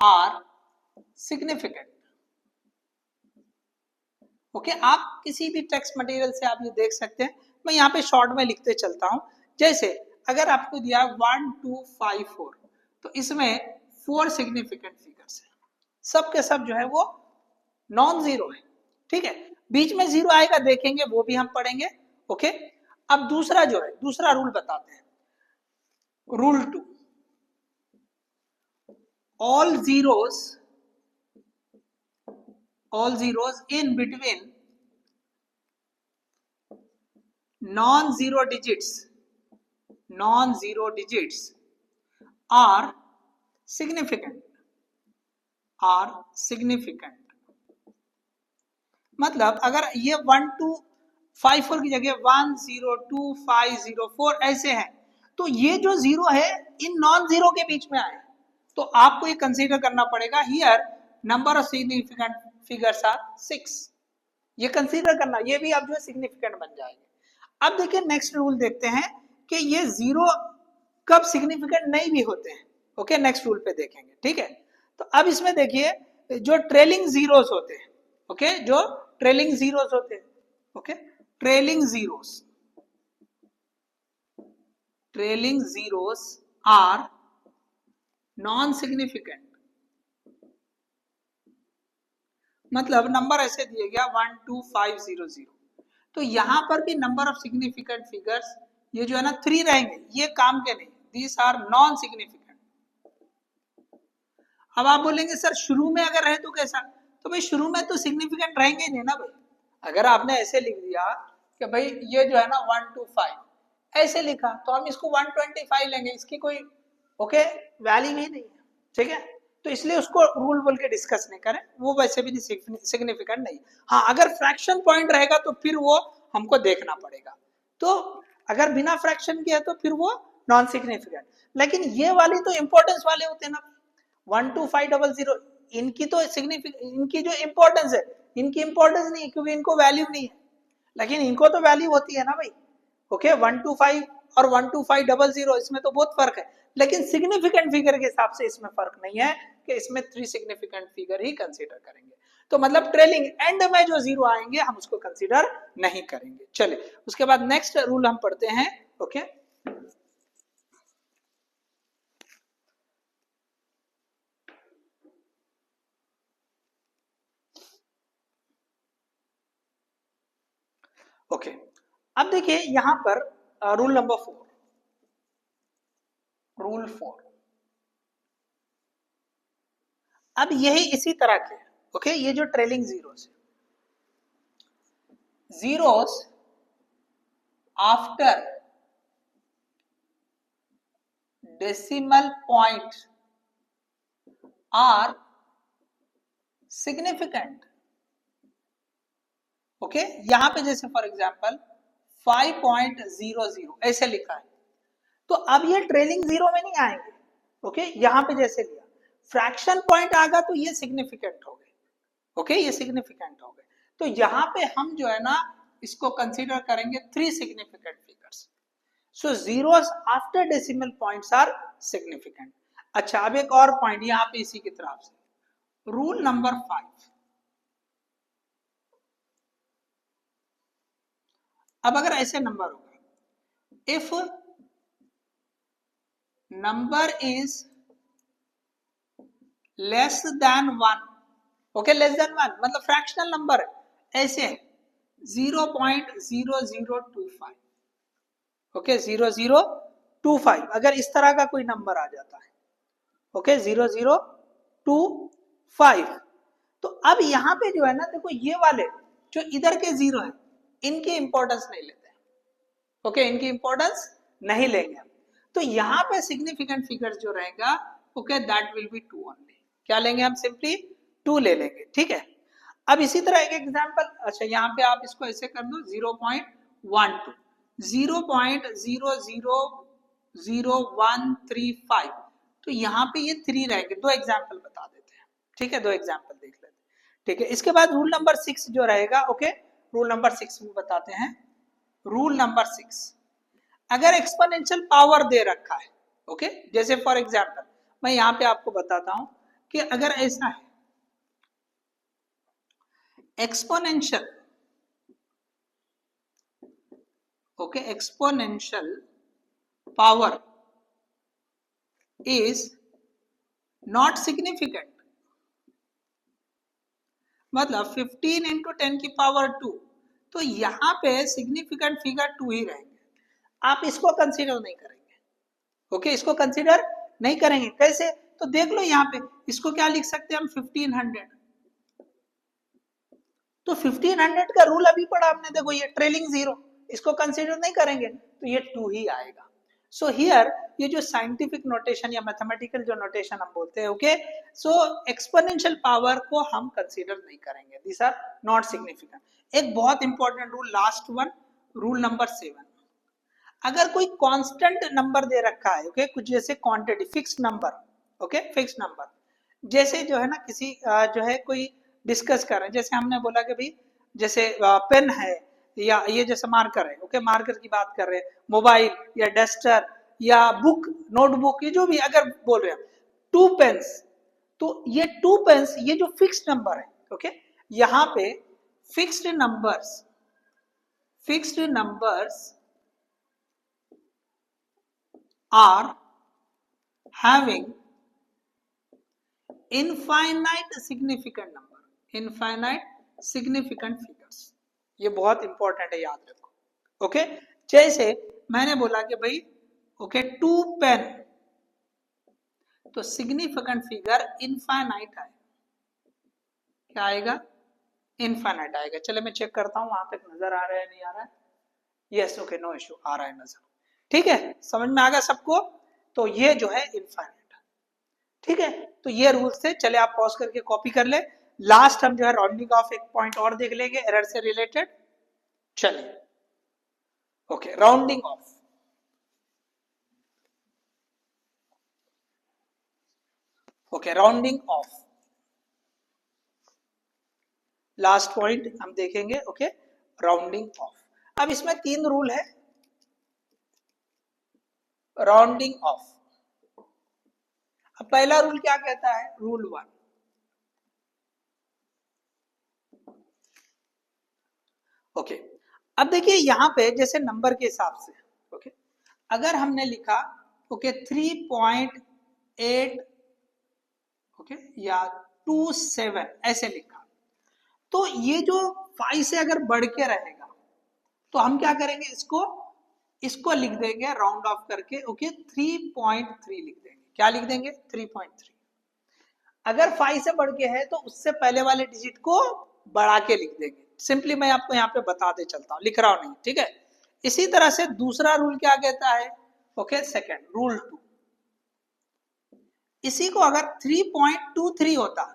are significant, okay. आप किसी भी टेक्स्ट मटेरियल से आप ये देख सकते हैं, मैं यहाँ पे शॉर्ट में लिखते चलता हूं। जैसे अगर आपको दिया 1 2 5 4, तो इसमें 4 सिग्निफिकेंट फिगर्स है, सब के सब जो है वो नॉन जीरो है, ठीक है। बीच में जीरो आएगा देखेंगे, वो भी हम पढ़ेंगे, ओके। अब दूसरा जो है, दूसरा रूल बताते हैं, rule 2, all zeros in between non-zero digits are significant, मतलब अगर ये 1 2 5 4 की जगह 1 0 2 5 0 4 ऐसे हैं, तो ये जो जीरो है इन नॉन जीरो के बीच में आए, तो आपको ये कंसीडर करना पड़ेगा, here number of significant figures are 6, ये कंसीडर करना, ये भी अब जो है सिग्निफिकेंट बन जाएंगे। अब देखिए नेक्स्ट रूल देखते हैं कि ये जीरो कब सिग्निफिकेंट नहीं भी होते हैं, ओके, नेक्स्ट रूल पे देखेंगे, ठीक है। तो अब इसमें देखिए जो ट्रेलिंग जीरोस होते हैं, ओके, जो ट्रेलिंग जीरोस होते हैं, okay, trailing zeros are non significant. मतलब नंबर ऐसे दिए गया 1 2 5 0 0, तो यहां पर भी नंबर ऑफ सिग्निफिकेंट फिगर्स ये जो है ना 3 रहेंगे, ये काम के नहीं, दीज आर नॉन सिग्निफिकेंट। अब आप बोलेंगे सर शुरू में अगर रहे तो कैसा, तो भाई शुरू में तो सिग्निफिकेंट रहेंगे नहीं ना भाई। अगर आपने ऐसे लिख दिया कि भाई ये जो है ना 1 2 5 ऐसे लिखा, तो हम इसको 125 लेंगे, इसकी कोई ओके वैल्यू ही नहीं है, ठीक है। तो इसलिए उसको रूल बोल के डिस्कस नहीं करें, वो वैसे भी सिग्निफिकेंट नहीं। हाँ, अगर फ्रैक्शन पॉइंट रहेगा तो फिर वो हमको देखना पड़ेगा, तो अगर बिना फ्रैक्शन के है तो फिर वो नॉन सिग्निफिकेंट। लेकिन ये वाली तो इंपॉर्टेंस वाले होते हैं ना, 1 2 5 0 0, इनकी तो इनकी जो इंपॉर्टेंस है, इनकी इंपॉर्टेंस नहीं है क्योंकि इनको वैल्यू नहीं है, लेकिन इनको तो वैल्यू होती है ना भाई। ओके, 1 2 5 और 1 2 5 0 0 इसमें तो बहुत फर्क है, लेकिन सिग्निफिकेंट फिगर के हिसाब से इसमें फर्क नहीं है कि इसमें 3 सिग्निफिकेंट फिगर ही कंसीडर करेंगे। तो मतलब ट्रेलिंग एंड में जो जीरो आएंगे हम उसको कंसीडर नहीं करेंगे। चले उसके बाद नेक्स्ट रूल हम पढ़ते हैं। ओके, ओके, अब देखिए यहां पर रूल नंबर 4, रूल 4, अब यही इसी तरह के, ओके, ये जो trailing zeros after decimal point are significant. Okay, यहां पे जैसे फॉर एग्जांपल 5.00 ऐसे लिखा है, तो अब ये ट्रेलिंग जीरो में नहीं आएंगे। ओके, यहां पे जैसे लिया फ्रैक्शन पॉइंट आगा तो ये सिग्निफिकेंट हो गए। ओके, ये सिग्निफिकेंट हो गए, तो यहां पे हम जो है ना इसको कंसीडर करेंगे 3 significant figures. So zeros after decimal points are significant. अच्छा, अब एक और पॉइंट यहां पे इसी की तरफ से, रूल नंबर 5। अब अगर ऐसे नंबर होगा, if number is less than 1, okay, less than 1 मतलब फ्रैक्शनल नंबर है, ऐसे है 0.0025, ओके, 0025, अगर इस तरह का कोई नंबर आ जाता है, ओके, 0025, तो अब यहां पे जो है ना देखो ये वाले जो इधर के जीरो है इनकी इंपॉर्टेंस नहीं लेते हैं, ओके, इनकी इंपॉर्टेंस नहीं लेंगे। तो यहां पे सिग्निफिकेंट फिगर जो रहेगा, okay, that will B 2 only. क्या लेंगे हम? सिंपली 2 ले लेंगे, ठीक है। अब इसी तरह एक एग्जांपल, अच्छा यहाँ पे आप इसको ऐसे कर दो 0.12, 0.000135, तो यहाँ पे ये 3 रहेंगे। 2 एग्जांपल बता देते हैं, ठीक है, 2 एग्जांपल देख लेते हैं, ठीक है। इसके बाद रूल नंबर 6 जो रहेगा, ओके, रूल नंबर 6 में बताते हैं। रूल नंबर 6, अगर एक्सपोनेंशियल पावर दे रखा है, ओके, जैसे फॉर एग्जांपल मैं यहाँ पे आपको बताता हूं कि अगर ऐसा है exponential, okay, exponential power is not significant, मतलब 15 इंटू 10 की पावर 2, तो यहां पे सिग्निफिकेंट फिगर 2 ही रहेंगे, आप इसको कंसीडर नहीं करेंगे। ओके, इसको कंसीडर नहीं करेंगे, कैसे? तो देख लो यहाँ पे, इसको क्या लिख सकते हैं हम? 1500, तो 1500 का रूल अभी पढ़ा हमने, देखो ये ट्रेलिंग जीरो, इसको कंसीडर नहीं करेंगे तो ये 2 ही आएगा। सो हियर ये जो साइंटिफिक नोटेशन या मैथमेटिकल जो नोटेशन हम बोलते हैं, ओके, सो एक्सपोनेंशियल पावर को हम कंसीडर नहीं करेंगे, दिस आर नॉट सिग्निफिकेंट। एक बहुत important rule, last one, rule number 7, अगर कोई कांस्टेंट नंबर दे रखा है, ओके, कुछ जैसे quantity, fix number, okay, fix number, जैसे जो है ना किसी जो है कोई डिस्कस कर रहे हैं, जैसे हमने बोला कि भाई जैसे पेन है या ये जैसे मार्कर है, ओके, मार्कर की बात कर रहे हैं, मोबाइल या डस्टर या बुक, नोटबुक, ये जो भी अगर बोल रहे हैं 2 पेन्स, तो ये 2 पेन्स ये जो फिक्स्ड नंबर है, ओके, यहां पे fixed numbers are having infinite significant number, infinite significant figures. ये बहुत इंपॉर्टेंट है, याद रखो। ओके, जैसे मैंने बोला कि भाई ओके 2 पेन, तो सिग्निफिकेंट फिगर इनफाइनाइट आएगा। क्या आएगा? इनफाइनाइट आएगा। चलो मैं चेक करता हूं वहां तक नजर आ रहा है नहीं आ रहा है। यस, ओके, नो इश्यू, आ रहा है नजर। ठीक है, समझ में आ गया सबको? तो ये जो है इनफाइनाइट। ठीक है, तो ये रूल्स थे। चले आप पॉज करके कॉपी कर ले। लास्ट हम जो है राउंडिंग ऑफ एक पॉइंट और देख लेंगे एरर से रिलेटेड। चलिए, okay, rounding of. Okay, rounding of last point हम देखेंगे। Okay, rounding of. अब इसमें 3 रूल है राउंडिंग ऑफ। अब पहला रूल क्या कहता है? Rule 1, okay. अब देखिए यहां पे जैसे नंबर के हिसाब से, ओके, अगर हमने लिखा ओके 3.8 ओके या 27 ऐसे लिखा, तो ये जो 5 से अगर बढ़ के रहेगा तो हम क्या करेंगे, इसको लिख देंगे राउंड ऑफ करके। ओके, 3.3 लिख देंगे। क्या लिख देंगे? 3.3। अगर 5 से बढ़ के है तो उससे पहले वाले डिजिट को बढ़ा के लिख देंगे। सिंपली मैं आपको यहाँ पे बताते चलता हूँ, लिख रहा हूं नहीं, ठीक है। इसी तरह से दूसरा रूल क्या कहता है? ओके, सेकंड रूल 2, इसी को अगर 3.23 होता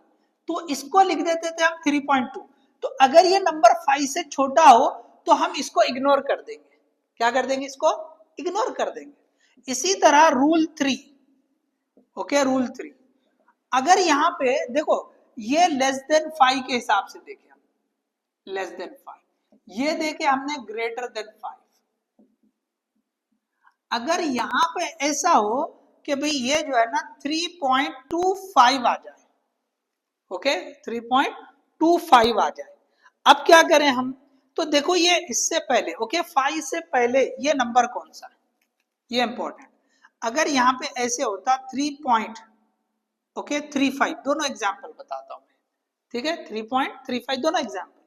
तो इसको लिख देते थे हम 3.2। तो अगर ये नंबर 5 से छोटा हो तो हम इसको इग्नोर कर देंगे। क्या कर देंगे? इसको इग्नोर कर देंगे। इसी तरह रूल 3, ओके, रूल 3, अगर यहां पे देखो ये लेस देन 5 के हिसाब से देखें, हम लेस देन 5, ये देखे हमने ग्रेटर देन 5। अगर यहां पे ऐसा हो कि भाई ये जो है ना 3.25 आ जाए, ओके, 3.25 आ जाए, अब क्या करें हम? तो देखो ये इससे पहले, ओके, 5 से पहले ये नंबर कौन सा है, ये इंपॉर्टेंट। अगर यहां पे ऐसे होता 3.35, दोनों एग्जाम्पल बताता हूं मैं, ठीक है, 3.35 दोनों एग्जाम्पल।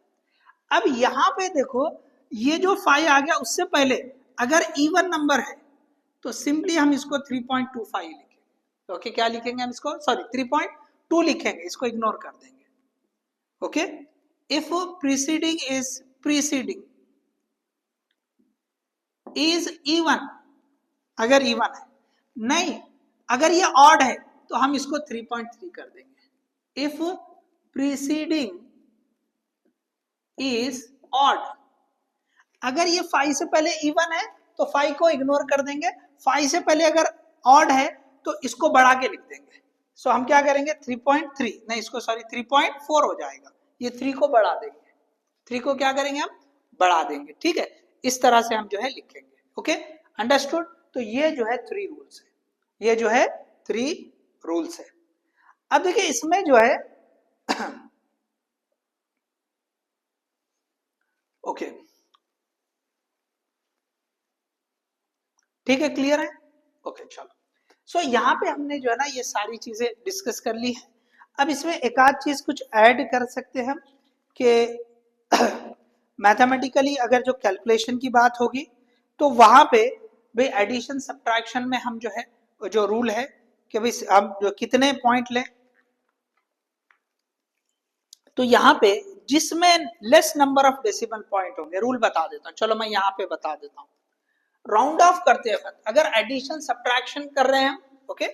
अब यहां पे देखो ये जो 5 आ गया उससे पहले अगर इवन नंबर है तो सिंपली हम इसको 3.25 लिखेंगे। ओके, क्या लिखेंगे हम इसको? सॉरी, 3.2 लिखेंगे, इसको इग्नोर कर देंगे। Okay, if preceding is even, अगर इवन है, नहीं, अगर ये ऑड है तो हम इसको 3.3 कर देंगे। इफ प्रीसीडिंग इज ऑड, अगर ये 5 से पहले इवन है तो 5 को इग्नोर कर देंगे। 5 से पहले अगर ऑड है तो इसको बढ़ा के लिख देंगे। सो हम क्या करेंगे? 3.3 नहीं, इसको सॉरी 3.4 हो जाएगा। ये 3 को बढ़ा देंगे, 3 को क्या करेंगे हम? बढ़ा देंगे। ठीक है, इस तरह से हम जो है लिखेंगे। Okay, understood? तो ये जो है 3 रूल्स है, ये जो है 3 रूल्स है। अब देखिए इसमें जो है ओके, ठीक है, क्लियर है? ओके, चलो। सो यहाँ पे हमने जो है ना ये सारी चीजें डिस्कस कर ली है। अब इसमें एक आध चीज कुछ ऐड कर सकते हैं हम कि मैथमेटिकली अगर जो कैलकुलेशन की बात होगी तो वहां पे भाई एडिशन सब्ट्रैक्शन में हम जो है जो रूल है कि भाई हम जो कितने पॉइंट लें, तो यहाँ पे जिसमें less number of decimal point होंगे, रूल बता देता हूँ। चलो मैं यहाँ पे बता देता हूँ। राउंड ऑफ करते वक्त अगर एडिशन सब्ट्रैक्शन कर रहे हैं, okay,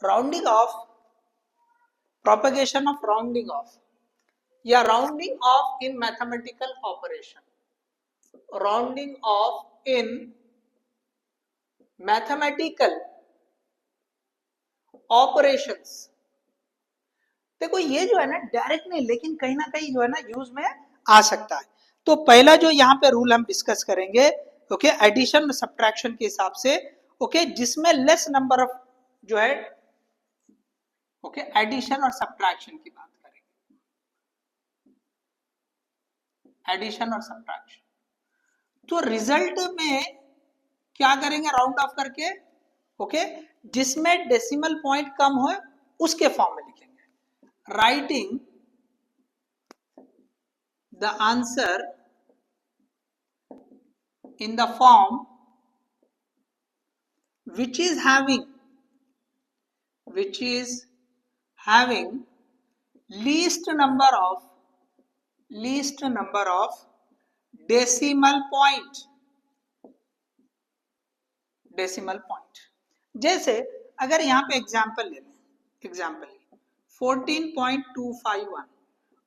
rounding off, propagation of rounding off या rounding off in mathematical operation, rounding off in mathematical operations. देखो ये जो है ना डायरेक्ट नहीं, लेकिन कहीं ना कहीं जो है ना यूज में आ सकता है। तो पहला जो यहाँ पे रूल हम डिस्कस करेंगे, ओके, एडिशन और सब्ट्रैक्शन के हिसाब से, ओके, जिसमें लेस नंबर ऑफ जो है, ओके, एडिशन और सब्ट्रैक्शन की बात करेंगे, एडिशन और सब्ट्रैक्शन। तो रिजल्ट में क्या करेंगे, राउंड ऑफ करके, ओके, जिसमें डेसिमल पॉइंट कम हो उसके फॉर्म में लिखेंगे, writing the answer in the form which is having least number of decimal point। जैसे अगर यहाँ पे एग्जाम्पल ले लें, एग्जाम्पल 14.251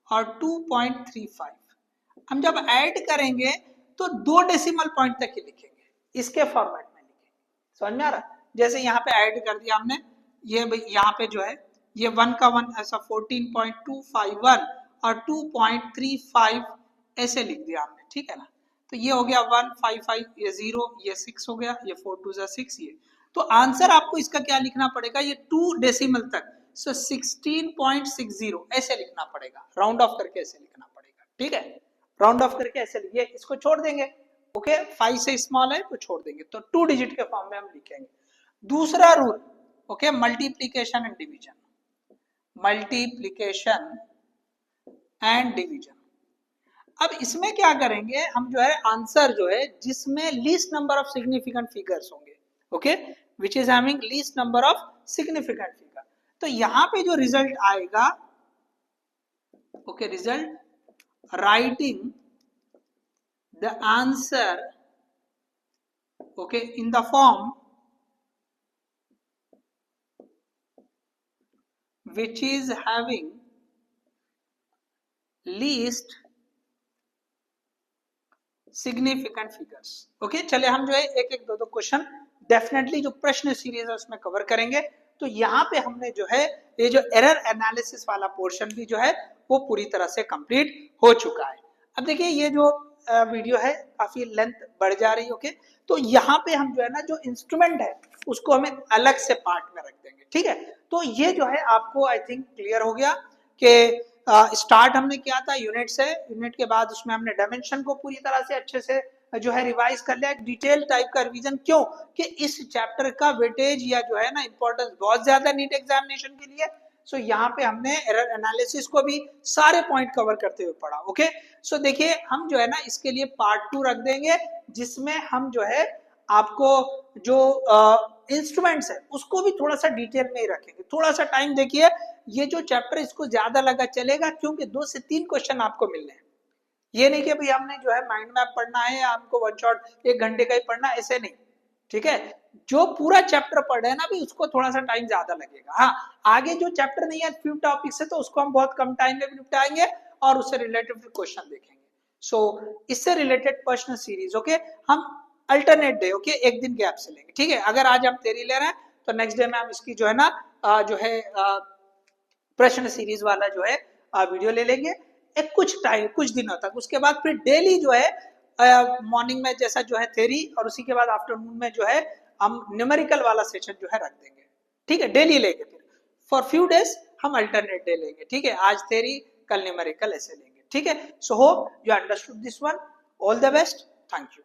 और 2.35, हम जब ऐड करेंगे तो 2 डेसिमल पॉइंट तक ही लिखेंगे, इसके फॉर्मेट में लिखेंगे। समझ में आ रहा? जैसे यहाँ पे ऐड कर दिया हमने, ये यहाँ पे जो है ये 1 का 1 ऐसा 14.251 और 2.35 ऐसे लिख दिया हमने, ठीक है ना। तो ये हो गया 155, ये 0, ये 6 हो गया, ये 4 2 6 ये। तो आंसर आपको इसका क्या लिखना पड़ेगा, ये 2 डेसिमल तक, सो 16.60 ऐसे लिखना पड़ेगा, राउंड ऑफ करके ऐसे लिखना पड़ेगा, ठीक है। राउंड ऑफ करके ऐसे लिखिए, इसको छोड़ देंगे, ओके, 5 से स्मॉल है तो छोड़ देंगे, तो 2 डिजिट के फॉर्म में हम लिखेंगे। दूसरा rule, okay, multiplication and division, multiplication and division. अब इसमें क्या करेंगे हम, जो है आंसर जो है जिसमें least number of significant figures होंगे, okay, which is having least number of significant figure. तो यहां पे जो रिजल्ट आएगा, okay, result writing the answer, okay, in the form which is having least significant figures, okay। चले हम जो है एक एक दो क्वेश्चन डेफिनेटली जो प्रश्न सीरीज है उसमें कवर करेंगे। तो यहाँ पे हमने जो है ये जो एरर एनालिसिस वाला पोर्शन भी जो है वो पूरी तरह से कंप्लीट हो चुका है। अब देखिए ये जो वीडियो है काफी लेंथ बढ़ जा रही है, ओके, तो यहाँ पे हम जो है ना जो इंस्ट्रूमेंट है उसको हमें अलग से पार्ट में रख देंगे, ठीक है। तो ये जो है आपको आई थिंक क्लियर हो गया कि स्टार्ट हमने किया था यूनिट से, यूनिट के बाद उसमें हमने डायमेंशन को पूरी तरह से अच्छे से जो है रिवाइज कर लिया, एक डिटेल टाइप का रिवीजन। क्यों कि इस चैप्टर का वेटेज या जो है ना इंपॉर्टेंस बहुत ज्यादा नीट एग्जामिनेशन के लिए। सो यहाँ पे हमने एरर एनालिसिस को भी सारे पॉइंट कवर करते हुए पढ़ा, ओके। सो देखिए हम जो है ना इसके लिए पार्ट 2 रख देंगे, जिसमें हम जो है आपको जो इंस्ट्रूमेंट्स है उसको भी थोड़ा सा डिटेल में ही रखेंगे। थोड़ा सा टाइम देखिए, ये जो चैप्टर इसको ज्यादा लगा चलेगा क्योंकि 2 से 3 क्वेश्चन आपको मिलने हैं। ये नहीं कि भाई हमने जो है माइंड मैप पढ़ना है, हमको वन शॉट 1 घंटे का ही पढ़ना, ऐसे नहीं, ठीक है। जो पूरा चैप्टर पढ़ रहे हैं ना भी उसको थोड़ा सा टाइम ज्यादा लगेगा। हाँ, आगे जो चैप्टर नहीं है फ्यू टॉपिक्स है तो उसको हम बहुत कम टाइम में निपटाएंगे और उससे रिलेटेड क्वेश्चन देखेंगे। सो इससे रिलेटेड प्रश्न सीरीज, ओके, हम अल्टरनेट डे, ओके, एक दिन गैप से लेंगे, ठीक है। अगर आज हम थ्योरी ले रहे हैं तो नेक्स्ट डे में हम इसकी जो है ना जो है प्रश्न सीरीज वाला जो है वीडियो ले लेंगे एक कुछ टाइम, कुछ दिनों तक। उसके बाद फिर डेली जो है मॉर्निंग में जैसा जो है थ्योरी, और उसी के बाद आफ्टरनून में जो है हम न्यूमेरिकल वाला सेशन जो है रख देंगे, ठीक है। डेली लेंगे, फिर फॉर फ्यू डेज हम अल्टरनेट डे लेंगे, ठीक है। आज थ्योरी कल न्यूमेरिकल ऐसे लेंगे, ठीक है। So hope you understood this one. All the best, thank you.